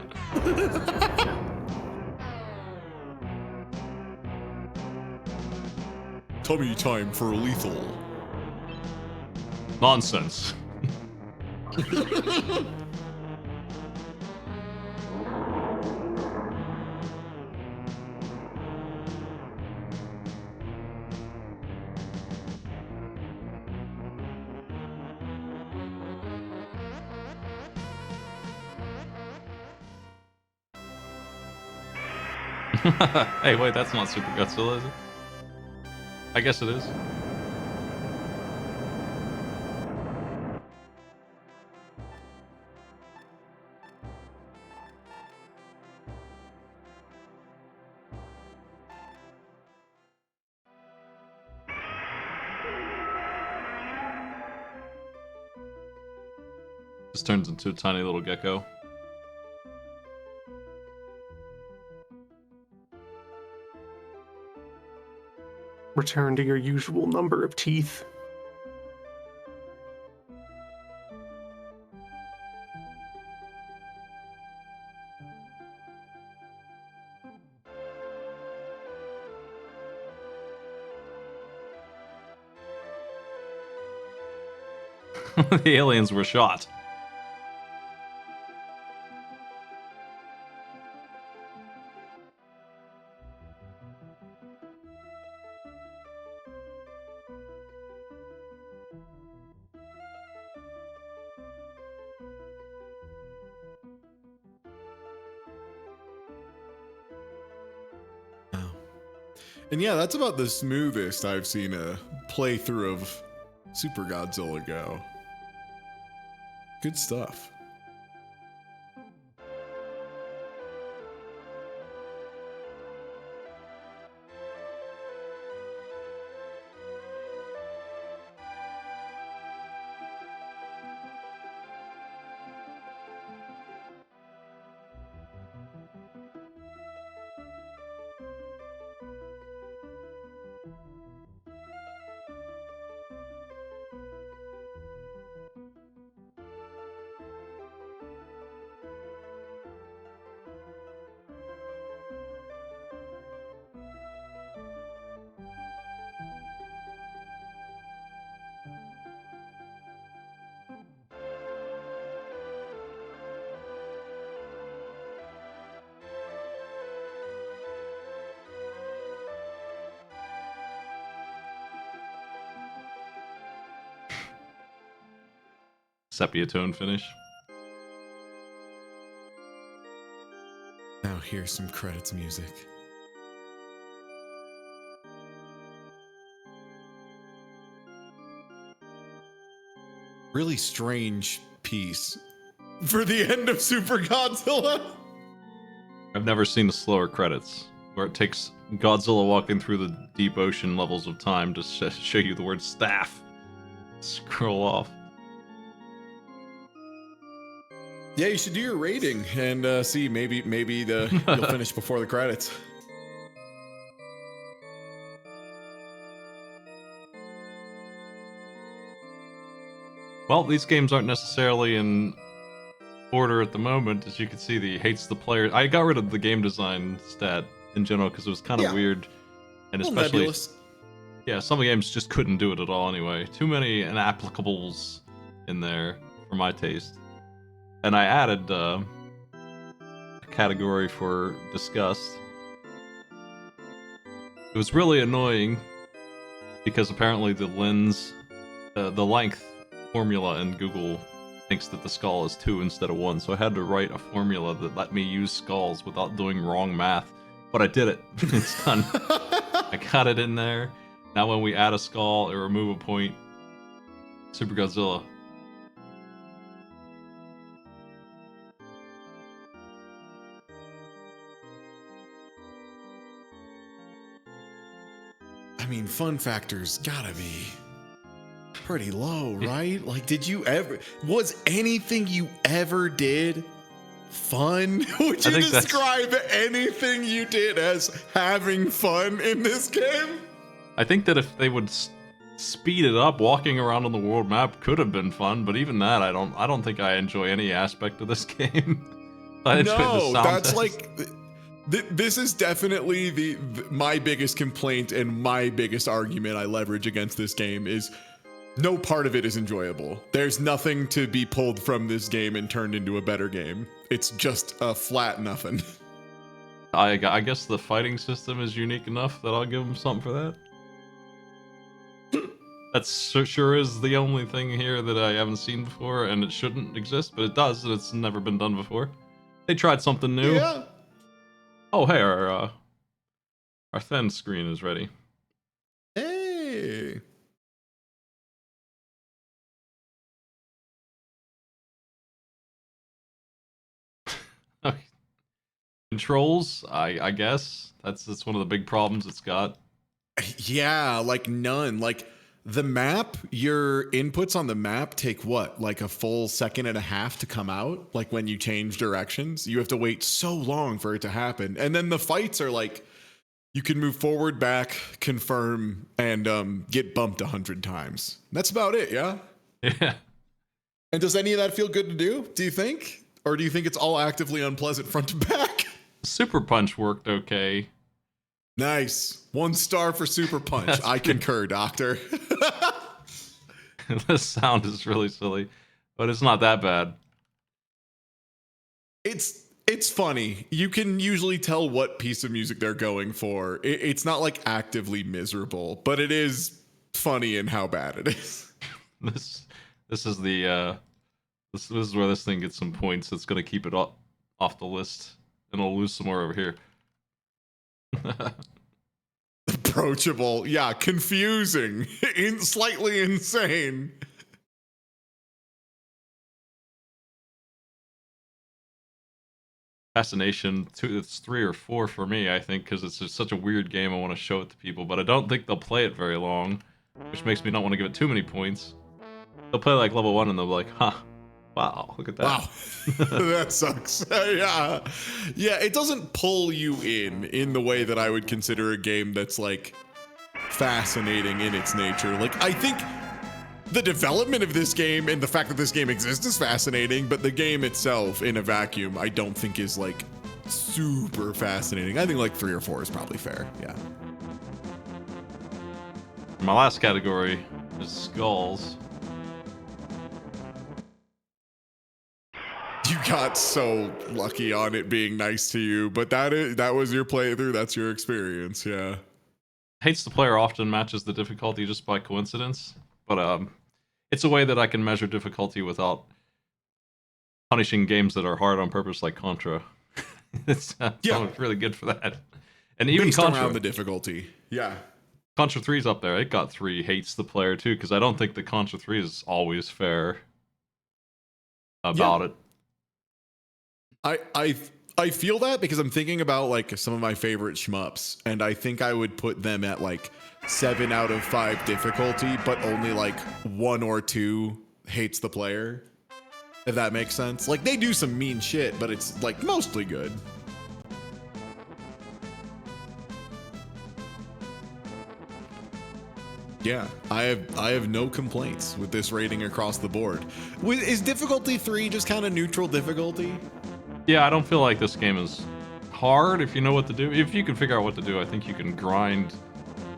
Tummy time for lethal. Nonsense. Hey, wait, that's not Super Godzilla, is it? I guess it is. Just turns into a tiny little gecko. Return to your usual number of teeth. The aliens were shot. And yeah, that's about the smoothest I've seen a playthrough of Super Godzilla go. Good stuff. Sepia tone finish. Now here's some credits music. Really strange piece for the end of Super Godzilla. I've never seen the slower credits, where it takes Godzilla walking through the deep ocean levels of time to show you the word staff. Scroll off. Yeah, you should do your rating and see maybe you'll finish before the credits. Well, these games aren't necessarily in order at the moment. As you can see, the hates the player. I got rid of the game design stat in general because it was kind of weird, and especially nebulous. Yeah, some games just couldn't do it at all anyway. Too many inapplicables in there for my taste. And I added a category for disgust. It was really annoying because apparently the length formula in Google thinks that the skull is 2 instead of 1, so I had to write a formula that let me use skulls without doing wrong math. But I did it. It's done. I got it in there. Now when we add a skull or remove a point, Super Godzilla. I mean, fun factor's gotta be pretty low, right? Like, was anything you ever did fun? Would you describe anything you did as having fun in this game? I think that if they would speed it up, walking around on the world map could have been fun, but even that, I don't think I enjoy any aspect of this game. I enjoy the sound that's test. like... This is definitely my biggest complaint and my biggest argument I leverage against this game is no part of it is enjoyable. There's nothing to be pulled from this game and turned into a better game. It's just a flat nothing. I guess the fighting system is unique enough that I'll give them something for that. That's sure is the only thing here that I haven't seen before, and it shouldn't exist, but it does, and it's never been done before. They tried something new. Yeah. Oh, hey, our thin screen is ready. Hey. Okay. Controls, I guess that's one of the big problems it's got. Yeah, like none. Like the map, your inputs on the map take what, like a full second and a half to come out? Like when you change directions, you have to wait so long for it to happen. And then the fights are like, you can move forward, back, confirm, and get bumped 100 times. That's about it, yeah? Yeah. And does any of that feel good to do you think? Or do you think it's all actively unpleasant front to back? Super Punch worked okay. Nice. 1 star for Super Punch. I concur, Doctor. This sound is really silly, but it's not that bad. It's funny. You can usually tell what piece of music they're going for. It's not like actively miserable, but it is funny in how bad it is. This is the this is where this thing gets some points. It's gonna keep it off the list, and it'll lose some more over here. Approachable, yeah, confusing, slightly insane. Fascination, it's 3 or 4 for me, I think, because it's just such a weird game. I want to show it to people, but I don't think they'll play it very long, which makes me not want to give it too many points. They'll play like level 1 and they'll be like, huh, wow, look at that. Wow, that sucks. Yeah, it doesn't pull you in the way that I would consider a game that's like fascinating in its nature. Like, I think the development of this game and the fact that this game exists is fascinating, but the game itself in a vacuum, I don't think is like super fascinating. I think like 3 or 4 is probably fair. Yeah. My last category is skulls. You got so lucky on it being nice to you, but that was your playthrough. That's your experience. Yeah. Hates the player often matches the difficulty just by coincidence, but it's a way that I can measure difficulty without punishing games that are hard on purpose, like Contra. It's really good for that. And even based Contra, around the difficulty. Yeah. Contra 3's up there. It got 3 hates the player too, because I don't think the Contra 3 is always fair about it. I feel that because I'm thinking about like some of my favorite shmups, and I think I would put them at like 7 out of 5 difficulty, but only like 1 or 2 hates the player. If that makes sense. Like, they do some mean shit, but it's like mostly good. Yeah, I have no complaints with this rating across the board. Is difficulty 3 just kind of neutral difficulty? Yeah, I don't feel like this game is hard if you know what to do. If you can figure out what to do, I think you can grind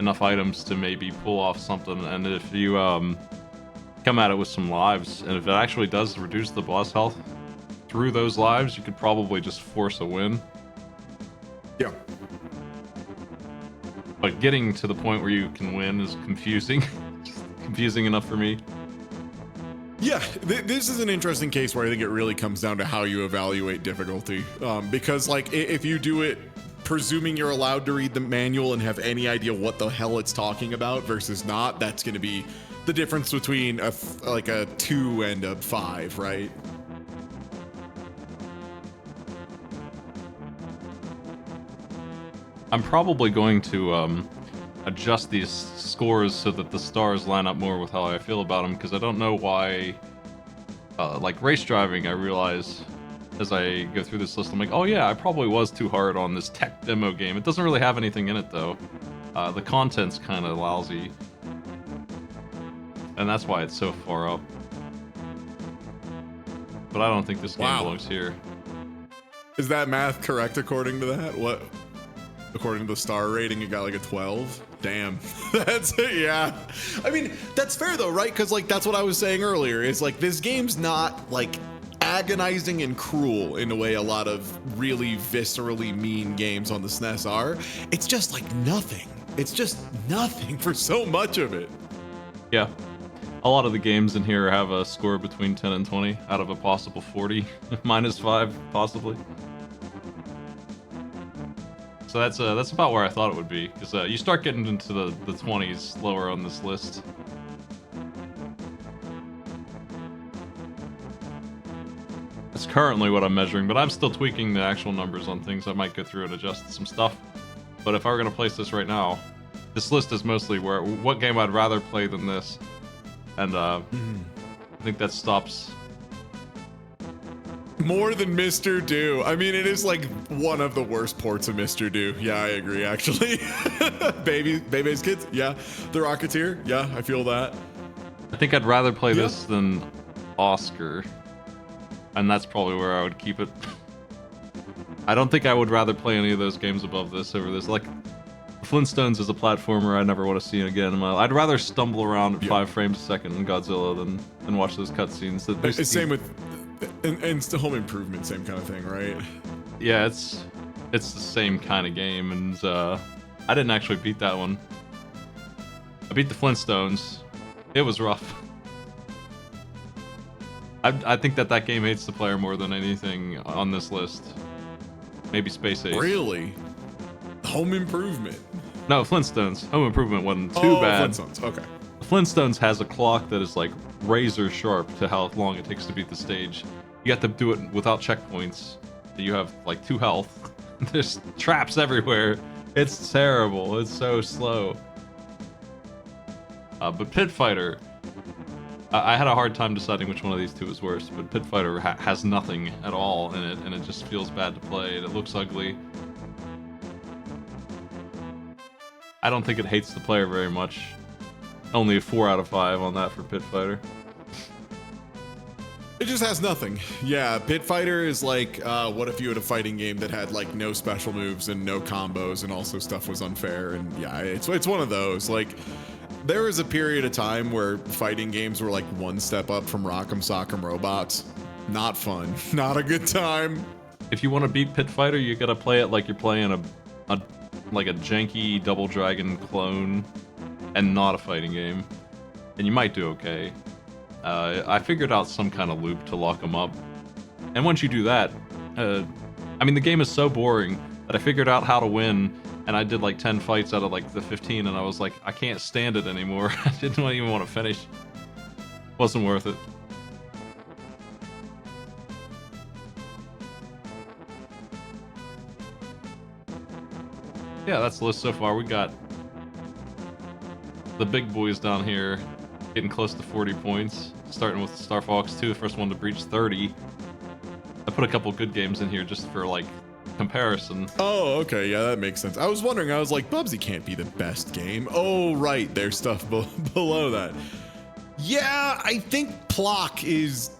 enough items to maybe pull off something. And if you come at it with some lives, and if it actually does reduce the boss health through those lives, you could probably just force a win. Yeah. But getting to the point where you can win is confusing. Confusing enough for me. Yeah, this is an interesting case where I think it really comes down to how you evaluate difficulty. Because, like, if you do it presuming you're allowed to read the manual and have any idea what the hell it's talking about versus not, that's going to be the difference between a 2 and a 5, right? I'm probably going to adjust these scores so that the stars line up more with how I feel about them, because I don't know why, like race driving, I realize as I go through this list, I'm like, oh yeah, I probably was too hard on this tech demo game. It doesn't really have anything in it though. The content's kind of lousy, and that's why it's so far up. But I don't think this game belongs here. Is that math correct according to that? What? According to the star rating, it got like a 12. Damn. That's it, yeah. I mean, that's fair though, right? Because like that's what I was saying earlier. Is like this game's not like agonizing and cruel in a way a lot of really viscerally mean games on the SNES are. It's just like nothing. It's just nothing for so much of it. Yeah. A lot of the games in here have a score between 10 and 20 out of a possible 40. -5, possibly. So that's about where I thought it would be, because you start getting into the 20s lower on this list. That's currently what I'm measuring, but I'm still tweaking the actual numbers on things. I might go through and adjust some stuff. But if I were going to place this right now, this list is mostly what game I'd rather play than this, and I think that stops. More than Mr. Do. I mean, it is like one of the worst ports of Mr. Do. Yeah, I agree, actually. Baby's Kids? Yeah. The Rocketeer? Yeah, I feel that. I think I'd rather play this than Oscar, and that's probably where I would keep it. I don't think I would rather play any of those games above this over this. Like, Flintstones is a platformer I never want to see again in my life. I'd rather stumble around at 5 frames a second in Godzilla than watch those cutscenes. Same with... And it's the Home Improvement, same kind of thing, right? Yeah, it's the same kind of game, and I didn't actually beat that one. I beat the Flintstones. It was rough. I think that game hates the player more than anything on this list. Maybe Space Ace. Really? Home Improvement? No, Flintstones. Home Improvement wasn't too bad. Flintstones, okay. Flintstones has a clock that is like razor sharp to how long it takes to beat the stage. You have to do it without checkpoints. You have like 2 health. There's traps everywhere. It's terrible. It's so slow. But Pit Fighter, I had a hard time deciding which one of these two is worse. But Pit Fighter has nothing at all in it, and it just feels bad to play. And it looks ugly. I don't think it hates the player very much. Only a 4 out of 5 on that for Pit Fighter. It just has nothing. Yeah, Pit Fighter is like, what if you had a fighting game that had like no special moves and no combos, and also stuff was unfair? And yeah, it's one of those. Like, there was a period of time where fighting games were like one step up from Rock'em Sock'em Robots. Not fun. Not a good time. If you want to beat Pit Fighter, you gotta play it like you're playing a janky Double Dragon clone, and not a fighting game, and you might do okay. I figured out some kind of loop to lock them up, and once you do that, I mean, the game is so boring that I figured out how to win, and I did like 10 fights out of like the 15, and I was like, I can't stand it anymore. I didn't even want to finish. Wasn't worth it. Yeah, that's the list so far. We got the big boys down here getting close to 40 points, starting with Star Fox 2, the first one to breach 30. I put a couple good games in here just for like comparison. Oh, okay, yeah, that makes sense. I was wondering, I was like, Bubsy can't be the best game. Oh, right, there's stuff below that. Yeah, I think Plock is...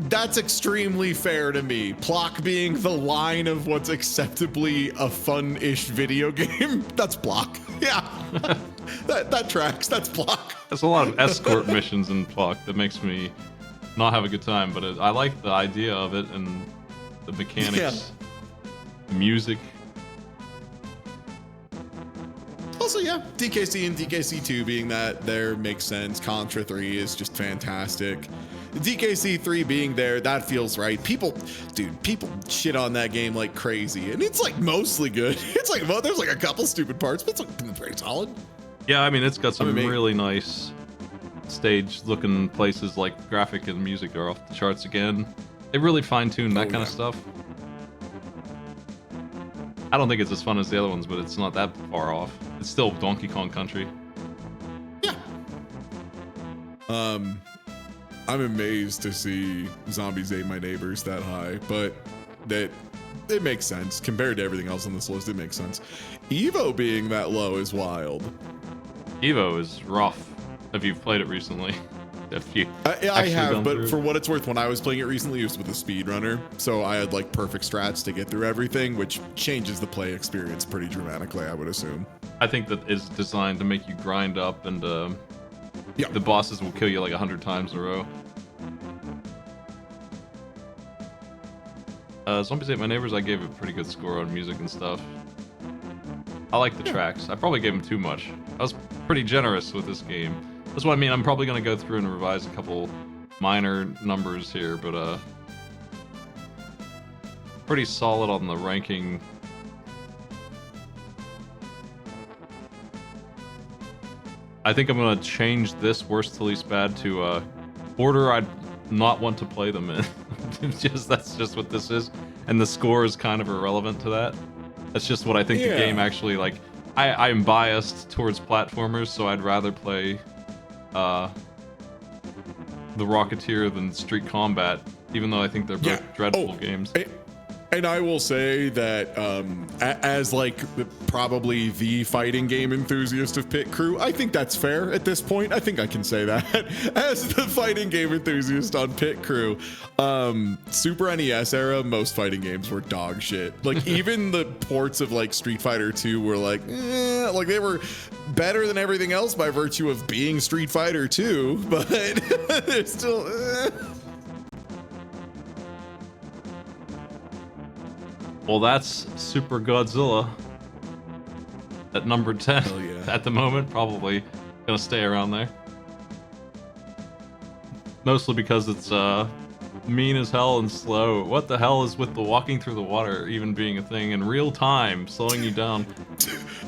That's extremely fair to me. Plock being the line of what's acceptably a fun-ish video game. That's Plock. Yeah. that tracks. That's Plock. There's a lot of escort missions in Plock that makes me not have a good time, but I like the idea of it and the mechanics, music. Also, yeah, DKC and DKC2 being that there makes sense. Contra 3 is just fantastic. DKC 3 being there, that feels right. People shit on that game like crazy, and it's like mostly good. It's like, well, there's like a couple stupid parts, but it's like very solid. Yeah, I mean, it's got some really nice stage-looking places. Like graphic and music are off the charts again. They really fine-tuned that kind of stuff. I don't think it's as fun as the other ones, but it's not that far off. It's still Donkey Kong Country. Yeah. I'm amazed to see Zombies Ate My Neighbors that high, but it makes sense. Compared to everything else on this list, it makes sense. Evo being that low is wild. Evo is rough, if you've played it recently. I have, but for what it's worth, when I was playing it recently, it was with a speedrunner, so I had like perfect strats to get through everything, which changes the play experience pretty dramatically, I would assume. I think that is designed to make you grind up, and the bosses will kill you like 100 times in a row. Zombies Ate My Neighbors, I gave a pretty good score on music and stuff. I like the tracks. I probably gave them too much. I was pretty generous with this game. That's what I mean. I'm probably going to go through and revise a couple minor numbers here, but pretty solid on the ranking. I think I'm going to change this worst to least bad to order I'd not want to play them in. That's just what this is, and the score is kind of irrelevant to that. That's just what I think the game actually like. I'm biased towards platformers, so I'd rather play the Rocketeer than Street Combat, even though I think they're both dreadful games. And I will say that as like probably the fighting game enthusiast of Pit Crew, I think that's fair at this point. I think I can say that as the fighting game enthusiast on Pit Crew. Super NES era, most fighting games were dog shit. Like even the ports of like Street Fighter 2 were like they were better than everything else by virtue of being Street Fighter 2, but they're still. Well, that's Super Godzilla at number 10 at the moment. Probably gonna stay around there. Mostly because it's mean as hell and slow. What the hell is with the walking through the water even being a thing in real time, slowing you down?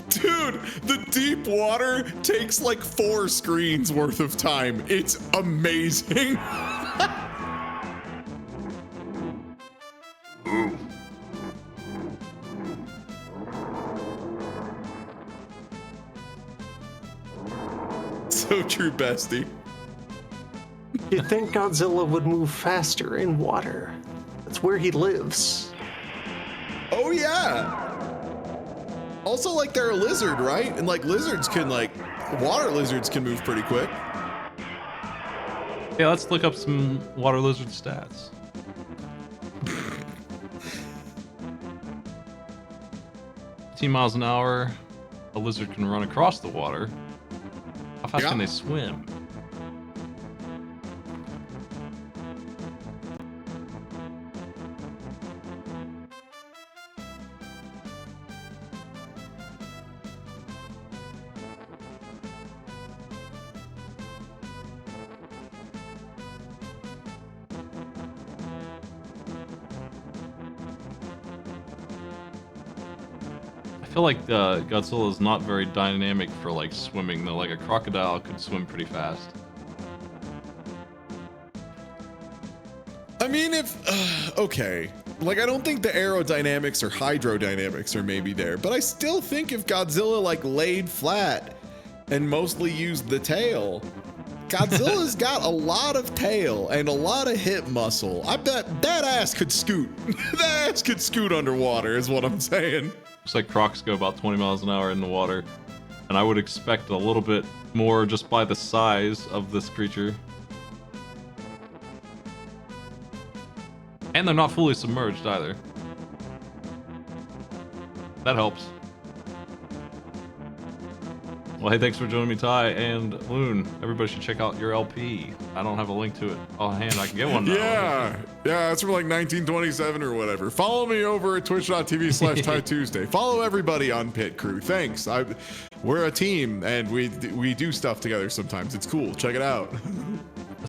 Dude, the deep water takes like 4 screens worth of time. It's amazing. So true, bestie. You'd think Godzilla would move faster in water. That's where he lives. Oh yeah. Also, like they're a lizard, right? And like lizards can water lizards can move pretty quick. Yeah, let's look up some water lizard stats. 15 miles an hour. A lizard can run across the water. How fast can they swim? I feel like Godzilla is not very dynamic for like swimming though. Like a crocodile could swim pretty fast. I mean, okay. Like I don't think the aerodynamics or hydrodynamics are maybe there, but I still think if Godzilla like laid flat and mostly used the tail, Godzilla's got a lot of tail and a lot of hip muscle. I bet that ass could scoot. That ass could scoot underwater is what I'm saying. Looks like crocs go about 20 miles an hour in the water, and I would expect a little bit more just by the size of this creature. And they're not fully submerged either. That helps. Well, hey, thanks for joining me, Ty and Loon. Everybody should check out your LP. I don't have a link to it. Oh, hand, I can get one now. Yeah, it's from like 1927 or whatever. Follow me over at twitch.tv/TieTuesday. Follow everybody on Pit Crew. Thanks. We're a team, and we do stuff together sometimes. It's cool. Check it out.